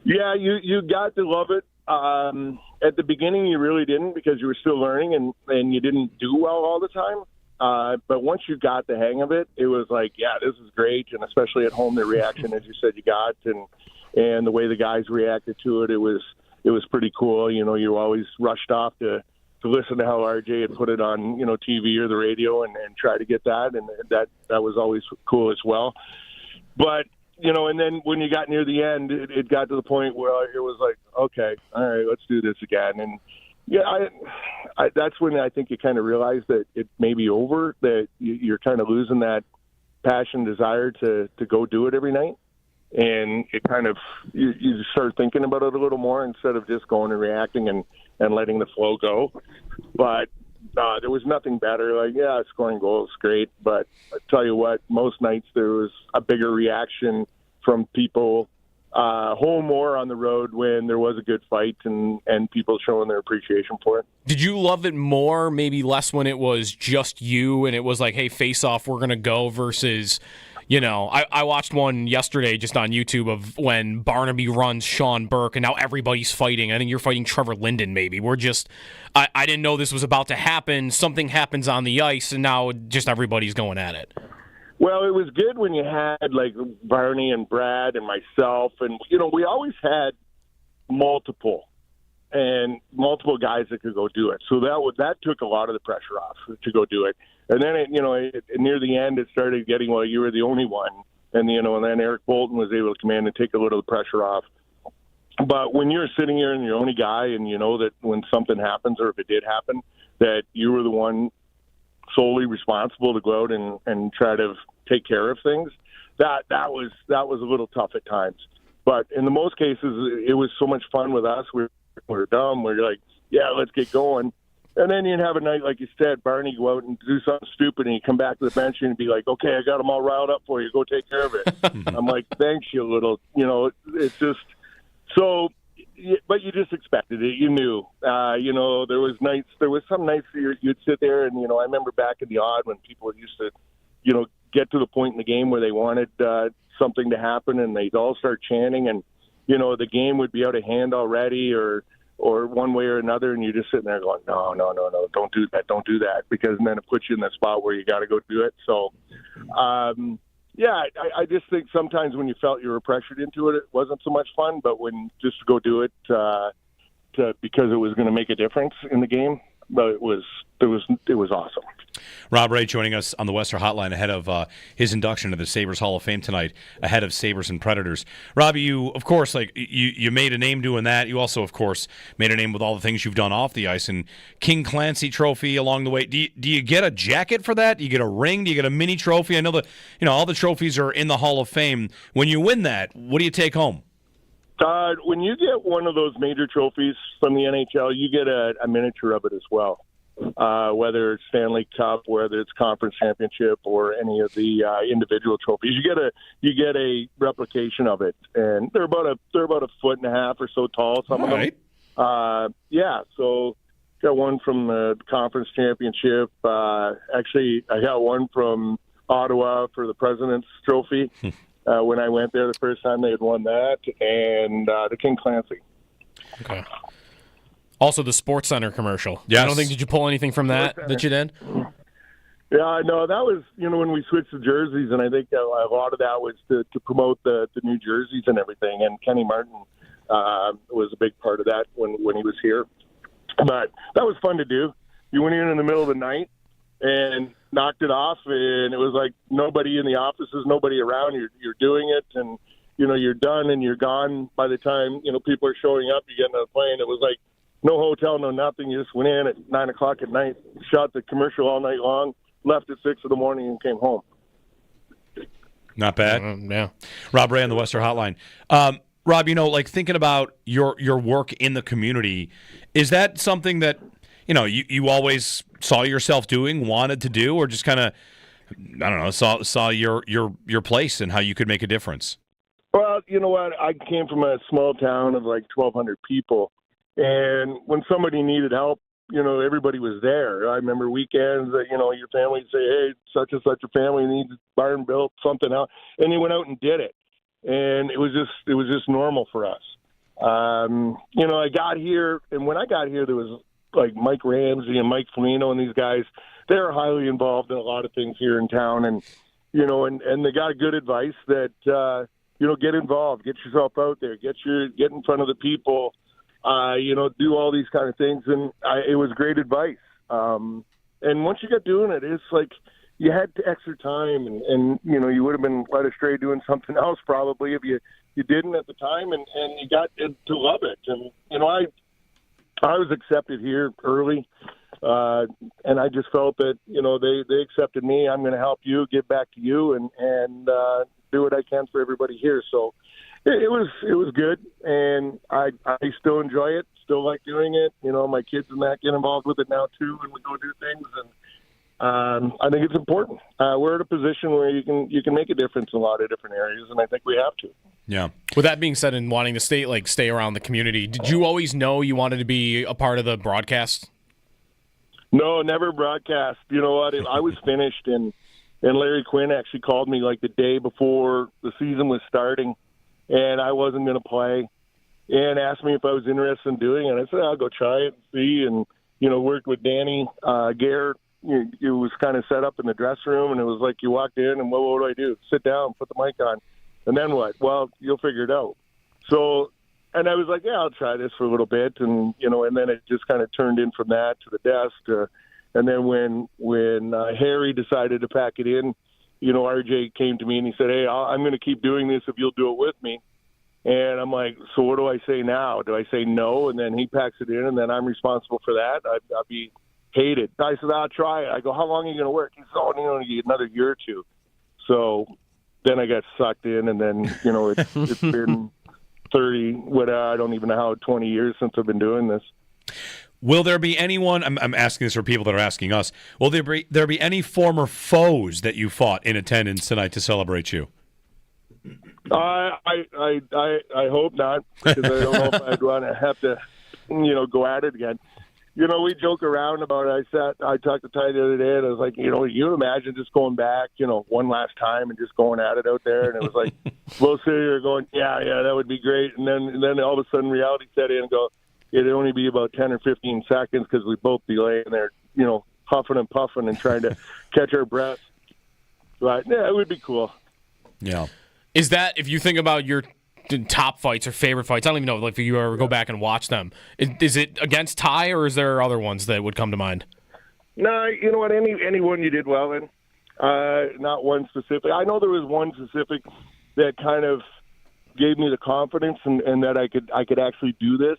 Yeah, you got to love it. At the beginning, you really didn't, because you were still learning and you didn't do well all the time. But once you got the hang of it, it was like, yeah, this is great. And especially at home, the reaction, as you said, you got, and the way the guys reacted to it, it was pretty cool. You always rushed off to listen to how RJ had put it on, TV or the radio and try to get that. And that was always cool as well. But, and then when you got near the end, it got to the point where it was like, okay, all right, let's do this again. And yeah, that's when I think you kind of realize that it may be over, that you're kind of losing that passion, desire to go do it every night. And it kind of, you start thinking about it a little more instead of just going and reacting and letting the flow go. But there was nothing better. Like, yeah, scoring goals is great, but I tell you what, most nights there was a bigger reaction from people home or on the road when there was a good fight and people showing their appreciation for it. Did you love it more, maybe less when it was just you and it was like, hey, face off, we're going to go, versus, I watched one yesterday just on YouTube of when Barnaby runs Sean Burke and now everybody's fighting. I think you're fighting Trevor Linden maybe. We're just, I didn't know this was about to happen. Something happens on the ice and now just everybody's going at it. Well, it was good when you had like Barney and Brad and myself, and we always had multiple guys that could go do it. So that took a lot of the pressure off to go do it. And then near the end, it started getting, well, you were the only one, and and then Eric Bolton was able to come in and take a little of the pressure off. But when you're sitting here and you're the only guy, and you know that when something happens, or if it did happen, that you were the one solely responsible to go out and try to take care of things, that was a little tough at times. But in the most cases, it was so much fun with us. We're dumb. We're like, yeah, let's get going. And then you'd have a night, like you said, Barney go out and do something stupid, and you come back to the bench and be like, okay, I got them all riled up for you. Go take care of it. I'm like, thanks, you little, it's just so. But you just expected it. You knew. There was some nights you'd sit there, and I remember back in the odd when people used to, get to the point in the game where they wanted something to happen, and they'd all start chanting, and the game would be out of hand already, or one way or another, and you're just sitting there going, no, don't do that, because then it puts you in that spot where you got to go do it. So, I just think sometimes when you felt you were pressured into it, it wasn't so much fun. But when just to go do it because it was going to make a difference in the game, but it was awesome. Rob Ray joining us on the Western Hotline ahead of his induction to the Sabres Hall of Fame tonight, ahead of Sabres and Predators. Robbie, you, of course, you made a name doing that. You also, of course, made a name with all the things you've done off the ice, and King Clancy Trophy along the way. Do you get a jacket for that? Do you get a ring? Do you get a mini trophy? I know that all the trophies are in the Hall of Fame. When you win that, what do you take home? When you get one of those major trophies from the NHL, you get a miniature of it as well. Whether it's Stanley Cup, whether it's Conference Championship, or any of the individual trophies, you get a replication of it, and they're about a foot and a half or so tall. Some of them. So got one from the Conference Championship. Actually, I got one from Ottawa for the President's Trophy. When I went there the first time, they had won that, and the King Clancy. Okay. Also, the Sports Center commercial. Yes. I don't think, did you pull anything from that you did? Yeah, no, that was, when we switched the jerseys, and I think a lot of that was to promote the new jerseys and everything. And Kenny Martin was a big part of that when he was here. But that was fun to do. You went in the middle of the night and knocked it off, and it was like nobody in the offices, nobody around. You're doing it, and you're done, and you're gone by the time people are showing up. You get on the plane. It was like no hotel, no nothing. You just went in at 9:00 at night, shot the commercial all night long, left at 6 a.m, and came home. Not bad. Yeah. Rob Ray on the Western Hotline. Rob, thinking about your work in the community, is that something that you always saw yourself doing, wanted to do, or just kind of, I don't know, saw your place and how you could make a difference? Well, you know what? I came from a small town of like 1,200 people, and when somebody needed help, everybody was there. I remember weekends that, your family would say, hey, such and such a family needs a barn built, something else, and they went out and did it. And it was just normal for us. I got here, and when I got here, there was like Mike Ramsey and Mike Foligno and these guys. They're highly involved in a lot of things here in town, and they got good advice that get involved, get yourself out there, get in front of the people, do all these kind of things, and it was great advice. And once you got doing it, it's like you had extra time, and you would have been led astray doing something else probably if you didn't at the time, and you got to love it. And I was accepted here early, and I just felt that they accepted me. I'm going to help you, give back to you, and do what I can for everybody here. So it was good, and I still enjoy it. Still like doing it. My kids and that get involved with it now too, and we go do things, and I think it's important. We're at a position where you can make a difference in a lot of different areas, and I think we have to. Yeah. With that being said, and wanting to stay around the community, did you always know you wanted to be a part of the broadcast? No, never broadcast. You know what? I was finished, and Larry Quinn actually called me like the day before the season was starting, and I wasn't going to play, and asked me if I was interested in doing it. I said, I'll go try it and see, and worked with Danny Garrett. It was kind of set up in the dressing room, and it was like you walked in, and what do I do? Sit down, put the mic on, and then what? Well, you'll figure it out. So, and I was like, yeah, I'll try this for a little bit, and and then it just kind of turned in from that to the desk. And then when Harry decided to pack it in, RJ came to me and he said, hey, I'm going to keep doing this if you'll do it with me. And I'm like, so what do I say now? Do I say no? And then he packs it in, and then I'm responsible for that. I'll be hated. I said, I'll try it. I go, how long are you going to work? He said, oh, another year or two. So then I got sucked in, and then, it's been 30, I don't even know how, 20 years since I've been doing this. Will there be anyone, I'm asking this for people that are asking us, will there be any former foes that you fought in attendance tonight to celebrate you? I hope not, because I don't know if I'd want to have to, go at it again. We joke around about it. I talked to Ty the other day, and I was like, you imagine just going back, one last time and just going at it out there. And it was like, we'll sit here going, yeah, that would be great. And then all of a sudden reality set in and go, it'd only be about 10 or 15 seconds because we'd both be laying there, huffing and puffing and trying to catch our breath. But, yeah, it would be cool. Yeah. Is that, if you think about your top fights or favorite fights, I don't even know if you ever go back and watch them, is it against Ty, or is there other ones that would come to mind? No, you know what, any one you did well in, not one specific. I know there was one specific that kind of gave me the confidence and that I could actually do this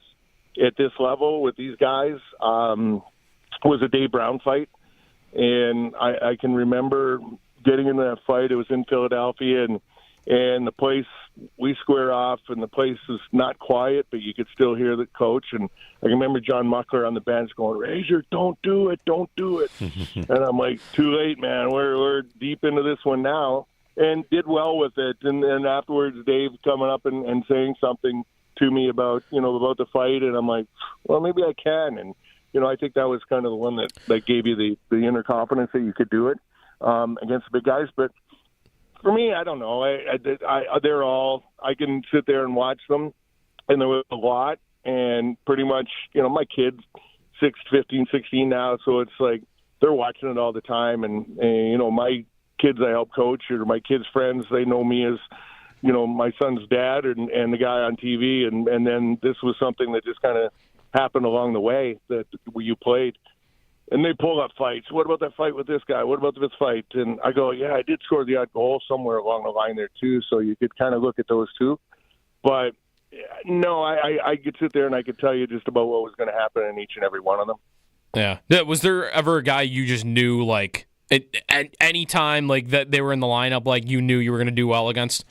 at this level with these guys. Was a Dave Brown fight, and I can remember getting in that fight. It was in Philadelphia, and the place, we square off, and the place is not quiet, but you could still hear the coach. And I remember John Muckler on the bench going, Razor, don't do it. And I'm like, too late, man. We're deep into this one now, and did well with it. And afterwards, Dave coming up and saying something to me about the fight, and I'm like, well, maybe I can. And I think that was kind of the one that gave you the inner confidence that you could do it against the big guys. But for me, I don't know. They're all, I can sit there and watch them, and there was a lot, and pretty much, my kids, 15, 16 now, so it's like they're watching it all the time, and my kids I help coach, or my kids' friends, they know me as, my son's dad and the guy on TV, and then this was something that just kind of happened along the way that you played. And they pull up fights. What about that fight with this guy? What about this fight? And I go, yeah, I did score the odd goal somewhere along the line there too, so you could kind of look at those too. But no, I could sit there and I could tell you just about what was going to happen in each and every one of them. Yeah. Was there ever a guy you just knew, like, at any time, like, that they were in the lineup, like, you knew you were going to do well against?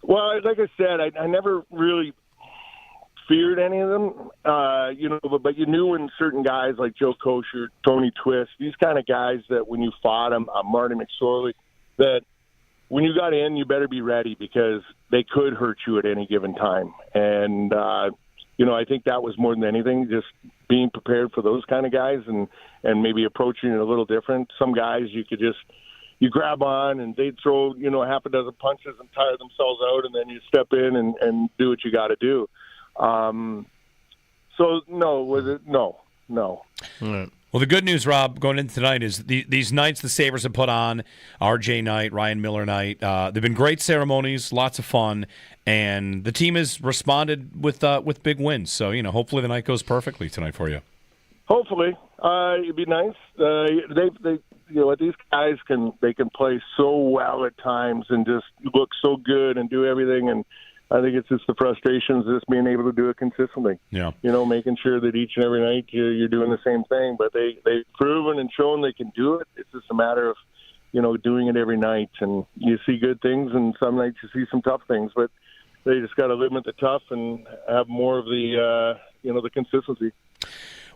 Well, like I said, I never really feared any of them, but you knew when certain guys like Joe Kosher, Tony Twist, these kind of guys that when you fought them, Marty McSorley, that when you got in, you better be ready because they could hurt you at any given time. And, I think that was more than anything, just being prepared for those kind of guys and maybe approaching it a little different. Some guys you grab on and they'd throw, half a dozen punches and tire themselves out, and then you step in and do what you got to do. So no. Right. Well, the good news, Rob, going into tonight is these nights the Sabres have put on, RJ night, Ryan Miller night. They've been great ceremonies, lots of fun, and the team has responded with big wins. So hopefully the night goes perfectly tonight for you. Hopefully, it'd be nice. They these guys can play so well at times and just look so good and do everything, and I think it's just the frustrations of just being able to do it consistently. Yeah. Making sure that each and every night you're doing the same thing. But they've proven and shown they can do it. It's just a matter of, doing it every night. And you see good things, and some nights you see some tough things. But they just got to limit the tough and have more of the, the consistency.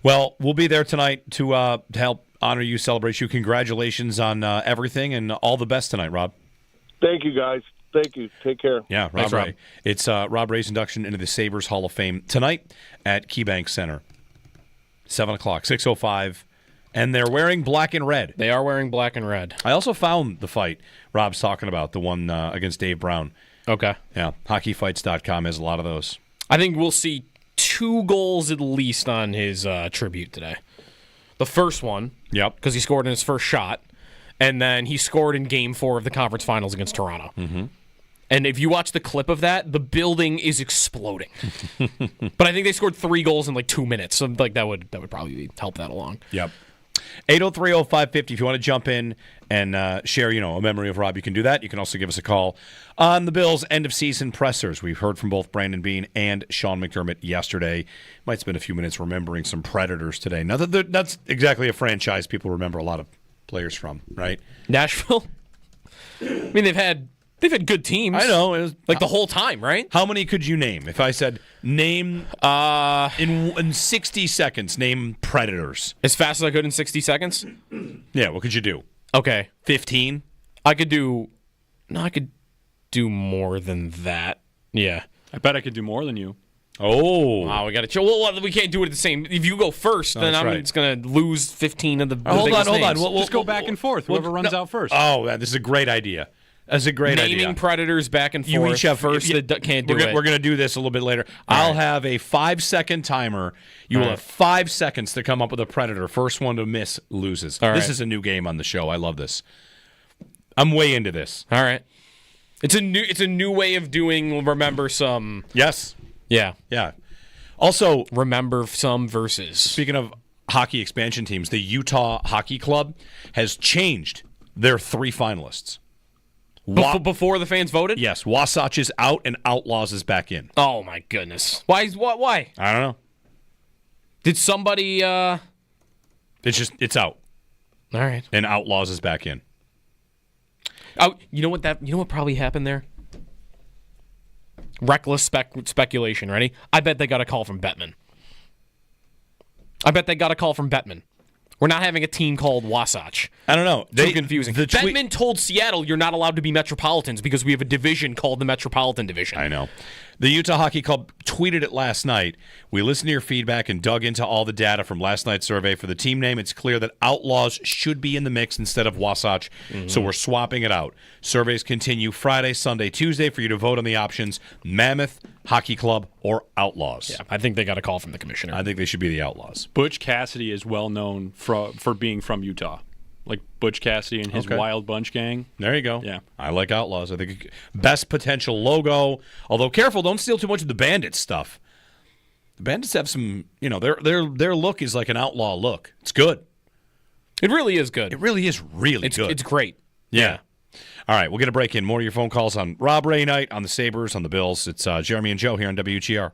Well, we'll be there tonight to help honor you, celebrate you. Congratulations on everything, and all the best tonight, Rob. Thank you, guys. Thank you. Take care. Yeah, Rob Ray. It's Rob Ray's induction into the Sabres Hall of Fame tonight at KeyBank Center. 7 o'clock, 6:05. And they're wearing black and red. They are wearing black and red. I also found the fight Rob's talking about, the one against Dave Brown. Okay. Yeah, hockeyfights.com has a lot of those. I think we'll see 2 goals at least on his tribute today. The first one, yep, because he scored in his first shot, and then he scored in Game 4 of the conference finals against Toronto. Mm-hmm. And if you watch the clip of that, the building is exploding. But I think they scored 3 goals in like 2 minutes, so like that would probably help that along. Yep. 803-0550. If you want to jump in and share, a memory of Rob, you can do that. You can also give us a call on the Bills' end-of-season pressers. We've heard from both Brandon Beane and Sean McDermott yesterday. Might spend a few minutes remembering some Predators today. Now, that's exactly a franchise people remember a lot of players from, right? Nashville? I mean, they've had good teams. I know. It was, like the whole time, right? How many could you name? If I said, name in 60 seconds, name Predators. As fast as I could in 60 seconds? Yeah, what could you do? Okay. 15? I could do more than that. Yeah. I bet I could do more than you. Oh. Wow, we got to chill. Well, we can't do it at the same. If you go first, then I'm just going to lose 15 of the hold on. We'll just go back and forth. Whoever runs out first. Oh, this is a great idea. That's a great idea. Naming Predators back and forth. You each have first that can't do it. We're going to do this a little bit later. I'll have a 5-second timer. You will have 5 seconds to come up with a Predator. First one to miss loses. This is a new game on the show. I love this. I'm way into this. All right. It's a new way of doing remember some. Yes. Yeah. Yeah. Also, remember some verses. Speaking of hockey expansion teams, the Utah Hockey Club has changed their 3 finalists. Before the fans voted? Yes. Wasatch is out and Outlaws is back in. Oh, my goodness. Why? I don't know. Did somebody... It's out. All right. And Outlaws is back in. Oh, you know what probably happened there? Reckless speculation. Ready? I bet they got a call from Bettman. We're not having a team called Wasatch. I don't know. Too confusing. Bettman told Seattle, you're not allowed to be Metropolitans because we have a division called the Metropolitan Division. I know. The Utah Hockey Club tweeted it last night. We listened to your feedback and dug into all the data from last night's survey. For the team name, it's clear that Outlaws should be in the mix instead of Wasatch, so we're swapping it out. Surveys continue Friday, Sunday, Tuesday for you to vote on the options Mammoth, hockey club, or Outlaws. Yeah, I think they got a call from the commissioner. I think they should be the Outlaws. Butch Cassidy is well known for being from Utah. Like Butch Cassidy and his Wild Bunch gang. There you go. Yeah. I like Outlaws. I think best potential logo. Although careful, don't steal too much of the Bandits stuff. The Bandits have some, their look is like an outlaw look. It's good. It really is good. It really is really good. It's great. Yeah. All right, we'll get a break in. More of your phone calls on Rob Ray night, on the Sabres, on the Bills. It's Jeremy and Joe here on WGR.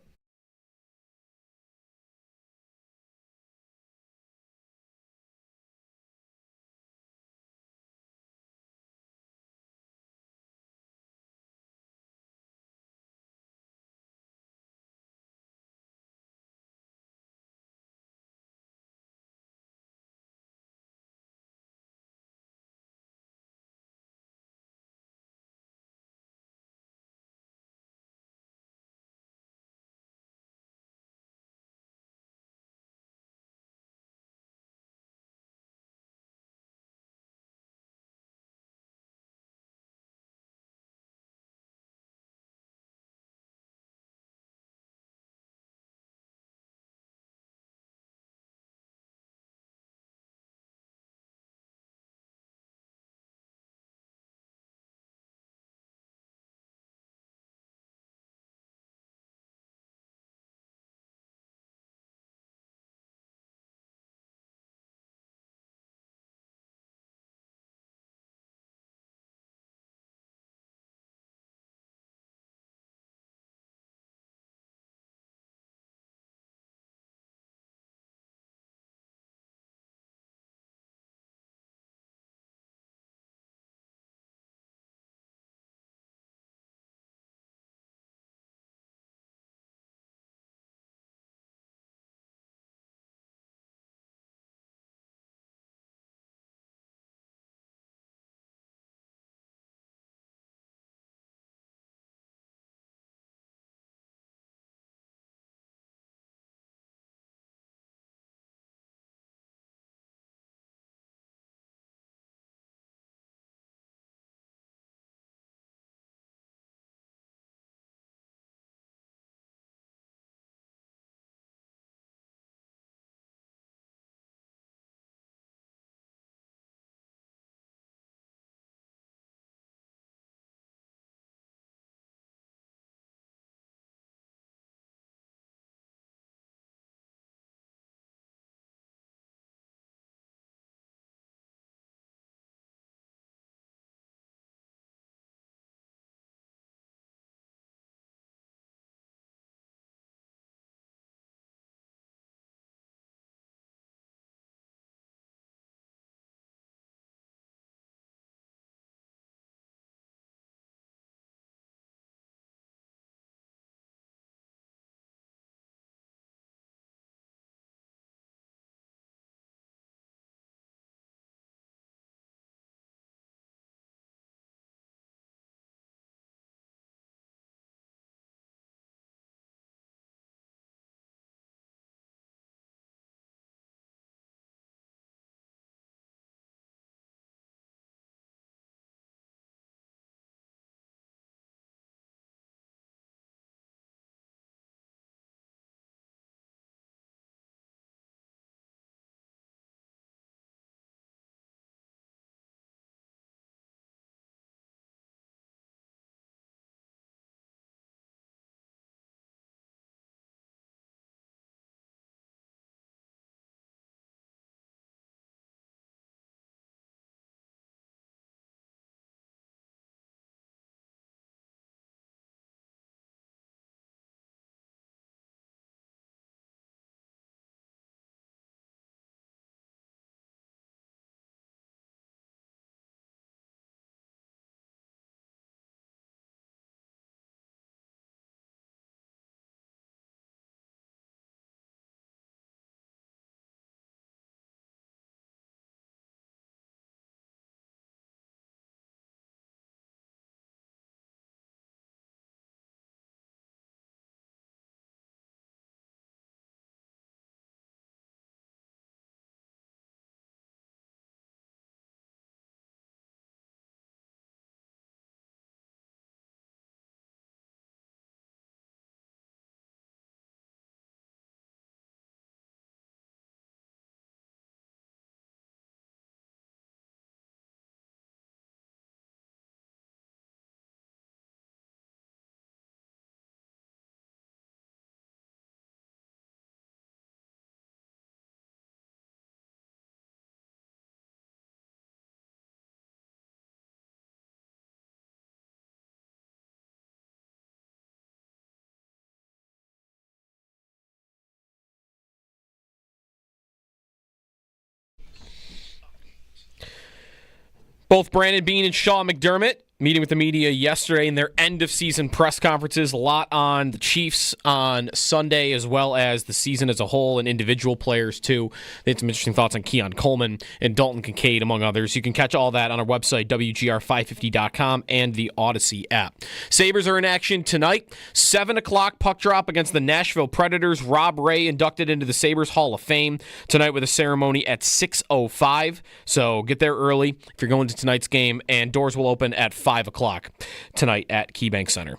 Both Brandon Beane and Sean McDermott meeting with the media yesterday in their end-of-season press conferences. A lot on the Chiefs on Sunday, as well as the season as a whole and individual players, too. They had some interesting thoughts on Keon Coleman and Dalton Kincaid, among others. You can catch all that on our website, WGR550.com, and the Odyssey app. Sabres are in action tonight. 7 o'clock puck drop against the Nashville Predators. Rob Ray inducted into the Sabres Hall of Fame tonight with a ceremony at 6:05. So get there early if you're going to tonight's game, and doors will open at 5 o'clock tonight at KeyBank Center.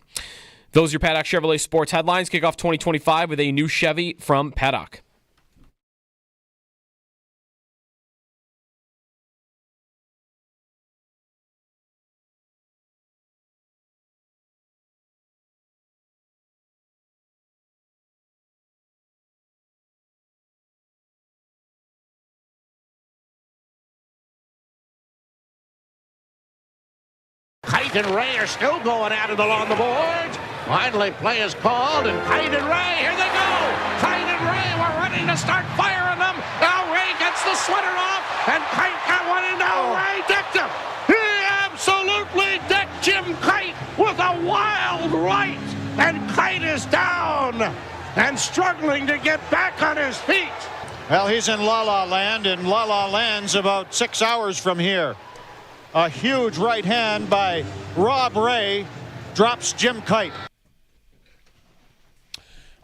Those are your Paddock Chevrolet sports headlines. Kick off 2025 with a new Chevy from Paddock. Kite and Ray are still going at it along the boards. Finally, play is called, and Kite and Ray, here they go. Kite and Ray were ready to start firing them. Now Ray gets the sweater off, and Kite got one, and now Ray decked him. He absolutely decked Jim Kite with a wild right, and Kite is down and struggling to get back on his feet. Well, he's in La La Land, and La La Land's about 6 hours from here. A huge right hand by Rob Ray drops Jim Kite.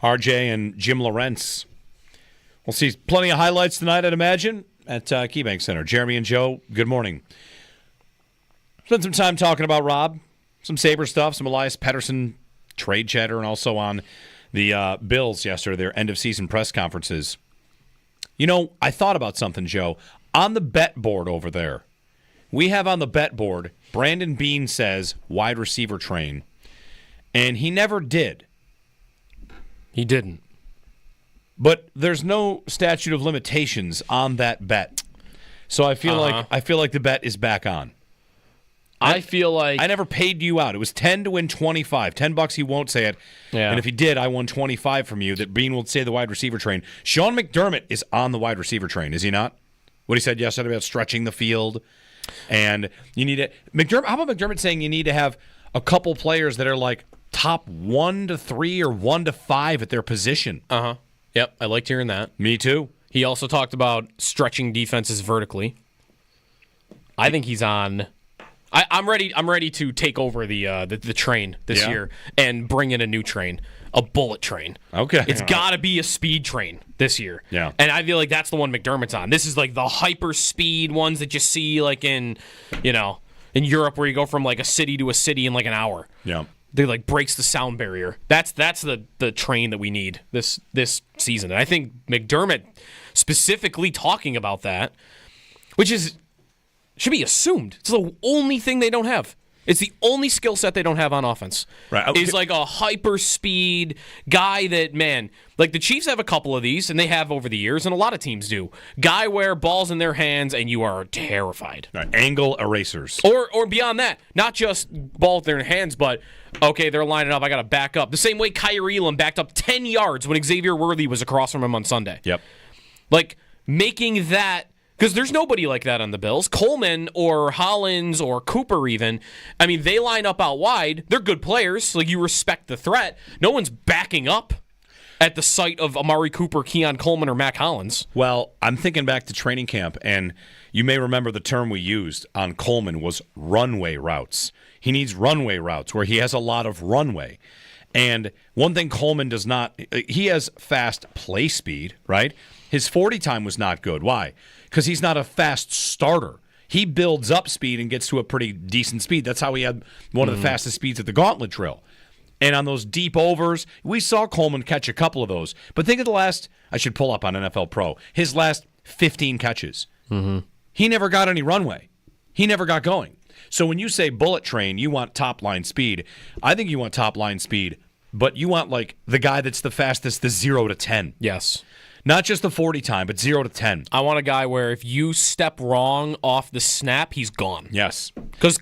RJ and Jim Lawrence. We'll see plenty of highlights tonight, I'd imagine, at KeyBank Center. Jeremy and Joe, good morning. Spent some time talking about Rob, some Sabre stuff, some Elias Pettersson trade chatter, and also on the Bills yesterday, their end-of-season press conferences. You know, I thought about something, Joe. On the bet board over there, we have on the bet board, Brandon Beane says wide receiver train, and he never did. He didn't. But there's no statute of limitations on that bet. So I feel like the bet is back on. I feel like I never paid you out. It was 10 to win 25. $10 he won't say it. Yeah. And if he did, I won 25 from you that Beane will say the wide receiver train. Sean McDermott is on the wide receiver train, is he not? What he said yesterday about stretching the field. And you need it. How about McDermott saying you need to have a couple players that are like top 1 to 3 or 1 to 5 at their position? Yep, I liked hearing that. Me too. He also talked about stretching defenses vertically. I think he's on. I'm ready to take over the train this year and bring in a new train, a bullet train. Okay, it's got to be a speed train this year. Yeah, and I feel like that's the one McDermott's on. This is like the hyper speed ones that you see like in Europe where you go from like a city to a city in like an hour. Yeah, they like breaks the sound barrier. That's the train that we need this season. And I think McDermott specifically talking about that, which should be assumed. It's the only thing they don't have. It's the only skill set they don't have on offense. Right. Is like a hyper speed guy that, man, like the Chiefs have a couple of these, and they have over the years, and a lot of teams do. Guy where ball's in their hands, and you are terrified. Right. Angle erasers. Or beyond that, not just ball in their hands, but, okay, they're lining up, I got to back up. The same way Kyrie Elam backed up 10 yards when Xavier Worthy was across from him on Sunday. Yep. Like, making that. Because there's nobody like that on the Bills. Coleman or Hollins or Cooper even. I mean, they line up out wide. They're good players. Like, you respect the threat. No one's backing up at the sight of Amari Cooper, Keon Coleman, or Mac Hollins. Well, I'm thinking back to training camp, and you may remember the term we used on Coleman was runway routes. He needs runway routes where he has a lot of runway. And one thing Coleman does not, he has fast play speed, right? His 40 time was not good. Why? Because he's not a fast starter. He builds up speed and gets to a pretty decent speed. That's how he had one of the fastest speeds at the gauntlet drill. And on those deep overs, we saw Coleman catch a couple of those. But think of I should pull up on NFL Pro, his last 15 catches. He never got any runway. He never got going. So when you say bullet train, you want top line speed. I think you want top line speed, but you want like the guy that's the fastest, the 0 to 10. Yes. Not just the 40 time, but 0 to 10. I want a guy where if you step wrong off the snap, he's gone. Yes. Because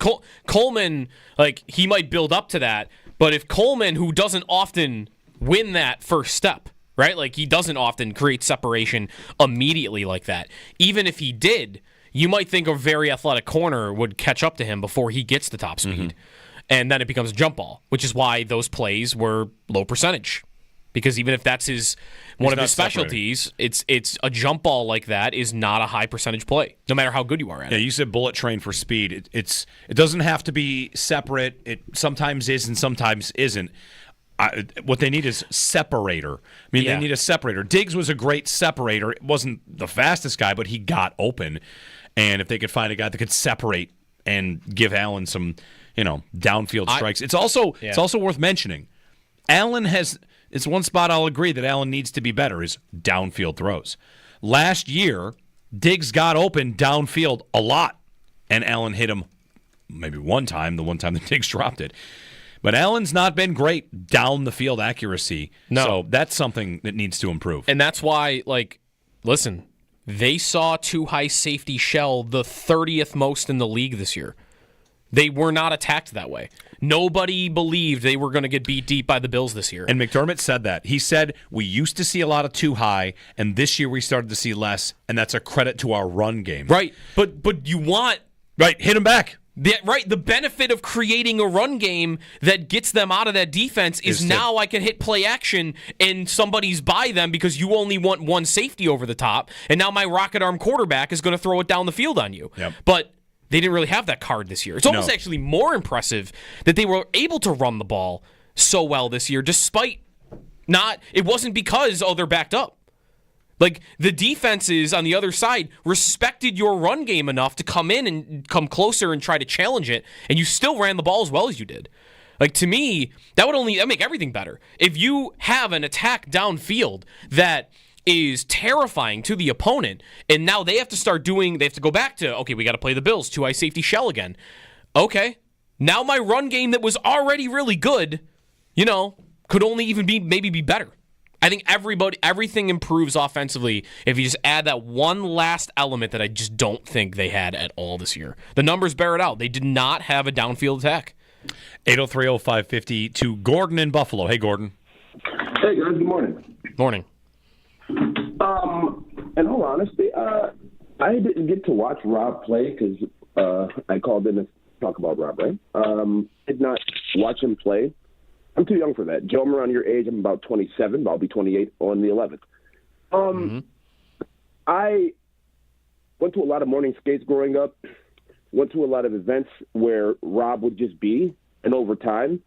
Coleman, like, he might build up to that, but if Coleman, who doesn't often win that first step, right? Like, he doesn't often create separation immediately like that. Even if he did, you might think a very athletic corner would catch up to him before he gets the top speed. And then it becomes a jump ball, which is why those plays were low percentage. Because even if that's one of his specialties, it's a jump ball like that is not a high percentage play, no matter how good you are at it. Yeah, you said bullet train for speed. It doesn't have to be separate. It sometimes is and sometimes isn't. What they need is separator. I mean, they need a separator. Diggs was a great separator. It wasn't the fastest guy, but he got open. And if they could find a guy that could separate and give Allen some, downfield strikes. It's also worth mentioning. Allen has. It's one spot I'll agree that Allen needs to be better is downfield throws. Last year, Diggs got open downfield a lot, and Allen hit him maybe one time, the one time that Diggs dropped it. But Allen's not been great down the field accuracy. No. So that's something that needs to improve. And that's why, listen, they saw too high safety shell the 30th most in the league this year. They were not attacked that way. Nobody believed they were going to get beat deep by the Bills this year. And McDermott said that. He said, we used to see a lot of too high, and this year we started to see less, and that's a credit to our run game. Right, but you want... Right, hit him back. The benefit of creating a run game that gets them out of that defense is now I can hit play action and somebody's by them because you only want one safety over the top, and now my rocket arm quarterback is going to throw it down the field on you. Yep. But... they didn't really have that card this year. It's almost actually more impressive that they were able to run the ball so well this year, despite it wasn't because, they're backed up. The defenses on the other side respected your run game enough to come in and come closer and try to challenge it, and you still ran the ball as well as you did. To me, that make everything better. If you have an attack downfield that is terrifying to the opponent, and now they have to go back to, okay, we got to play the Bills, too high safety shell again. Okay, now my run game that was already really good, could only even be better. I think everything improves offensively if you just add that one last element that I just don't think they had at all this year. The numbers bear it out. They did not have a downfield attack. 803-0550 to Gordon in Buffalo. Hey, Gordon. Hey, guys. Good morning. Morning. In all honesty, I didn't get to watch Rob play because I called in to talk about Rob, right? Did not watch him play. I'm too young for that. Joe, I'm around your age. I'm about 27, but I'll be 28 on the 11th. I went to a lot of morning skates growing up, went to a lot of events where Rob would just be, and over time,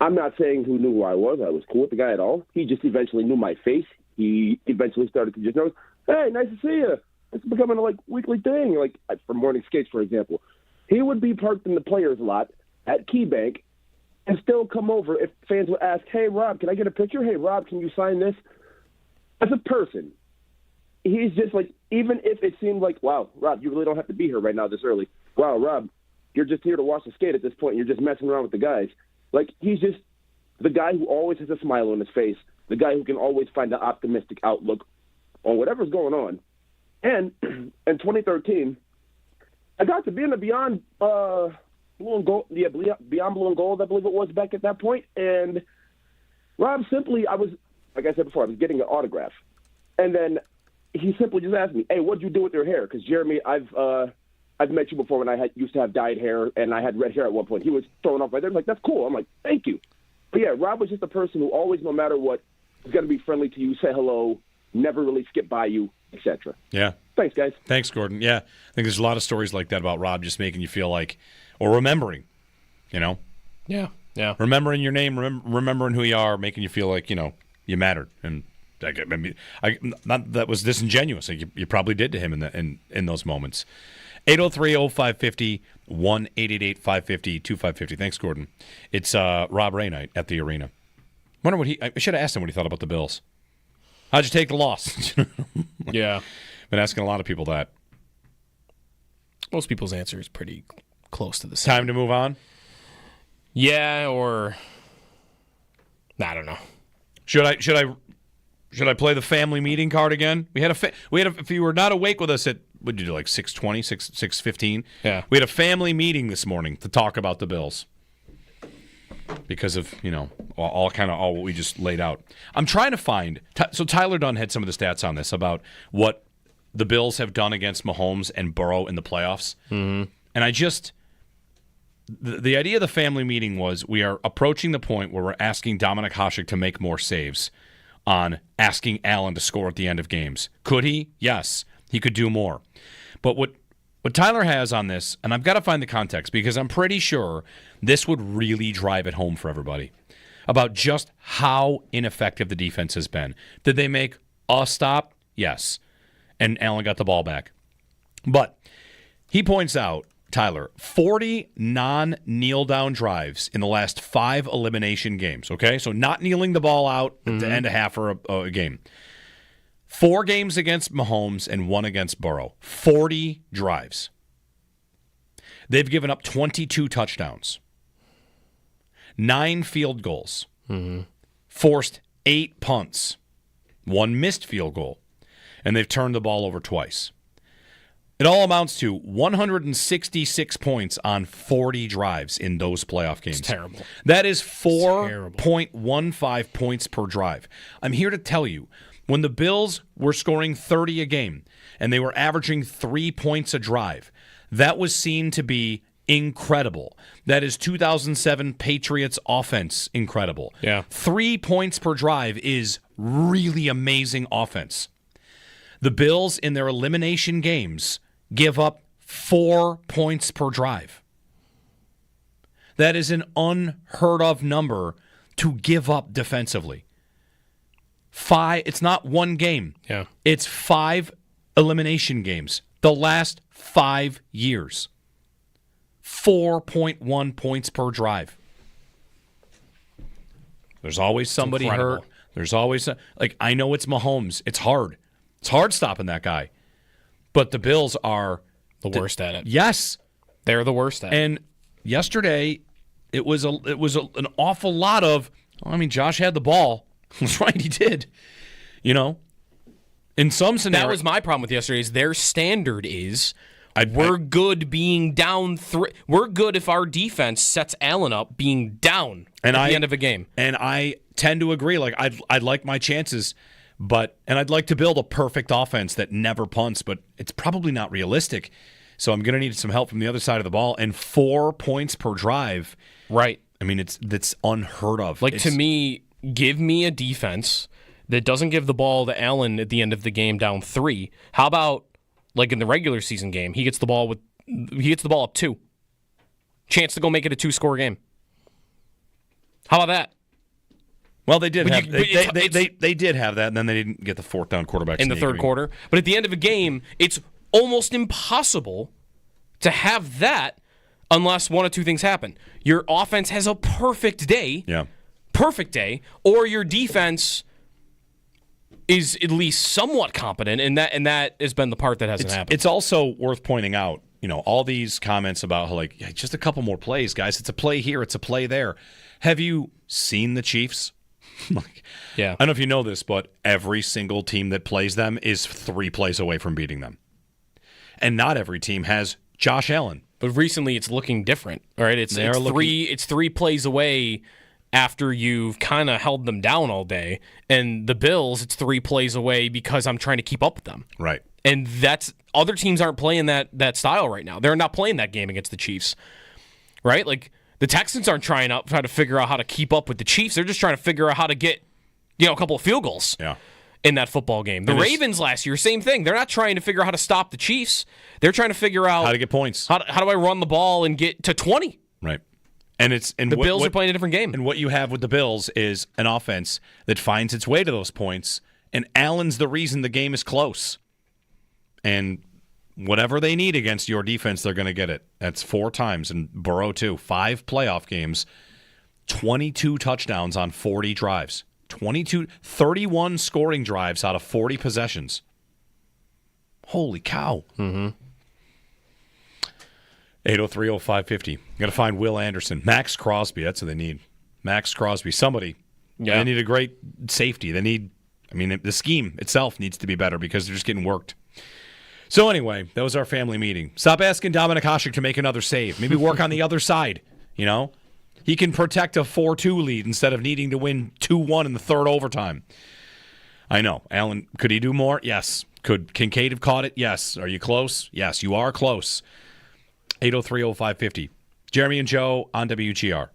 I'm not saying who knew who I was cool with the guy at all. He just eventually knew my face. He eventually started to just notice, hey, nice to see you. It's becoming a weekly thing, for morning skates, for example. He would be parked in the players' lot at KeyBank and still come over if fans would ask, hey, Rob, can I get a picture? Hey, Rob, can you sign this? As a person, he's just even if it seemed wow, Rob, you really don't have to be here right now this early. Wow, Rob, you're just here to watch the skate at this point. You're just messing around with the guys. He's just the guy who always has a smile on his face, the guy who can always find an optimistic outlook on whatever's going on. And in 2013, I got to be in the Beyond Blue and Gold, Beyond Blue and Gold, I believe it was back at that point. And Rob simply, I was, like I said before, I was getting an autograph. And then he simply just asked me, hey, what'd you do with your hair? Because, Jeremy, I've met you before when I used to have dyed hair, and I had red hair at one point. He was thrown off right there. That's cool. I'm like, thank you. But, yeah, Rob was just a person who always, no matter what, is going to be friendly to you, say hello, never really skip by you, etc. Yeah. Thanks, guys. Thanks, Gordon. Yeah, I think there's a lot of stories like that about Rob just making you feel or remembering, Yeah. Yeah. Remembering your name, remembering who you are, making you feel you mattered. And not that was disingenuous. You probably did to him in those moments. 803-0550, 1-888-550-2550. Thanks, Gordon. It's Rob Ray night at the arena. Wonder what I should have asked him what he thought about the Bills. How'd you take the loss? Yeah. Been asking a lot of people that. Most people's answer is pretty close to the same. Time to move on? Yeah, or I don't know. Should I play the family meeting card again? We had if you were not awake with us at, what did you do, 6:20, 6:15? Yeah. We had a family meeting this morning to talk about the Bills. Because of, all what we just laid out. I'm trying to find, so Tyler Dunn had some of the stats on this about what the Bills have done against Mahomes and Burrow in the playoffs. Mm-hmm. And the idea of the family meeting was we are approaching the point where we're asking Dominic Hasek to make more saves on asking Allen to score at the end of games. Could he? Yes. He could do more. But what Tyler has on this, and I've got to find the context because I'm pretty sure this would really drive it home for everybody, about just how ineffective the defense has been. Did they make a stop? Yes. And Allen got the ball back. But he points out, Tyler, 40 non-kneel-down drives in the last 5 elimination games, okay? So not kneeling the ball out at the end of half or a game. 4 games against Mahomes and 1 against Burrow. 40 drives. They've given up 22 touchdowns. 9 field goals. Forced 8 punts. 1 missed field goal. And they've turned the ball over twice. It all amounts to 166 points on 40 drives in those playoff games. It's terrible. That is 4.15 points per drive. I'm here to tell you, when the Bills were scoring 30 a game and they were averaging 3 points a drive, that was seen to be incredible. That is 2007 Patriots offense incredible. Yeah. 3 points per drive is really amazing offense. The Bills in their elimination games give up 4 points per drive. That is an unheard of number to give up defensively. 5, it's not one game. Yeah. It's 5 elimination games. The last 5 years. 4.1 points per drive. There's always somebody hurt. There's always, I know it's Mahomes. It's hard. It's hard stopping that guy. But the Bills are the worst at it. Yes. They're the worst at it. And yesterday, it was an awful lot of, Josh had the ball. That's right, he did. In some scenarios. That was my problem with yesterday is their standard is we're good being down 3. We're good if our defense sets Allen up being down at the end of a game. And I tend to agree. I'd like my chances. And I'd like to build a perfect offense that never punts, but it's probably not realistic. So I'm going to need some help from the other side of the ball. And 4 points per drive. Right. That's unheard of. To me, give me a defense that doesn't give the ball to Allen at the end of the game down 3. How about, in the regular season game, he gets the ball up 2. Chance to go make it a 2-score game. How about that? Well, they did they did have that, and then they didn't get the 4th down quarterback in the third quarter. But at the end of a game, it's almost impossible to have that unless one of 2 things happen. Your offense has a perfect day, or your defense is at least somewhat competent, and that has been the part that hasn't happened. It's also worth pointing out, all these comments about just a couple more plays, guys. It's a play here, it's a play there. Have you seen the Chiefs? Yeah. I don't know if you know this, but every single team that plays them is 3 plays away from beating them. And not every team has Josh Allen. But recently it's looking different. All right, it's 3 plays away after you've kind of held them down all day. And the Bills, it's 3 plays away because I'm trying to keep up with them. Right. And other teams aren't playing that style right now. They're not playing that game against the Chiefs. Right? The Texans aren't trying to figure out how to keep up with the Chiefs. They're just trying to figure out how to get, a couple of field goals in that football game. The Ravens last year, same thing. They're not trying to figure out how to stop the Chiefs. They're trying to figure out how to get points. How do I run the ball and get to 20? Right. And the Bills are playing a different game. And what you have with the Bills is an offense that finds its way to those points, and Allen's the reason the game is close. And whatever they need against your defense, they're going to get it. That's 4 times, and Burrow too. 5 playoff games, 22 touchdowns on 40 drives. 31 scoring drives out of 40 possessions. Holy cow. Mm-hmm. 803-0550. Got to find Will Anderson. Max Crosby, that's what they need. Max Crosby, somebody. Yeah. They need a great safety. They need, the scheme itself needs to be better because they're just getting worked. So anyway, that was our family meeting. Stop asking Dominic Hasek to make another save. Maybe work on the other side, He can protect a 4-2 lead instead of needing to win 2-1 in the third overtime. I know. Allen, could he do more? Yes. Could Kincaid have caught it? Yes. Are you close? Yes, you are close. 803-0550. Jeremy and Joe on WGR.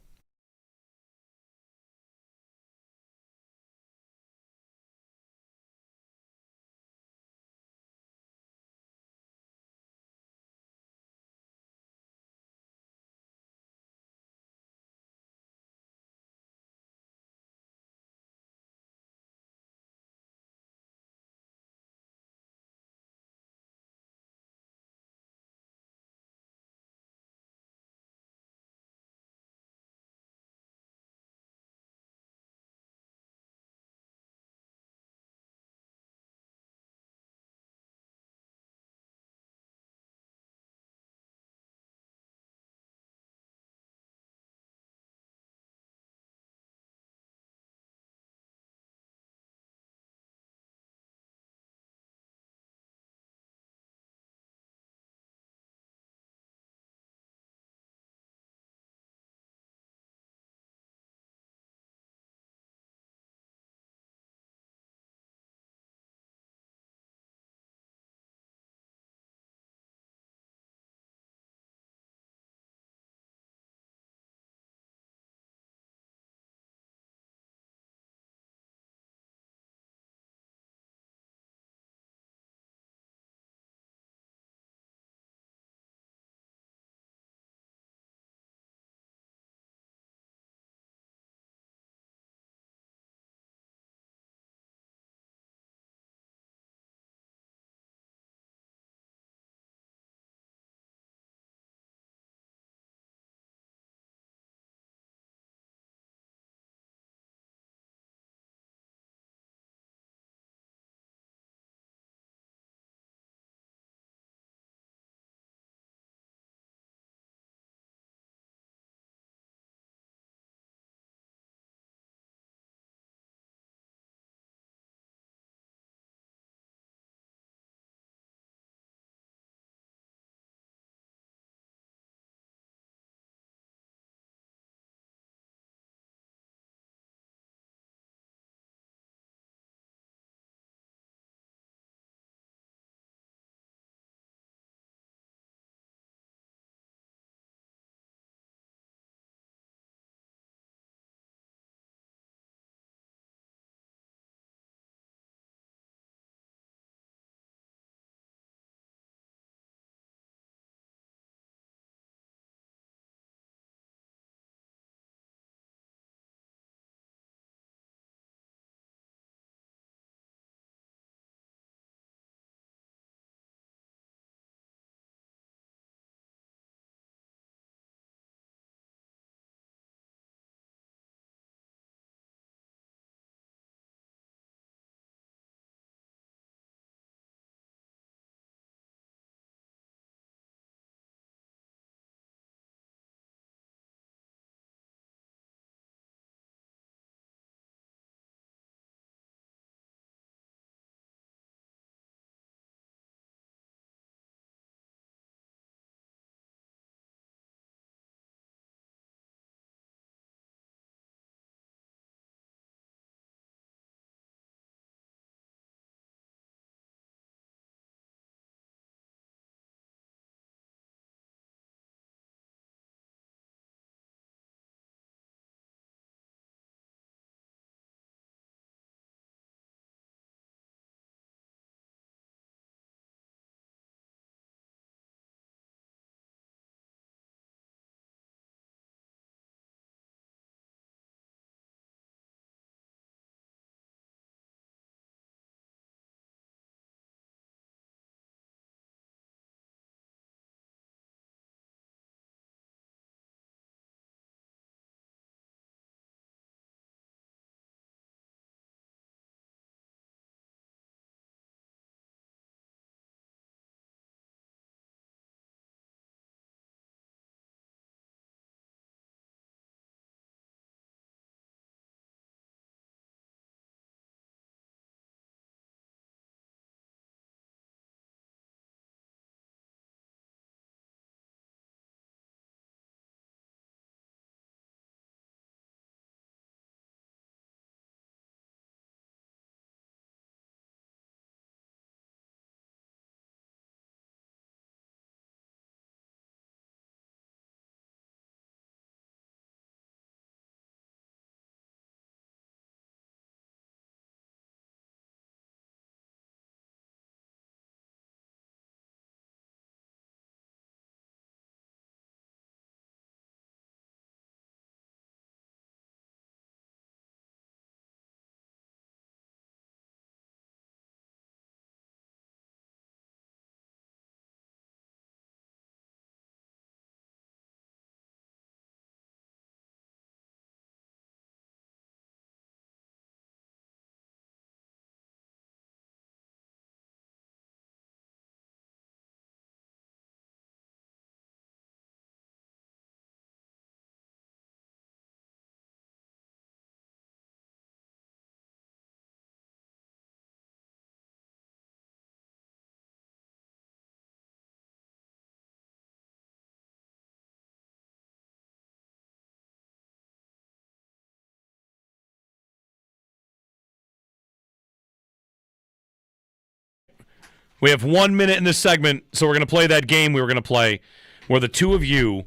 We have 1 minute in this segment, so we're going to play that game we were going to play where the two of you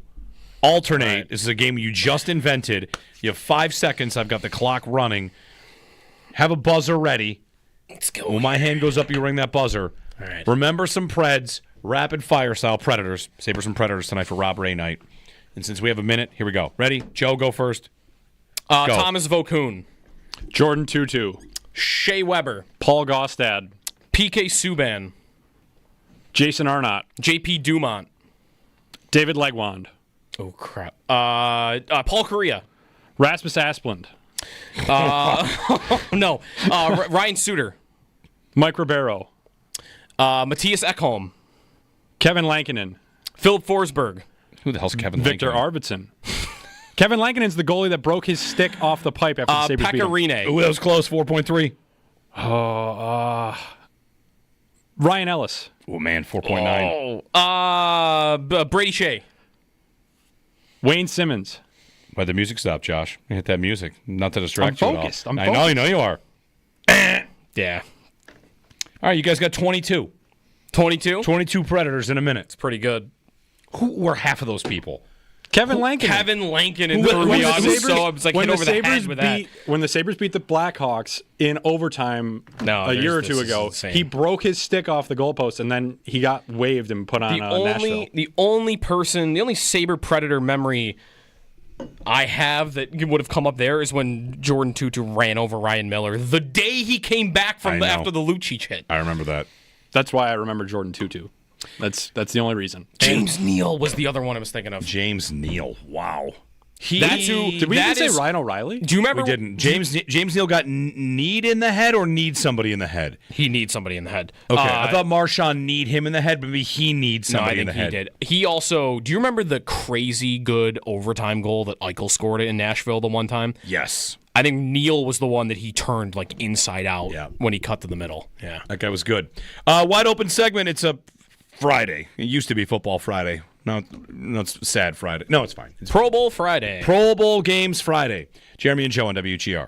alternate. Right. This is a game you just invented. You have 5 seconds. I've got the clock running. Have a buzzer ready. Let's go. When my hand goes up, you ring that buzzer. All right. Remember some Preds, rapid fire style Predators. Sabres and Predators tonight for Rob Ray night. And since we have a minute, here we go. Ready? Joe, go first. Go. Thomas Vokoun. Jordan Tutu. Shea Weber. Paul Gaustad. PK Subban. Jason Arnott. JP Dumont. David Legwand. Oh, crap. Paul Correa. Rasmus Asplund. No. Ryan Suter. Mike Ribeiro. Matthias Ekholm. Kevin Lankinen. Philip Forsberg. Who the hell's Kevin Victor Lankinen? Arvidsson. Kevin Lankinen's the goalie that broke his stick off the pipe after the Sabres beat him. Pecorine. Ooh, that was close, 4.3. Ryan Ellis. Oh, man, 4.9. Brady Shea. Wayne Simmons. Why the music stopped, Josh? You hit that music. Not to distract you at all. I'm focused. I know you are. Yeah. All right, you guys got 22. 22? 22 Predators in a minute. It's pretty good. Who were half of those people? Kevin Lankinen threw me on. So I was like hit over the head with that. When the Sabres beat the Blackhawks in overtime a year or two ago, he broke his stick off the goalpost, and then he got waived and put on Nashville. The only Sabre Predator memory I have that would have come up there is when Jordan Tutu ran over Ryan Miller the day he came back from after the Lucic hit. I remember that. That's why I remember Jordan Tutu. That's the only reason. James Neal was the other one I was thinking of. James Neal. Wow. Did we even say Ryan O'Reilly? Do you remember? We didn't. James Neal got need in the head or need somebody in the head? He needs somebody in the head. Okay. I thought Marchand need him in the head, but maybe he needs somebody in the head. I think he did. He also, do you remember the crazy good overtime goal that Eichel scored in Nashville the one time? Yes. I think Neal was the one that he turned like inside out when he cut to the middle. Yeah. That guy was good. Wide open segment. It's a Friday. It used to be Football Friday. No, it's Sad Friday. No, it's fine. It's Pro Bowl Friday. Pro Bowl Games Friday. Jeremy and Joe on WGR.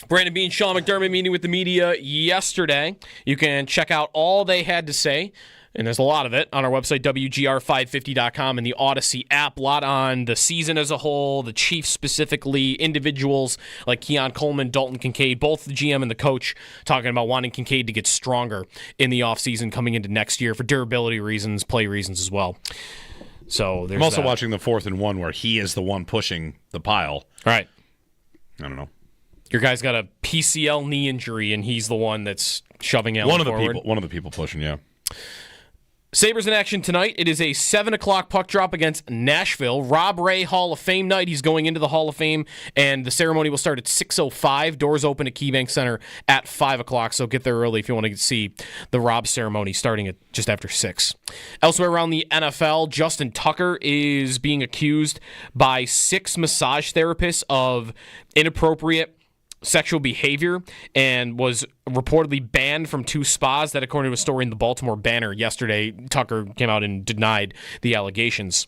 Brandon Beane, Sean McDermott meeting with the media yesterday. You can check out all they had to say, and there's a lot of it, on our website, WGR550.com, and the Odyssey app. A lot on the season as a whole, the Chiefs specifically, individuals like Keon Coleman, Dalton Kincaid, both the GM and the coach talking about wanting Kincaid to get stronger in the offseason coming into next year for durability reasons, play reasons as well. So there's I'm also that. watching the 4th and 1 where he is the one pushing the pile. Right. I don't know. Your guy's got a PCL knee injury, and he's the one that's shoving Allen forward. One of the people pushing, yeah. Sabres in action tonight. It is a 7 o'clock puck drop against Nashville. Rob Ray Hall of Fame night. He's going into the Hall of Fame, and the ceremony will start at 6:05. Doors open at KeyBank Center at 5 o'clock, so get there early if you want to see the Rob ceremony starting at just after 6. Elsewhere around the NFL, Justin Tucker is being accused by 6 massage therapists of inappropriate sexual behavior and was reportedly banned from 2 spas. That, according to a story in the Baltimore Banner yesterday, Tucker came out and denied the allegations.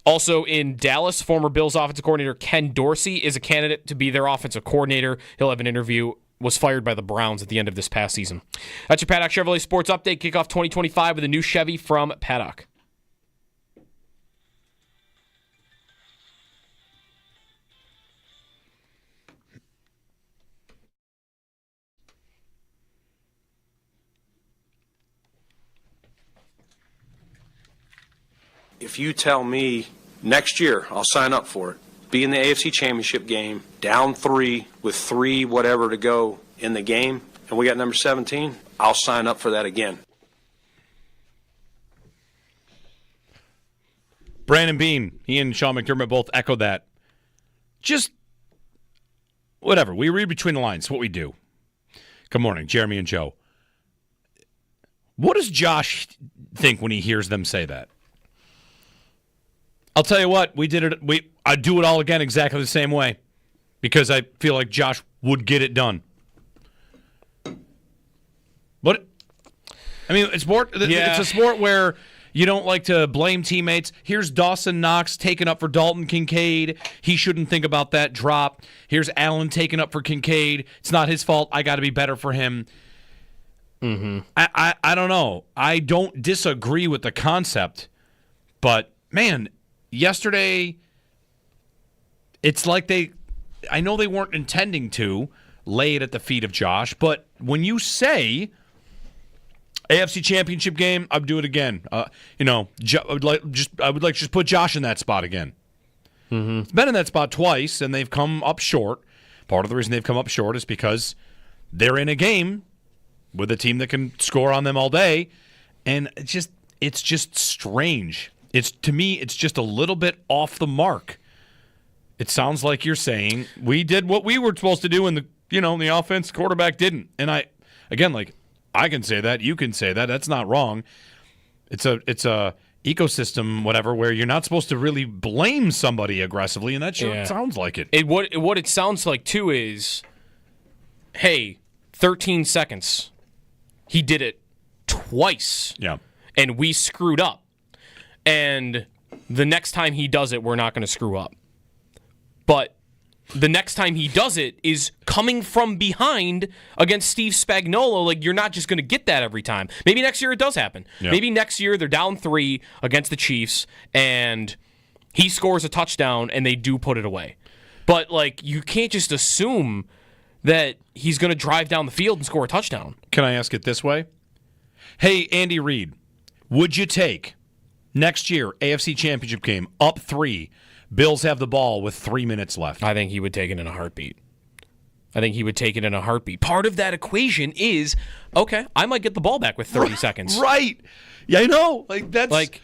Also in Dallas, former Bills offensive coordinator Ken Dorsey is a candidate to be their offensive coordinator. He'll have an interview. Was fired by the Browns at the end of this past season. That's your Paddock Chevrolet Sports Update. Kickoff 2025 with a new Chevy from Paddock. If you tell me next year, I'll sign up for it. Be in the AFC Championship game, down 3 with 3 whatever to go in the game, and we got number 17, I'll sign up for that again. Brandon Beane, he and Sean McDermott both echoed that. Just whatever. We read between the lines. What we do. Good morning, Jeremy and Joe. What does Josh think when he hears them say that? I'll tell you what, we did it. I'd do it all again exactly the same way because I feel like Josh would get it done. But I mean, it's a sport where you don't like to blame teammates. Here's Dawson Knox taking up for Dalton Kincaid. He shouldn't think about that drop. Here's Allen taking up for Kincaid. It's not his fault. I got to be better for him. Mm-hmm. I don't know. I don't disagree with the concept, but man. Yesterday, it's like I know they weren't intending to lay it at the feet of Josh, but when you say AFC Championship game, I'd do it again. I would like to just put Josh in that spot again. Mm-hmm. It's been in that spot twice, and they've come up short. Part of the reason they've come up short is because they're in a game with a team that can score on them all day, and it's just strange. To me, it's just a little bit off the mark. It sounds like you're saying we did what we were supposed to do, and the offense quarterback didn't. And I can say that, you can say that. That's not wrong. It's a ecosystem, whatever, where you're not supposed to really blame somebody aggressively, and that sure sounds like it. What it sounds like too is, hey, 13 seconds. He did it twice. Yeah, and we screwed up. And the next time he does it, we're not going to screw up. But the next time he does it is coming from behind against Steve Spagnuolo. Like, you're not just going to get that every time. Maybe next year it does happen. Yeah. Maybe next year they're down 3 against the Chiefs, and he scores a touchdown, and they do put it away. But, you can't just assume that he's going to drive down the field and score a touchdown. Can I ask it this way? Hey, Andy Reid, would you take... Next year, AFC Championship game, up 3. Bills have the ball with 3 minutes left. I think he would take it in a heartbeat. Part of that equation is, okay, I might get the ball back with 30 seconds. Right. Yeah, I know. That's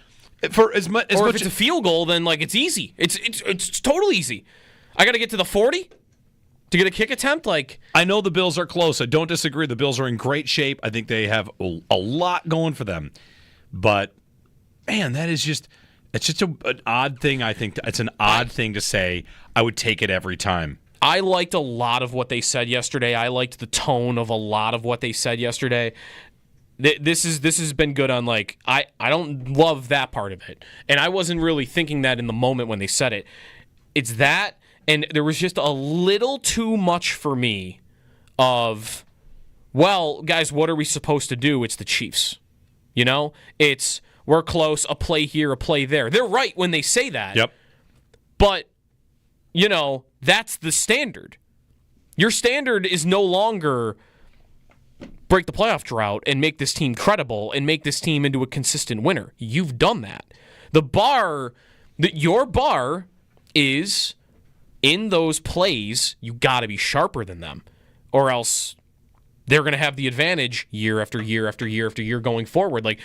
for as much. Or if it's a field goal, then it's easy. It's totally easy. I got to get to the 40 to get a kick attempt. I know the Bills are close. I don't disagree. The Bills are in great shape. I think they have a lot going for them, but. Man, it's just an odd thing. I think it's an odd thing to say. I would take it every time. I liked a lot of what they said yesterday. I liked the tone of a lot of what they said yesterday. This has been good on I don't love that part of it, and I wasn't really thinking that in the moment when they said it. It's that, and there was just a little too much for me of, well, guys, what are we supposed to do? It's the Chiefs. You know? It's, we're close, a play here, a play there. They're right when they say that. Yep. But, you know, that's the standard. Your standard is no longer break the playoff drought and make this team credible and make this team into a consistent winner. You've done that. Your bar is in those plays, you got to be sharper than them, or else they're going to have the advantage year after year after year after year going forward. Like,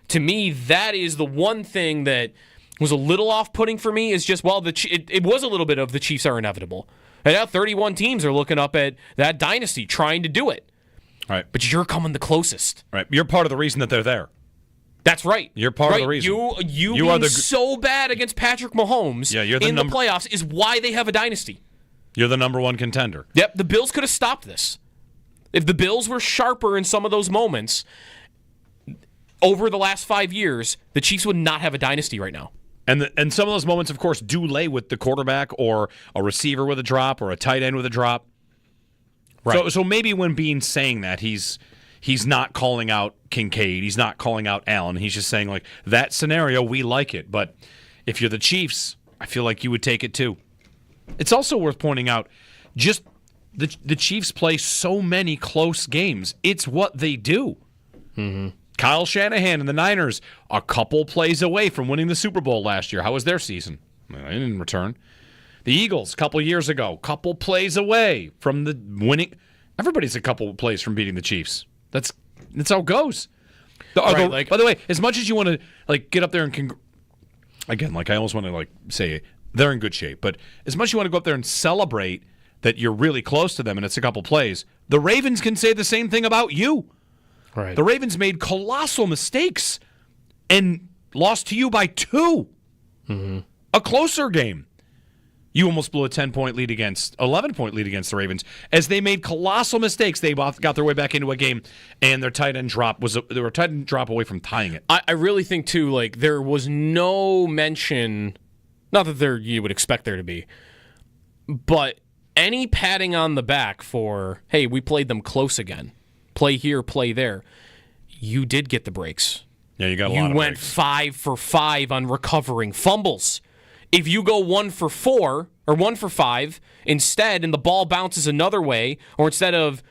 to me, that is the one thing that was a little off-putting for me is just, well, it was a little bit of the Chiefs are inevitable. And now 31 teams are looking up at that dynasty trying to do it. Right. But you're coming the closest. Right. You're part of the reason that they're there. That's right. You're part of the reason. You being so bad against Patrick Mahomes in the playoffs is why they have a dynasty. You're the number one contender. Yep, the Bills could have stopped this. If the Bills were sharper in some of those moments over the last 5 years, the Chiefs would not have a dynasty right now. And some of those moments, of course, do lay with the quarterback or a receiver with a drop or a tight end with a drop. Right. So maybe when Bean's saying that, he's not calling out Kincaid. He's not calling out Allen. He's just saying, like, that scenario, we like it. But if you're the Chiefs, I feel like you would take it too. It's also worth pointing out, just the Chiefs play so many close games. It's what they do. Mm-hmm. Kyle Shanahan and the Niners, a couple plays away from winning the Super Bowl last year. How was their season? They didn't return. The Eagles, a couple years ago, couple plays away from the winning. Everybody's a couple plays from beating the Chiefs. That's how it goes. By the way, as much as you want to get up there and again, I almost want to say they're in good shape, but as much as you want to go up there and celebrate that you're really close to them and it's a couple plays, the Ravens can say the same thing about you. Right. The Ravens made colossal mistakes and lost to you by 2. Mm-hmm. A closer game. You almost blew a 11-point lead against the Ravens. As they made colossal mistakes, they both got their way back into a game, and their tight end drop they were a tight end drop away from tying it. I really think too, there was no mention, not that you would expect there to be, but any patting on the back for, hey, we played them close again. Play here, play there. You did get the breaks. Yeah, you got a lot of breaks. You went 5 for 5 on recovering fumbles. If you go 1 for 4 or 1 for 5 instead, and the ball bounces another way, or instead of,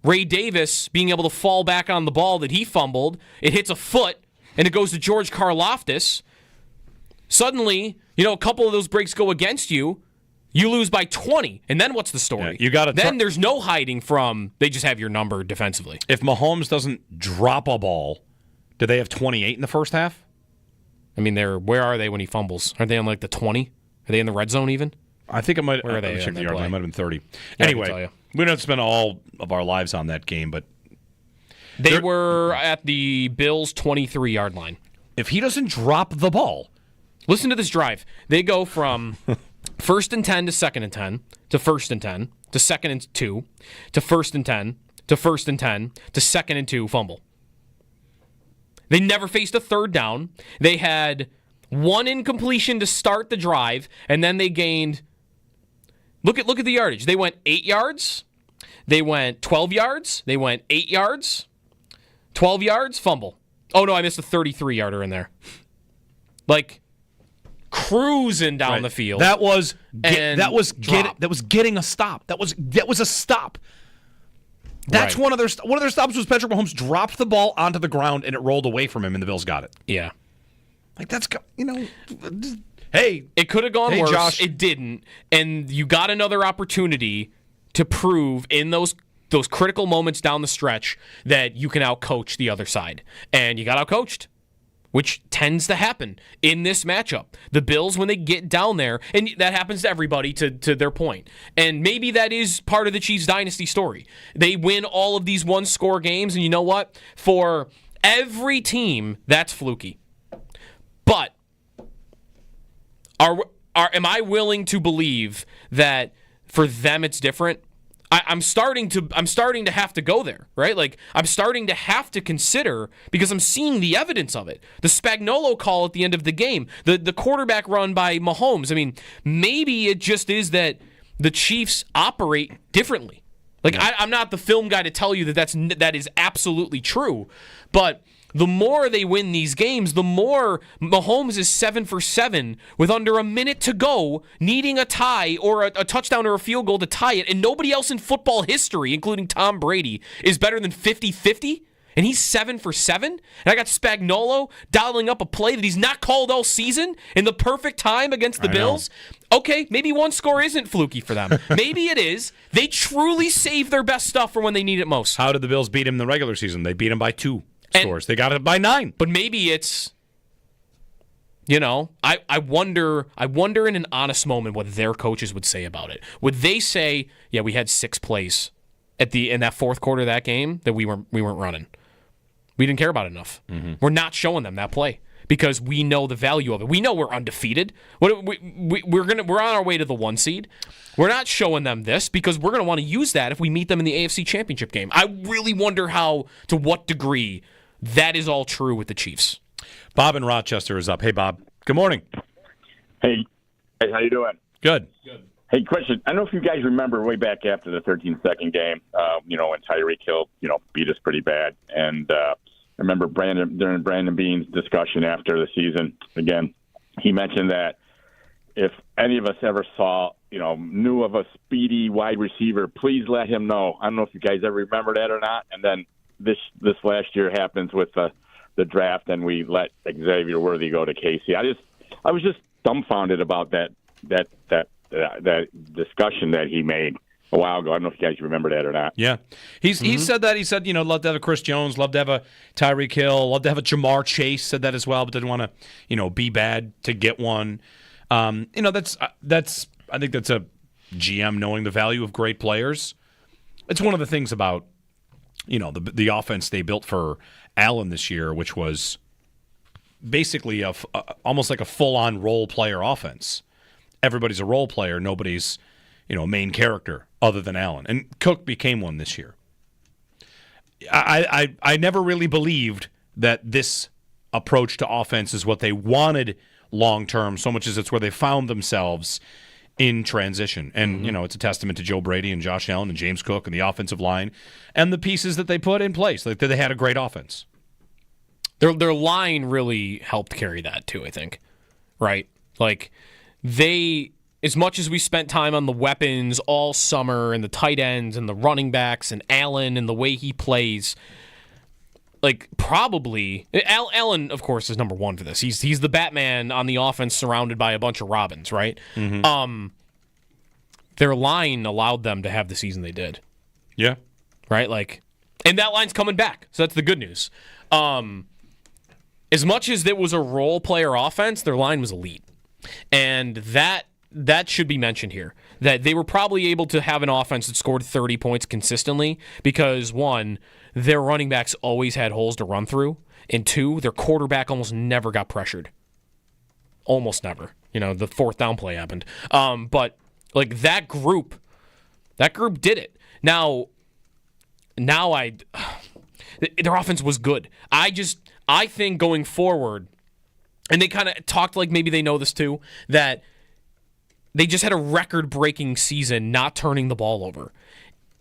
Ray Davis being able to fall back on the ball that he fumbled, it hits a foot and it goes to George Karlaftis. Suddenly, a couple of those breaks go against you. You lose by 20, and then what's the story? Yeah, then there's no hiding from they just have your number defensively. If Mahomes doesn't drop a ball, do they have 28 in the first half? I mean, where are they when he fumbles? Are they on the 20? Are they in the red zone even? I think it might. Where are they? Check the yard line. It might have been 30. Yeah, anyway, we don't have to spend all of our lives on that game, but they were at the Bills' 23-yard line. If he doesn't drop the ball, listen to this drive. They go from 1st and 10 to 2nd and 10 to 1st and 10 to 2nd and 2 to 1st and 10 to 1st and 10 to 2nd and 2 fumble. They never faced a third down. They had 1 incompletion to start the drive, and then they gained. Look at the yardage. They went 8 yards. They went 12 yards. They went 8 yards. 12 yards, fumble. Oh no, I missed a 33-yarder in there. Cruising down the field. That was getting a stop. That was a stop. That's one of their stops was Patrick Mahomes dropped the ball onto the ground and it rolled away from him and the Bills got it. Yeah. Hey, it could have gone worse. Josh. It didn't. And you got another opportunity to prove in those critical moments down the stretch that you can outcoach the other side. And you got outcoached, which tends to happen in this matchup. The Bills, when they get down there, and that happens to everybody to their point. And maybe that is part of the Chiefs' dynasty story. They win all of these one-score games, and you know what? For every team, that's fluky. But am I willing to believe that for them it's different? I'm starting to have to go there, right? I'm starting to have to consider because I'm seeing the evidence of it. The Spagnuolo call at the end of the game, the quarterback run by Mahomes. I mean, maybe it just is that the Chiefs operate differently. Like, I'm not the film guy to tell you that is absolutely true, but the more they win these games, the more Mahomes is 7 for 7 with under a minute to go, needing a tie or a touchdown or a field goal to tie it, and nobody else in football history, including Tom Brady, is better than 50-50, and he's 7 for 7, and I got Spagnuolo dialing up a play that he's not called all season in the perfect time against the Bills. Okay, maybe one score isn't fluky for them. Maybe it is. They truly save their best stuff for when they need it most. How did the Bills beat him in the regular season? They beat him by 2 scores. They got it by 9. But maybe it's, I wonder in an honest moment what their coaches would say about it. Would they say, yeah, we had 6 plays in that fourth quarter of that game that we weren't running. We didn't care about it enough. Mm-hmm. We're not showing them that play because we know the value of it. We know we're undefeated. We're on our way to the 1 seed. We're not showing them this because we're going to want to use that if we meet them in the AFC Championship game. I really wonder to what degree that is all true with the Chiefs. Bob in Rochester is up. Hey, Bob. Good morning. Hey, how you doing? Good. Hey, question. I don't know if you guys remember way back after the 13-second game, when Tyreek Hill, beat us pretty bad. And I remember during Brandon Beane's discussion after the season, again, he mentioned that if any of us ever knew of a speedy wide receiver, please let him know. I don't know if you guys ever remember that or not. And then this last year happens with the draft, and we let Xavier Worthy go to KC. I was just dumbfounded about that discussion that he made a while ago. I don't know if you guys remember that or not. Yeah. He said that. He said, love to have a Chris Jones, love to have a Tyreek Hill, love to have a Jamar Chase, said that as well, but didn't want to, be bad to get one. I think that's a GM knowing the value of great players. It's one of the things about, the offense they built for Allen this year, which was basically almost like a full-on role player offense. Everybody's a role player. Nobody's, a main character other than Allen. And Cook became one this year. I never really believed that this approach to offense is what they wanted long-term, so much as it's where they found themselves in transition. And, it's a testament to Joe Brady and Josh Allen and James Cook and the offensive line and the pieces that they put in place. Like, they had a great offense. Their line really helped carry that, too, I think. Right? Like, as much as we spent time on the weapons all summer and the tight ends and the running backs and Allen and the way he plays, like, probably Allen, of course, is number one for this. He's the Batman on the offense surrounded by a bunch of Robins, right? Mm-hmm. Their line allowed them to have the season they did. Yeah. Right? Like, and that line's coming back, so that's the good news. As much as it was a role player offense, their line was elite. And that should be mentioned here, that they were probably able to have an offense that scored 30 points consistently because, 1, their running backs always had holes to run through, and 2, their quarterback almost never got pressured. Almost never. The fourth down play happened. But, like, that group did it. Now their offense was good. I think going forward, and they kind of talked like maybe they know this too, that they just had a record-breaking season not turning the ball over.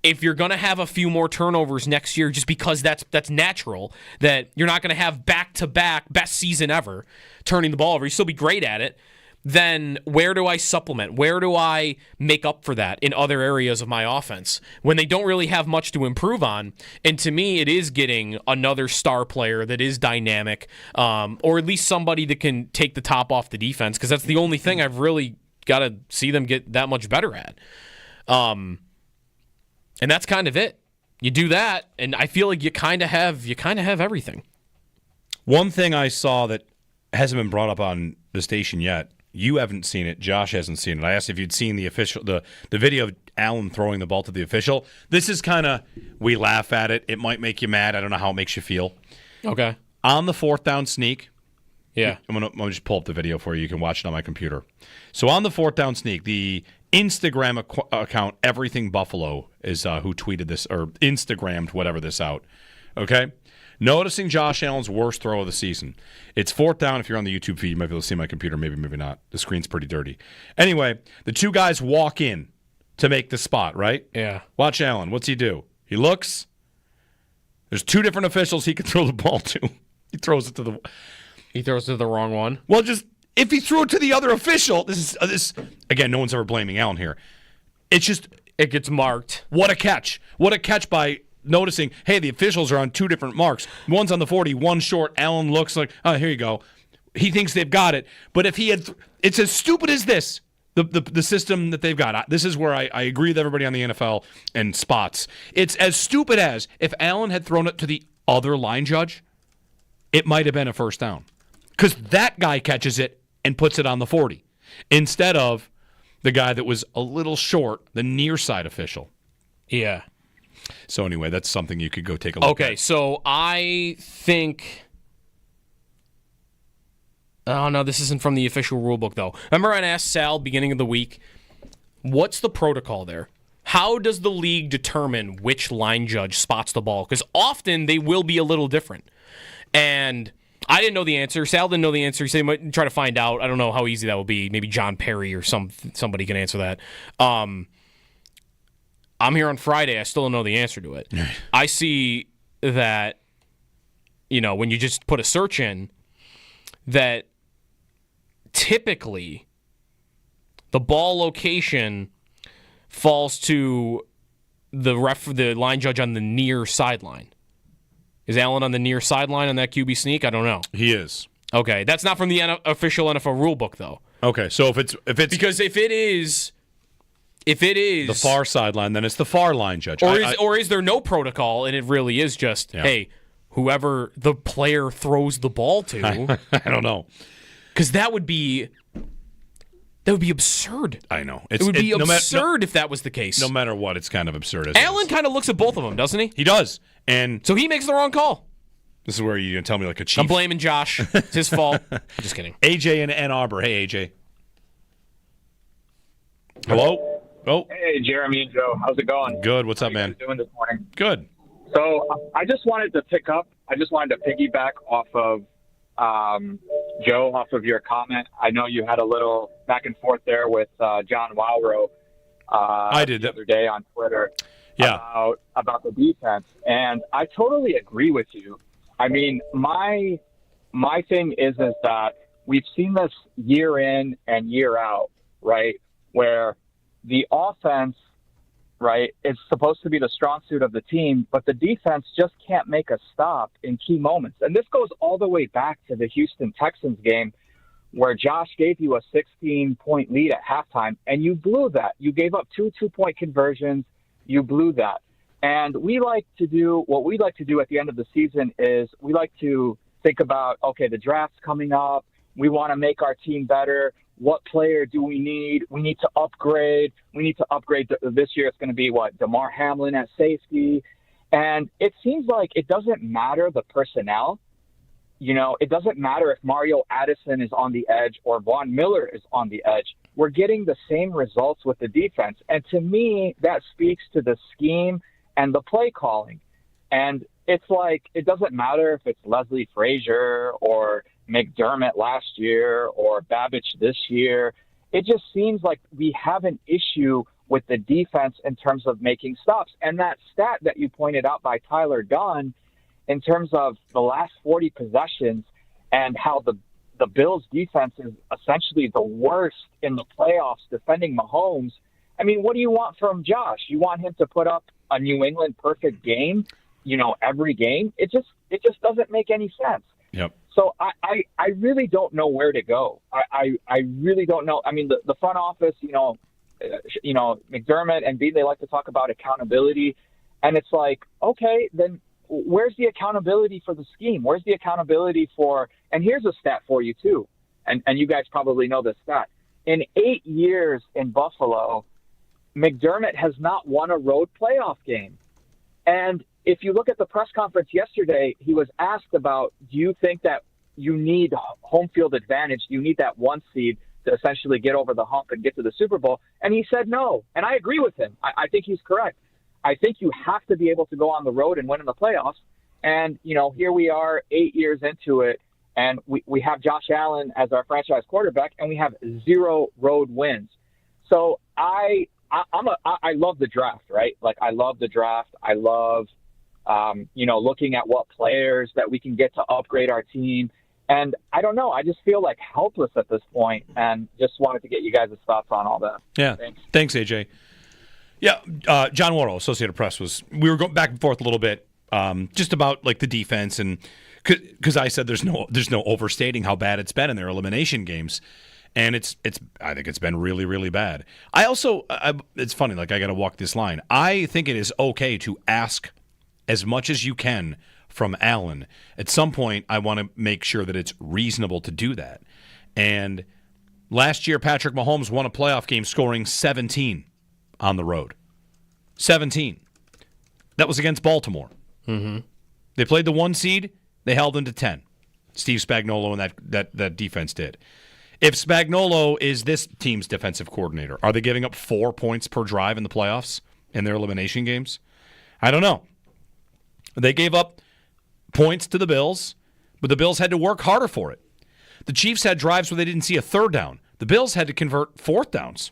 If you're going to have a few more turnovers next year, just because that's natural, that you're not going to have back-to-back best season ever turning the ball over, you still be great at it, then where do I supplement? Where do I make up for that in other areas of my offense when they don't really have much to improve on? And to me, it is getting another star player that is dynamic, or at least somebody that can take the top off the defense, because that's the only thing I've really got to see them get that much better at. And that's kind of it. You do that, and I feel like you kind of have everything. One thing I saw that hasn't been brought up on the station yet, you haven't seen it, Josh hasn't seen it. I asked if you'd seen the video of Allen throwing the ball to the official. This is kind of, we laugh at it. It might make you mad. I don't know how it makes you feel. Okay. On the fourth down sneak. Yeah. I'm gonna just pull up the video for you. You can watch it on my computer. So on the fourth down sneak, the Instagram account Everything Buffalo is who tweeted this or Instagrammed whatever this out. Okay. Noticing Josh Allen's worst throw of the season. It's fourth down. If you're on the YouTube feed, you might be able to see my computer. Maybe not. The screen's pretty dirty. Anyway, the two guys walk in to make the spot, right? Yeah. Watch Allen. What's he do? He looks. There's two different officials he can throw the ball to. He throws it to the wrong one. Well, just if he threw it to the other official, this again, no one's ever blaming Allen here. It's just it gets marked. What a catch. What a catch by noticing, hey, the officials are on two different marks. One's on the 40, one short. Allen looks like, oh, here you go. He thinks they've got it. But if he had, it's as stupid as this, the system that they've got. This is where I agree with everybody on the NFL and spots. It's as stupid as if Allen had thrown it to the other line judge, it might have been a first down. Because that guy catches it and puts it on the 40 instead of the guy that was a little short, the near side official. Yeah. So anyway, that's something you could go take a look at. Okay, so I think... Oh, no, this isn't from the official rule book, though. Remember I asked Sal beginning of the week, what's the protocol there? How does the league determine which line judge spots the ball? Because often they will be a little different. And I didn't know the answer. Sal didn't know the answer. He said he might try to find out. I don't know how easy that will be. Maybe John Perry or somebody can answer that. I'm here on Friday. I still don't know the answer to it. I see that, when you just put a search in, that typically the ball location falls to the line judge on the near sideline. Is Allen on the near sideline on that QB sneak? I don't know. He is. Okay, that's not from the official NFL rule book, though. Okay, so if it's because if it is the far sideline, then it's the far line judge. Or is there no protocol and it really is just hey, whoever the player throws the ball to? I don't know. Because that would be absurd. I know. It would be absurd if that was the case. No matter what, it's kind of absurd. Allen kind of looks at both of them, doesn't he? He does. And so he makes the wrong call. This is where you're going to tell me like a chief. I'm blaming Josh. It's his fault. Just kidding. AJ in Ann Arbor. Hey, AJ. Hello? Oh. Hey, Jeremy and Joe. How's it going? Good. What's up, man? How you doing this morning? Good. So I just wanted to piggyback off of Joe, off of your comment. I know you had a little back and forth there with John Wowrow the other day on Twitter about the defense, and I totally agree with you. I mean, my thing is that we've seen this year in and year out, right, where the offense, right, is supposed to be the strong suit of the team, but the defense just can't make a stop in key moments. And this goes all the way back to the Houston Texans game where Josh gave you a 16-point lead at halftime, and you blew that. You gave up two two-point conversions. You blew that. And what we like to do at the end of the season is we like to think about, okay, the draft's coming up. We want to make our team better. What player do we need? We need to upgrade. This year it's going to be, DeMar Hamlin at safety. And it seems like it doesn't matter the personnel. It doesn't matter if Mario Addison is on the edge or Von Miller is on the edge. We're getting the same results with the defense. And to me, that speaks to the scheme and the play calling. And it's like, it doesn't matter if it's Leslie Frazier or McDermott last year or Babbage this year. It just seems like we have an issue with the defense in terms of making stops. And that stat that you pointed out by Tyler Dunn in terms of the last 40 possessions and how the Bills defense is essentially the worst in the playoffs defending Mahomes. I mean, what do you want from Josh? You want him to put up a New England perfect game, every game? It just doesn't make any sense. Yep. So I really don't know where to go. I really don't know. I mean, the front office, McDermott and Bean, they like to talk about accountability. And it's like, okay, then where's the accountability for the scheme? Where's the accountability for, and here's a stat for you too. And you guys probably know this stat. In 8 years in Buffalo, McDermott has not won a road playoff game. And if you look at the press conference yesterday, he was asked about, do you think that you need home field advantage? Do you need that one seed to essentially get over the hump and get to the Super Bowl? And he said no. And I agree with him. I think he's correct. I think you have to be able to go on the road and win in the playoffs. And, here we are 8 years into it, and we have Josh Allen as our franchise quarterback, and we have 0 road wins. So I I love the draft, right? Like, I love the draft. I love, looking at what players that we can get to upgrade our team. And I don't know. I just feel like helpless at this point, and just wanted to get you guys' thoughts on all that. Yeah. Thanks, AJ. Yeah, John Wardle, Associated Press, we were going back and forth a little bit, just about like the defense, and because I said there's no overstating how bad it's been in their elimination games, and I think it's been really, really bad. I also it's funny, like, I got to walk this line. I think it is okay to ask as much as you can from Allen. At some point, I want to make sure that it's reasonable to do that. And last year, Patrick Mahomes won a playoff game scoring 17 on the road. 17. That was against Baltimore. Mm-hmm. They played the 1 seed. They held them to 10. Steve Spagnuolo and that defense did. If Spagnuolo is this team's defensive coordinator, are they giving up 4 points per drive in the playoffs in their elimination games? I don't know. They gave up points to the Bills, but the Bills had to work harder for it. The Chiefs had drives where they didn't see a third down. The Bills had to convert fourth downs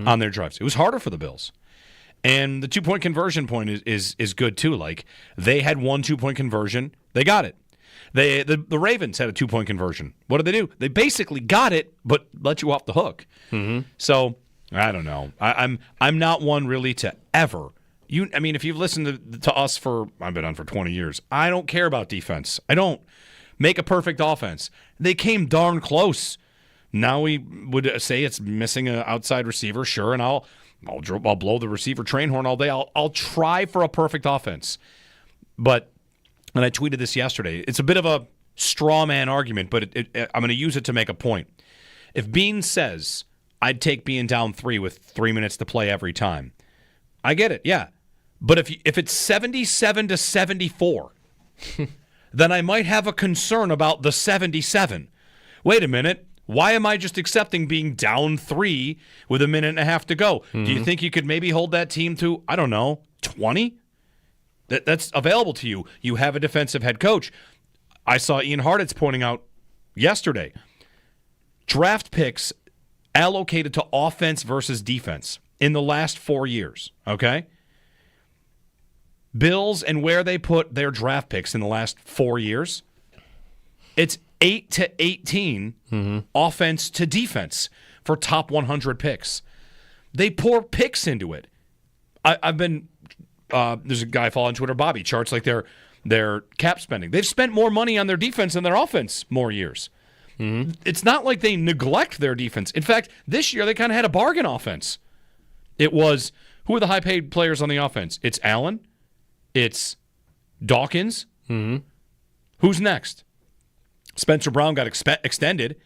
on their drives. It was harder for the Bills. And the 2-point conversion point is good too. Like, they had 1 2-point conversion. They got it. The Ravens had a 2-point conversion. What did they do? They basically got it, but let you off the hook. Mm-hmm. So I don't know. I'm not one really to ever. If you've listened to us I've been on for 20 years. I don't care about defense. I don't make a perfect offense. They came darn close. Now we would say it's missing an outside receiver, sure, and I'll blow the receiver train horn all day. I'll try for a perfect offense. But, and I tweeted this yesterday, it's a bit of a straw man argument, but I'm going to use it to make a point. If Bean says, I'd take being down 3 with 3 minutes to play every time, I get it, yeah. But if it's 77-74, then I might have a concern about the 77. Wait a minute. Why am I just accepting being down 3 with a minute and a half to go? Mm-hmm. Do you think you could maybe hold that team to, 20? That's available to you. You have a defensive head coach. I saw Ian Hartitz pointing out yesterday, draft picks allocated to offense versus defense in the last 4 years, okay? Bills and where they put their draft picks in the last 4 years, it's 8-18 offense to defense for top 100 picks. They pour picks into it. I've been there's a guy I follow on Twitter, Bobby, charts like their cap spending. They've spent more money on their defense than their offense more years. Mm-hmm. It's not like they neglect their defense. In fact, this year they kind of had a bargain offense. It was, who are the high-paid players on the offense? It's Allen. It's Dawkins. Mm-hmm. Who's next? Spencer Brown got extended.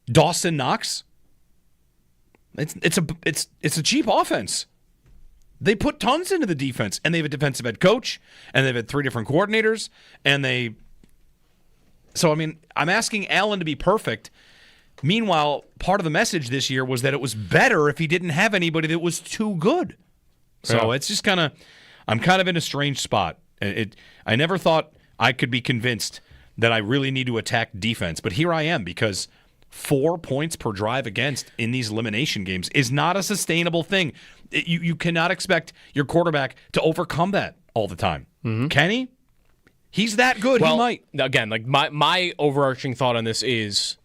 Dawson Knox. It's a cheap offense. They put tons into the defense, and they have a defensive head coach, and they've had 3 different coordinators, So, I'm asking Allen to be perfect. Meanwhile, part of the message this year was that it was better if he didn't have anybody that was too good. So It's just I'm kind of in a strange spot. I never thought I could be convinced that I really need to attack defense, but here I am, because 4 points per drive against in these elimination games is not a sustainable thing. You cannot expect your quarterback to overcome that all the time. Mm-hmm. Can he? He's that good. Well, he might. Again, like my overarching thought on this is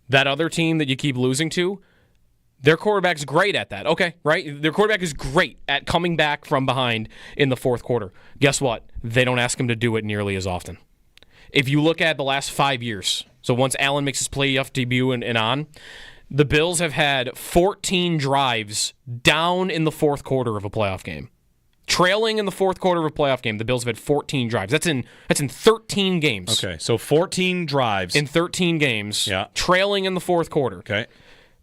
that other team that you keep losing to, their quarterback's great at that. Okay, right? Their quarterback is great at coming back from behind in the fourth quarter. Guess what? They don't ask him to do it nearly as often. If you look at the last 5 years, so once Allen makes his playoff debut and on, the Bills have had 14 drives down in the fourth quarter of a playoff game. Trailing in the fourth quarter of a playoff game, the Bills have had 14 drives. That's in 13 games. Okay, so 14 drives. In 13 games, yeah. Trailing in the fourth quarter. Okay.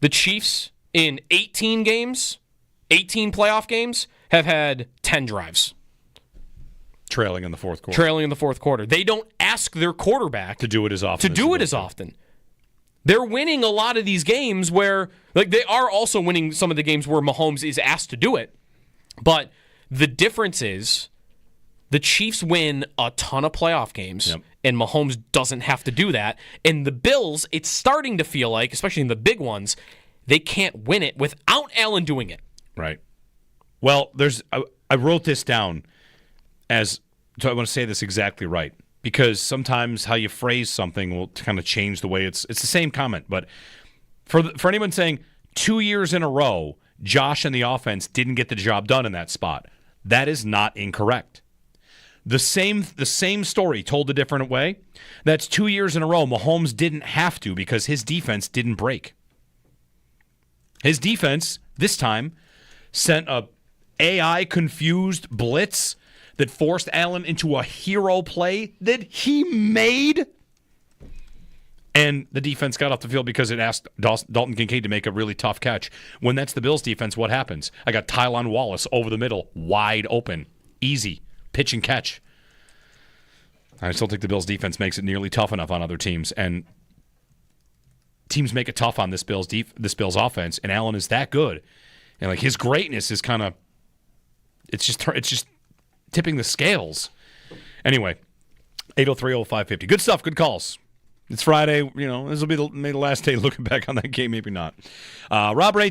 The Chiefs, in 18 games, 18 playoff games, have had 10 drives. Trailing in the fourth quarter. Trailing in the fourth quarter. They don't ask their quarterback to do it as often. often. They're winning a lot of these games where, like, they are also winning some of the games where Mahomes is asked to do it. But the difference is the Chiefs win a ton of playoff games, and Mahomes doesn't have to do that. And the Bills, it's starting to feel like, especially in the big ones, They can't win it without Allen doing it. Right. Well, I wrote this down so I want to say this exactly right, because sometimes how you phrase something will kind of change the way it's the same comment. But for anyone saying 2 years in a row, Josh and the offense didn't get the job done in that spot, that is not incorrect. The same story told a different way. That's 2 years in a row Mahomes didn't have to because his defense didn't break. His defense this time sent a AI-confused blitz that forced Allen into a hero play that he made. And the defense got off the field because it asked Dalton Kincaid to make a really tough catch. When that's the Bills' defense, what happens? I got Tylan Wallace over the middle, wide open, easy, pitch and catch. I still think the Bills' defense makes it nearly tough enough on other teams, and teams make it tough on this Bills offense, and Allen is that good. And like his greatness is kind of, it's just tipping the scales. Anyway, 803-0550. Good stuff, good calls. It's Friday, this will be maybe the last day looking back on that game, maybe not. Rob Ray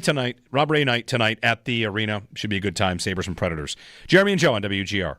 night tonight at the arena. Should be a good time, Sabres and Predators. Jeremy and Joe on WGR.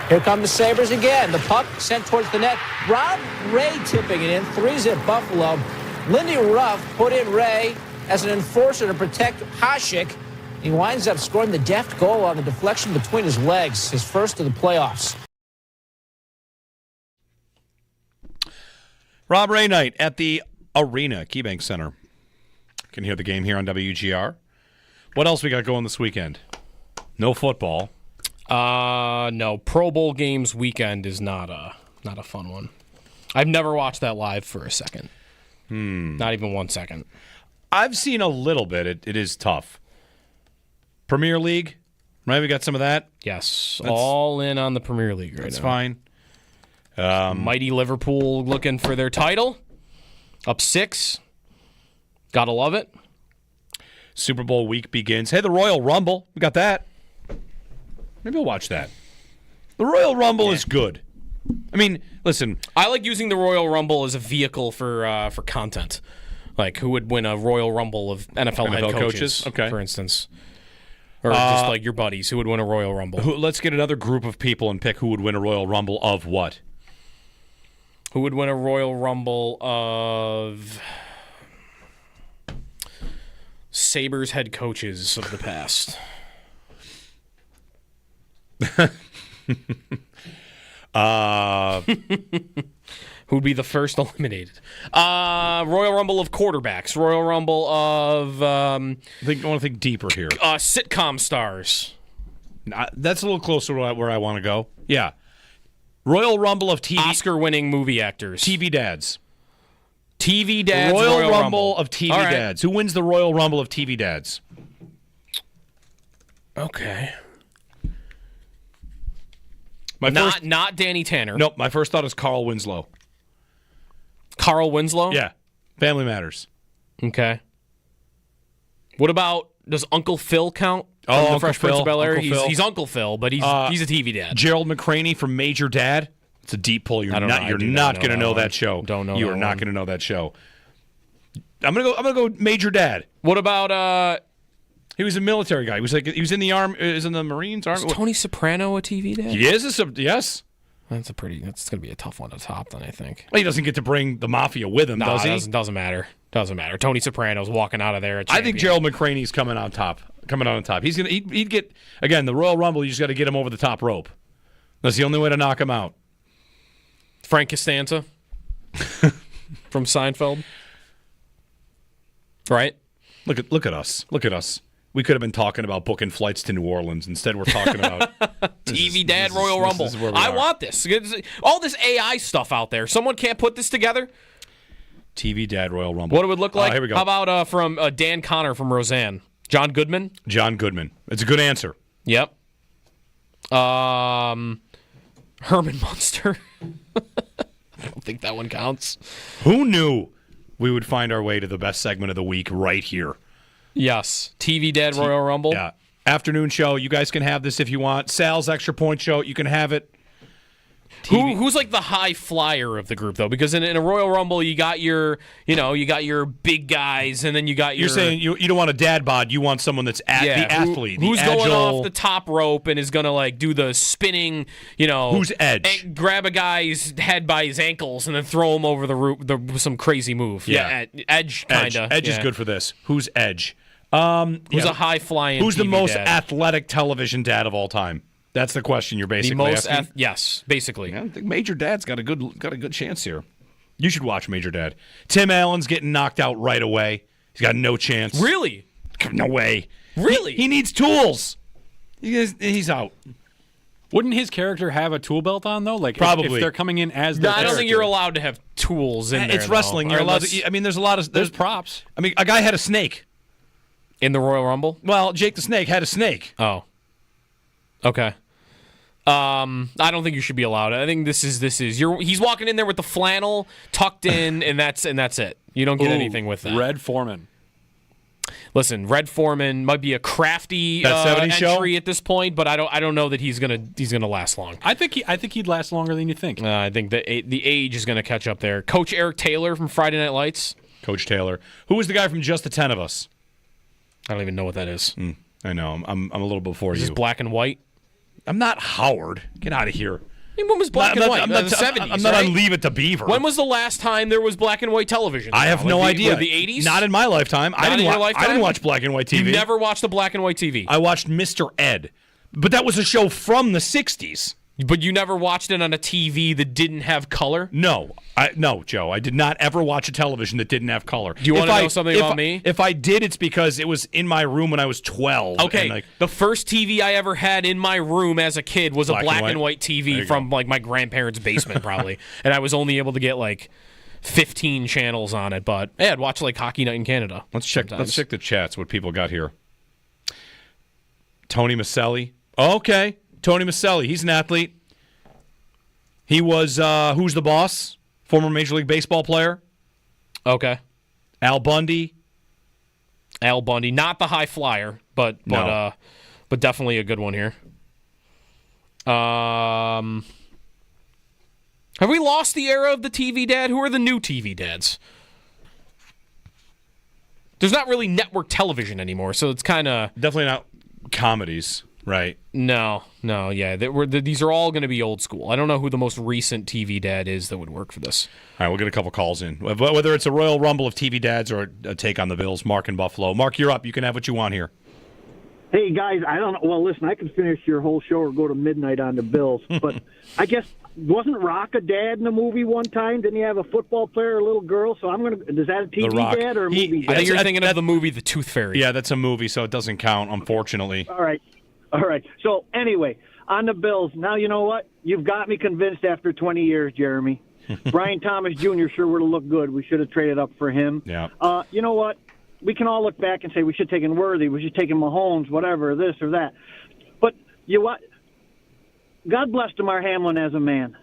Here come the Sabres again. The puck sent towards the net. Rob Ray tipping it in. 3-zip Buffalo. Lindy Ruff put in Ray as an enforcer to protect Hasek. He winds up scoring the deft goal on the deflection between his legs, his first of the playoffs. Rob Ray night at the Arena, KeyBank Center. You can hear the game here on WGR. What else we got going this weekend? No football. No. Pro Bowl games weekend is not a fun one. I've never watched that live for a second. Not even 1 second. I've seen a little bit. It is tough. Premier League, right? We got some of that? Yes. All in on the Premier League right now. That's fine. Mighty Liverpool looking for their title. Up 6. Gotta love it. Super Bowl week begins. Hey, the Royal Rumble. We got that. Maybe I'll watch that. The Royal Rumble is good. I mean, listen. I like using the Royal Rumble as a vehicle for content. Like, who would win a Royal Rumble of NFL head coaches, okay, for instance. Or just like your buddies, who would win a Royal Rumble. Let's get another group of people and pick who would win a Royal Rumble of what? Who would win a Royal Rumble of Sabres head coaches of the past? Who'd be the first eliminated? Royal Rumble of quarterbacks. Royal Rumble of I want to think deeper here. Sitcom stars. That's a little closer to where I want to go. Yeah. Royal Rumble of TV. Oscar-winning movie actors. TV dads. TV dads. Royal Rumble of TV dads. Who wins the Royal Rumble of TV dads? Okay. Not Danny Tanner. Nope. My first thought is Carl Winslow. Carl Winslow? Yeah. Family Matters. Okay. What about, does Uncle Phil count? Oh, the Fresh Prince of Bel-Air? Uncle Phil. He's Uncle Phil, but he's a TV dad. Gerald McCraney from Major Dad. It's a deep pull. You're not going to know that show. Don't know. You are not going to know that show. I'm gonna go Major Dad. What about He was a military guy. He was in the army. He was in the Marines. Is Tony Soprano a TV dad? He is. Yes. That's gonna be a tough one to top. Then I think. Well, he doesn't get to bring the mafia with him, does he? Doesn't matter. Doesn't matter. Tony Soprano's walking out of there. I think Gerald McCraney's coming on top. He'd get again the Royal Rumble. You just got to get him over the top rope. That's the only way to knock him out. Frank Costanza from Seinfeld. Right? Look at us. Look at us. We could have been talking about booking flights to New Orleans. Instead, we're talking about TV Dad Royal Rumble. I want this. All this AI stuff out there. Someone can't put this together? TV Dad Royal Rumble. What it would look like? Here we go. How about from Dan Connor from Roseanne? John Goodman? John Goodman. It's a good answer. Yep. Herman Munster. I don't think that one counts. Who knew we would find our way to the best segment of the week right here? Yes. TV Dad Royal Rumble. Yeah. Afternoon show. You guys can have this if you want. Sal's Extra Point show. You can have it. Who's like the high flyer of the group though? Because in a Royal Rumble, you got your big guys, and then you got your. You're saying you don't want a dad bod. You want someone that's the athlete, who's agile, going off the top rope and is gonna like do the spinning. Who's Edge? Grab a guy's head by his ankles and then throw him over the roof. Some crazy move. Yeah, Edge kind of. Edge is good for this. Who's Edge? Who's a high flying? Who's TV the most dad? athletic television dad of all time? That's the question you're basically asking. Yes, basically. I think Major Dad's got a good chance here. You should watch Major Dad. Tim Allen's getting knocked out right away. He's got no chance. Really? No way. Really? He needs tools. He's out. Wouldn't his character have a tool belt on though? Like probably if they're coming in as I don't think you're allowed to have tools in there. It's wrestling. You're allowed to. I mean, there's a lot of there's props. I mean, a guy had a snake in the Royal Rumble. Well, Jake the Snake had a snake. Oh. Okay. I don't think you should be allowed. I think this is he's walking in there with the flannel tucked in, and that's it. You don't get anything with that. Red Foreman. Listen, Red Foreman might be a crafty entry at this point, but I don't know that he's gonna last long. I think he'd last longer than you think. I think the age is gonna catch up there. Coach Eric Taylor from Friday Night Lights. Coach Taylor. Who was the guy from Just the 10 of Us? I don't even know what that is. I know. I'm a little before you. Is this black and white? I'm not Howard. Get out of here. When was black and white? The 70s, I'm not right? on Leave It to Beaver. When was the last time there was black and white television? I have no idea. The 80s? Not in my lifetime. I didn't watch black and white TV. You never watched the black and white TV? I watched Mr. Ed. But that was a show from the 60s. But you never watched it on a TV that didn't have color? No, Joe. I did not ever watch a television that didn't have color. Do you want to know something about me? If I did, it's because it was in my room when I was 12. Okay, and the first TV I ever had in my room as a kid was a black and white TV from like my grandparents' basement, probably. And I was only able to get like 15 channels on it. But yeah, I'd watch like Hockey Night in Canada. Let's check the chats. What people got here? Tony Maselli. Okay. Tony Maselli, he's an athlete. He was, who's the boss? Former Major League Baseball player. Okay. Al Bundy. Not the high flyer, but definitely a good one here. Have we lost the era of the TV dad? Who are the new TV dads? There's not really network television anymore, so it's kind of... Definitely not comedies. Right. No, yeah. These are all going to be old school. I don't know who the most recent TV dad is that would work for this. All right, we'll get a couple calls in. Whether it's a Royal Rumble of TV dads or a take on the Bills, Mark in Buffalo. Mark, you're up. You can have what you want here. Hey, guys, I don't know. Well, listen, I can finish your whole show or go to midnight on the Bills. But I guess, wasn't Rock a dad in the movie one time? Didn't he have a football player, a little girl? So is that a TV dad or a movie dad? I think you're thinking of the movie The Tooth Fairy. Yeah, that's a movie, so it doesn't count, unfortunately. All right. So, anyway, on the Bills, now you know what? You've got me convinced after 20 years, Jeremy. Brian Thomas Jr. sure would have looked good. We should have traded up for him. Yeah. You know what? We can all look back and say we should have taken Worthy, we should have taken Mahomes, whatever, this or that. But you know what? God bless Damar Hamlin as a man.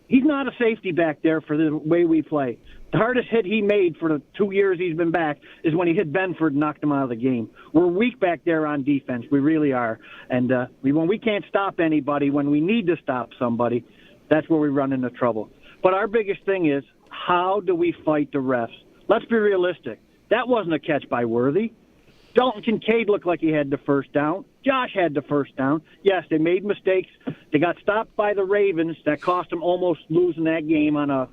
He's not a safety back there for the way we play. The hardest hit he made for the 2 years he's been back is when he hit Benford and knocked him out of the game. We're weak back there on defense. We really are. And when we can't stop anybody, when we need to stop somebody, that's where we run into trouble. But our biggest thing is, how do we fight the refs? Let's be realistic. That wasn't a catch by Worthy. Dalton Kincaid looked like he had the first down. Josh had the first down. Yes, they made mistakes. They got stopped by the Ravens. That cost them almost losing that game on a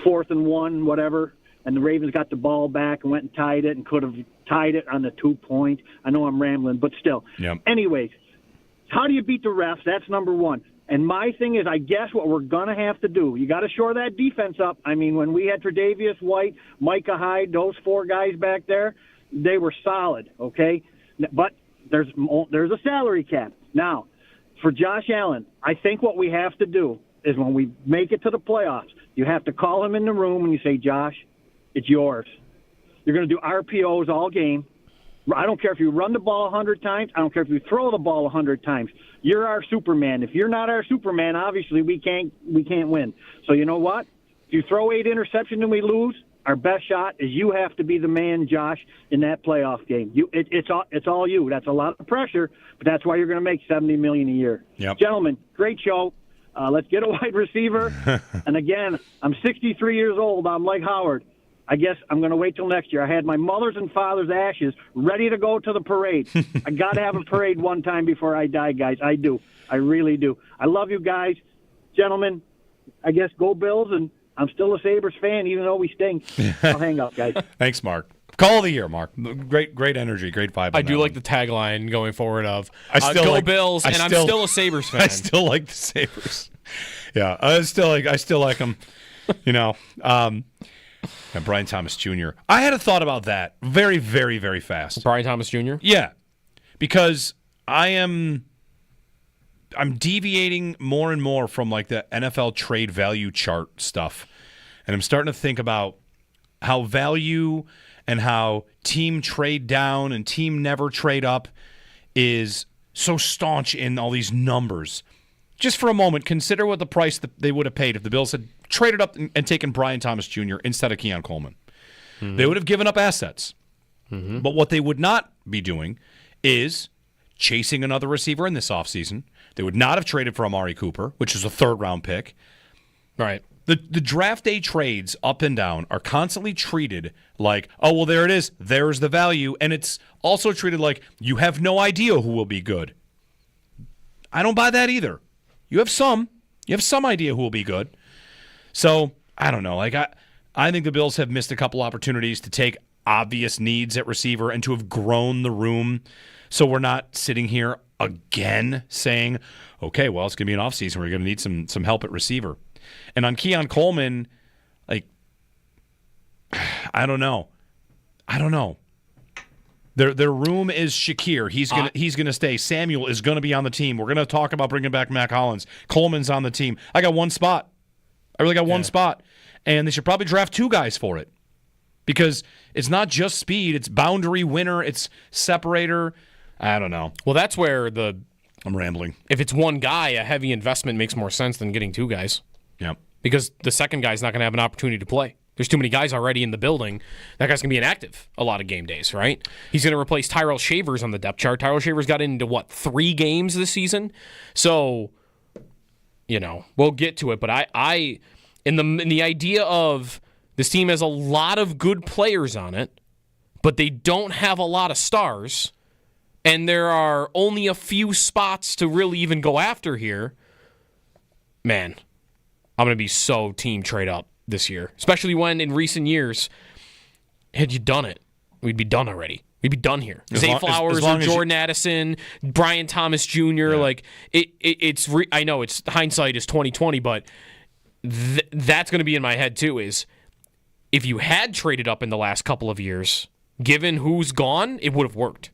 4th and 1, whatever. And the Ravens got the ball back and went and tied it and could have tied it on the 2-point. I know I'm rambling, but still. Yep. Anyways, how do you beat the refs? That's number one. And my thing is, I guess what we're going to have to do, you got to shore that defense up. I mean, when we had Tre'Davious White, Micah Hyde, those 4 guys back there, they were solid, okay? But there's a salary cap. Now, for Josh Allen, I think what we have to do is when we make it to the playoffs, you have to call him in the room and you say, Josh, it's yours. You're going to do RPOs all game. I don't care if you run the ball 100 times. I don't care if you throw the ball 100 times. You're our Superman. If you're not our Superman, obviously we can't win. So you know what? If you throw 8 interceptions and we lose, our best shot is you have to be the man, Josh, in that playoff game. It's all you. That's a lot of pressure, but that's why you're going to make $70 million a year. Yep. Gentlemen, great show. Let's get a wide receiver. And again, I'm 63 years old. I'm like Howard. I guess I'm going to wait till next year. I had my mother's and father's ashes ready to go to the parade. I got to have a parade one time before I die, guys. I do. I really do. I love you guys. Gentlemen, I guess go Bills, and I'm still a Sabres fan, even though we stink. I'll hang up, guys. Thanks, Mark. Call of the year, Mark. Great energy, great vibe. I do like the tagline going forward of go Bills, and I'm still a Sabres fan. I still like the Sabres. Yeah, I still like them. You know, and Brian Thomas Jr. I had a thought about that very, very, very fast. Brian Thomas Jr.? Yeah, because I'm deviating more and more from like the NFL trade value chart stuff, and I'm starting to think about how value and how team trade down and team never trade up is so staunch in all these numbers. Just for a moment, consider what the price that they would have paid if the Bills had traded up and taken Brian Thomas Jr. instead of Keon Coleman. Mm-hmm. They would have given up assets. Mm-hmm. But what they would not be doing is chasing another receiver in this offseason. They would not have traded for Amari Cooper, which is a 3rd-round pick. Right. The draft day trades up and down are constantly treated like, oh, well, there it is. There's the value. And it's also treated like you have no idea who will be good. I don't buy that either. You have some idea who will be good. So I don't know. Like I think the Bills have missed a couple opportunities to take obvious needs at receiver and to have grown the room. So we're not sitting here again saying, okay, well, it's going to be an offseason. We're going to need some help at receiver. And on Keon Coleman, like, I don't know. Their room is Shakir. He's gonna stay. Samuel is gonna be on the team. We're gonna talk about bringing back Mac Hollins. Coleman's on the team. I got one spot. I really got one spot, and they should probably draft 2 guys for it because it's not just speed. It's boundary winner. It's separator. I don't know. Well, that's where I'm rambling. If it's one guy, a heavy investment makes more sense than getting 2 guys. Yeah, because the second guy's not going to have an opportunity to play. There's too many guys already in the building. That guy's going to be inactive a lot of game days, right? He's going to replace Tyrell Shavers on the depth chart. Tyrell Shavers got into, 3 games this season? So, we'll get to it. But I in the idea of this team has a lot of good players on it, but they don't have a lot of stars, and there are only a few spots to really even go after here, man, I'm going to be so team trade up this year, especially when in recent years, had you done it, we'd be done already. We'd be done here. Zay Flowers or Jordan Addison, Brian Thomas Jr. Like I know it's hindsight is 2020, but that's going to be in my head too. Is if you had traded up in the last couple of years, given who's gone, it would have worked.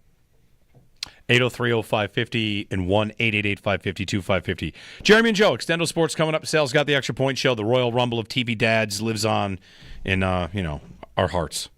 803-0550 and 1-888-550-2550. Jeremy and Joe, Extendo Sports coming up. Sal's got the Extra Point Show. The Royal Rumble of TV Dads lives on in our hearts.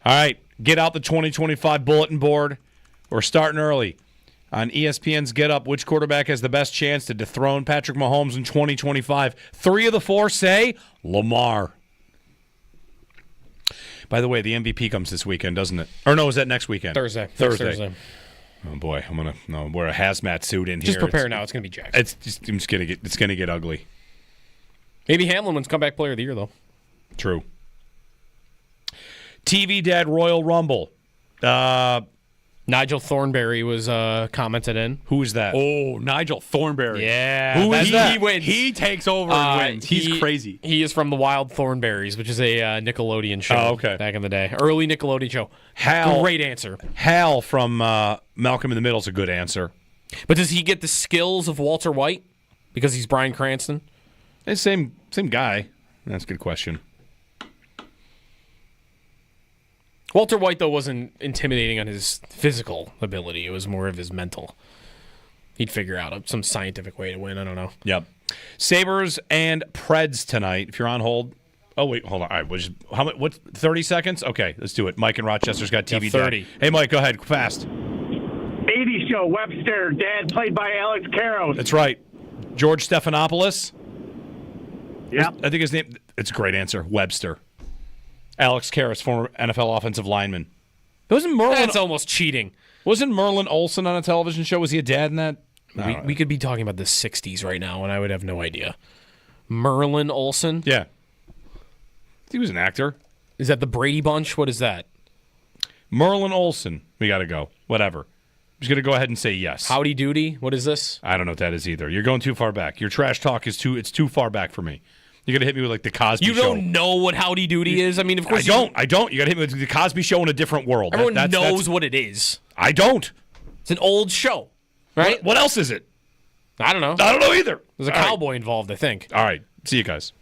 All right, get out the 2025 bulletin board. We're starting early. On ESPN's Get Up, which quarterback has the best chance to dethrone Patrick Mahomes in 2025? 3 of the 4 say Lamar. By the way, the MVP comes this weekend, doesn't it? Or no, is that next weekend? Thursday. Oh boy, I'm gonna wear a hazmat suit in here. Just prepare now. It's gonna be jacked. It's gonna get ugly. Maybe Hamlin wins comeback player of the year though. True. TV Dad Royal Rumble. Nigel Thornberry was commented in. Who is that? Oh, Nigel Thornberry. Yeah. Who is that? He wins. He takes over and wins. He's crazy. He is from the Wild Thornberries, which is a Nickelodeon show. Oh, okay. Back in the day. Early Nickelodeon show. Great answer. Hal from Malcolm in the Middle is a good answer. But does he get the skills of Walter White because he's Bryan Cranston? It's same guy. That's a good question. Walter White, though, wasn't intimidating on his physical ability. It was more of his mental. He'd figure out some scientific way to win. I don't know. Yep. Sabres and Preds tonight. If you're on hold. Oh, wait. Hold on. All right. How much? What? 30 seconds? Okay. Let's do it. Mike in Rochester's got TV. 30. Dad. Hey, Mike. Go ahead. Fast. 80s show. Webster. Dad played by Alex Karros. That's right. George Stephanopoulos. Yeah. I think his name. It's a great answer. Webster. Alex Karras, former NFL offensive lineman. Wasn't Merlin? That's almost cheating. Wasn't Merlin Olsen on a television show? Was he a dad in that? We could be talking about the 60s right now, and I would have no idea. Merlin Olsen? Yeah. He was an actor. Is that the Brady Bunch? What is that? Merlin Olsen. We got to go. Whatever. I'm just going to go ahead and say yes. Howdy Doody? What is this? I don't know what that is either. You're going too far back. Your trash talk is too far back for me. You're going to hit me with like the Cosby Show. You don't know what Howdy Doody is? I mean, of course I don't. You got to hit me with the Cosby Show in a different world. Everyone knows what it is. I don't. It's an old show, right? What else is it? I don't know. I don't know either. There's a cowboy involved, I think. All right. See you guys.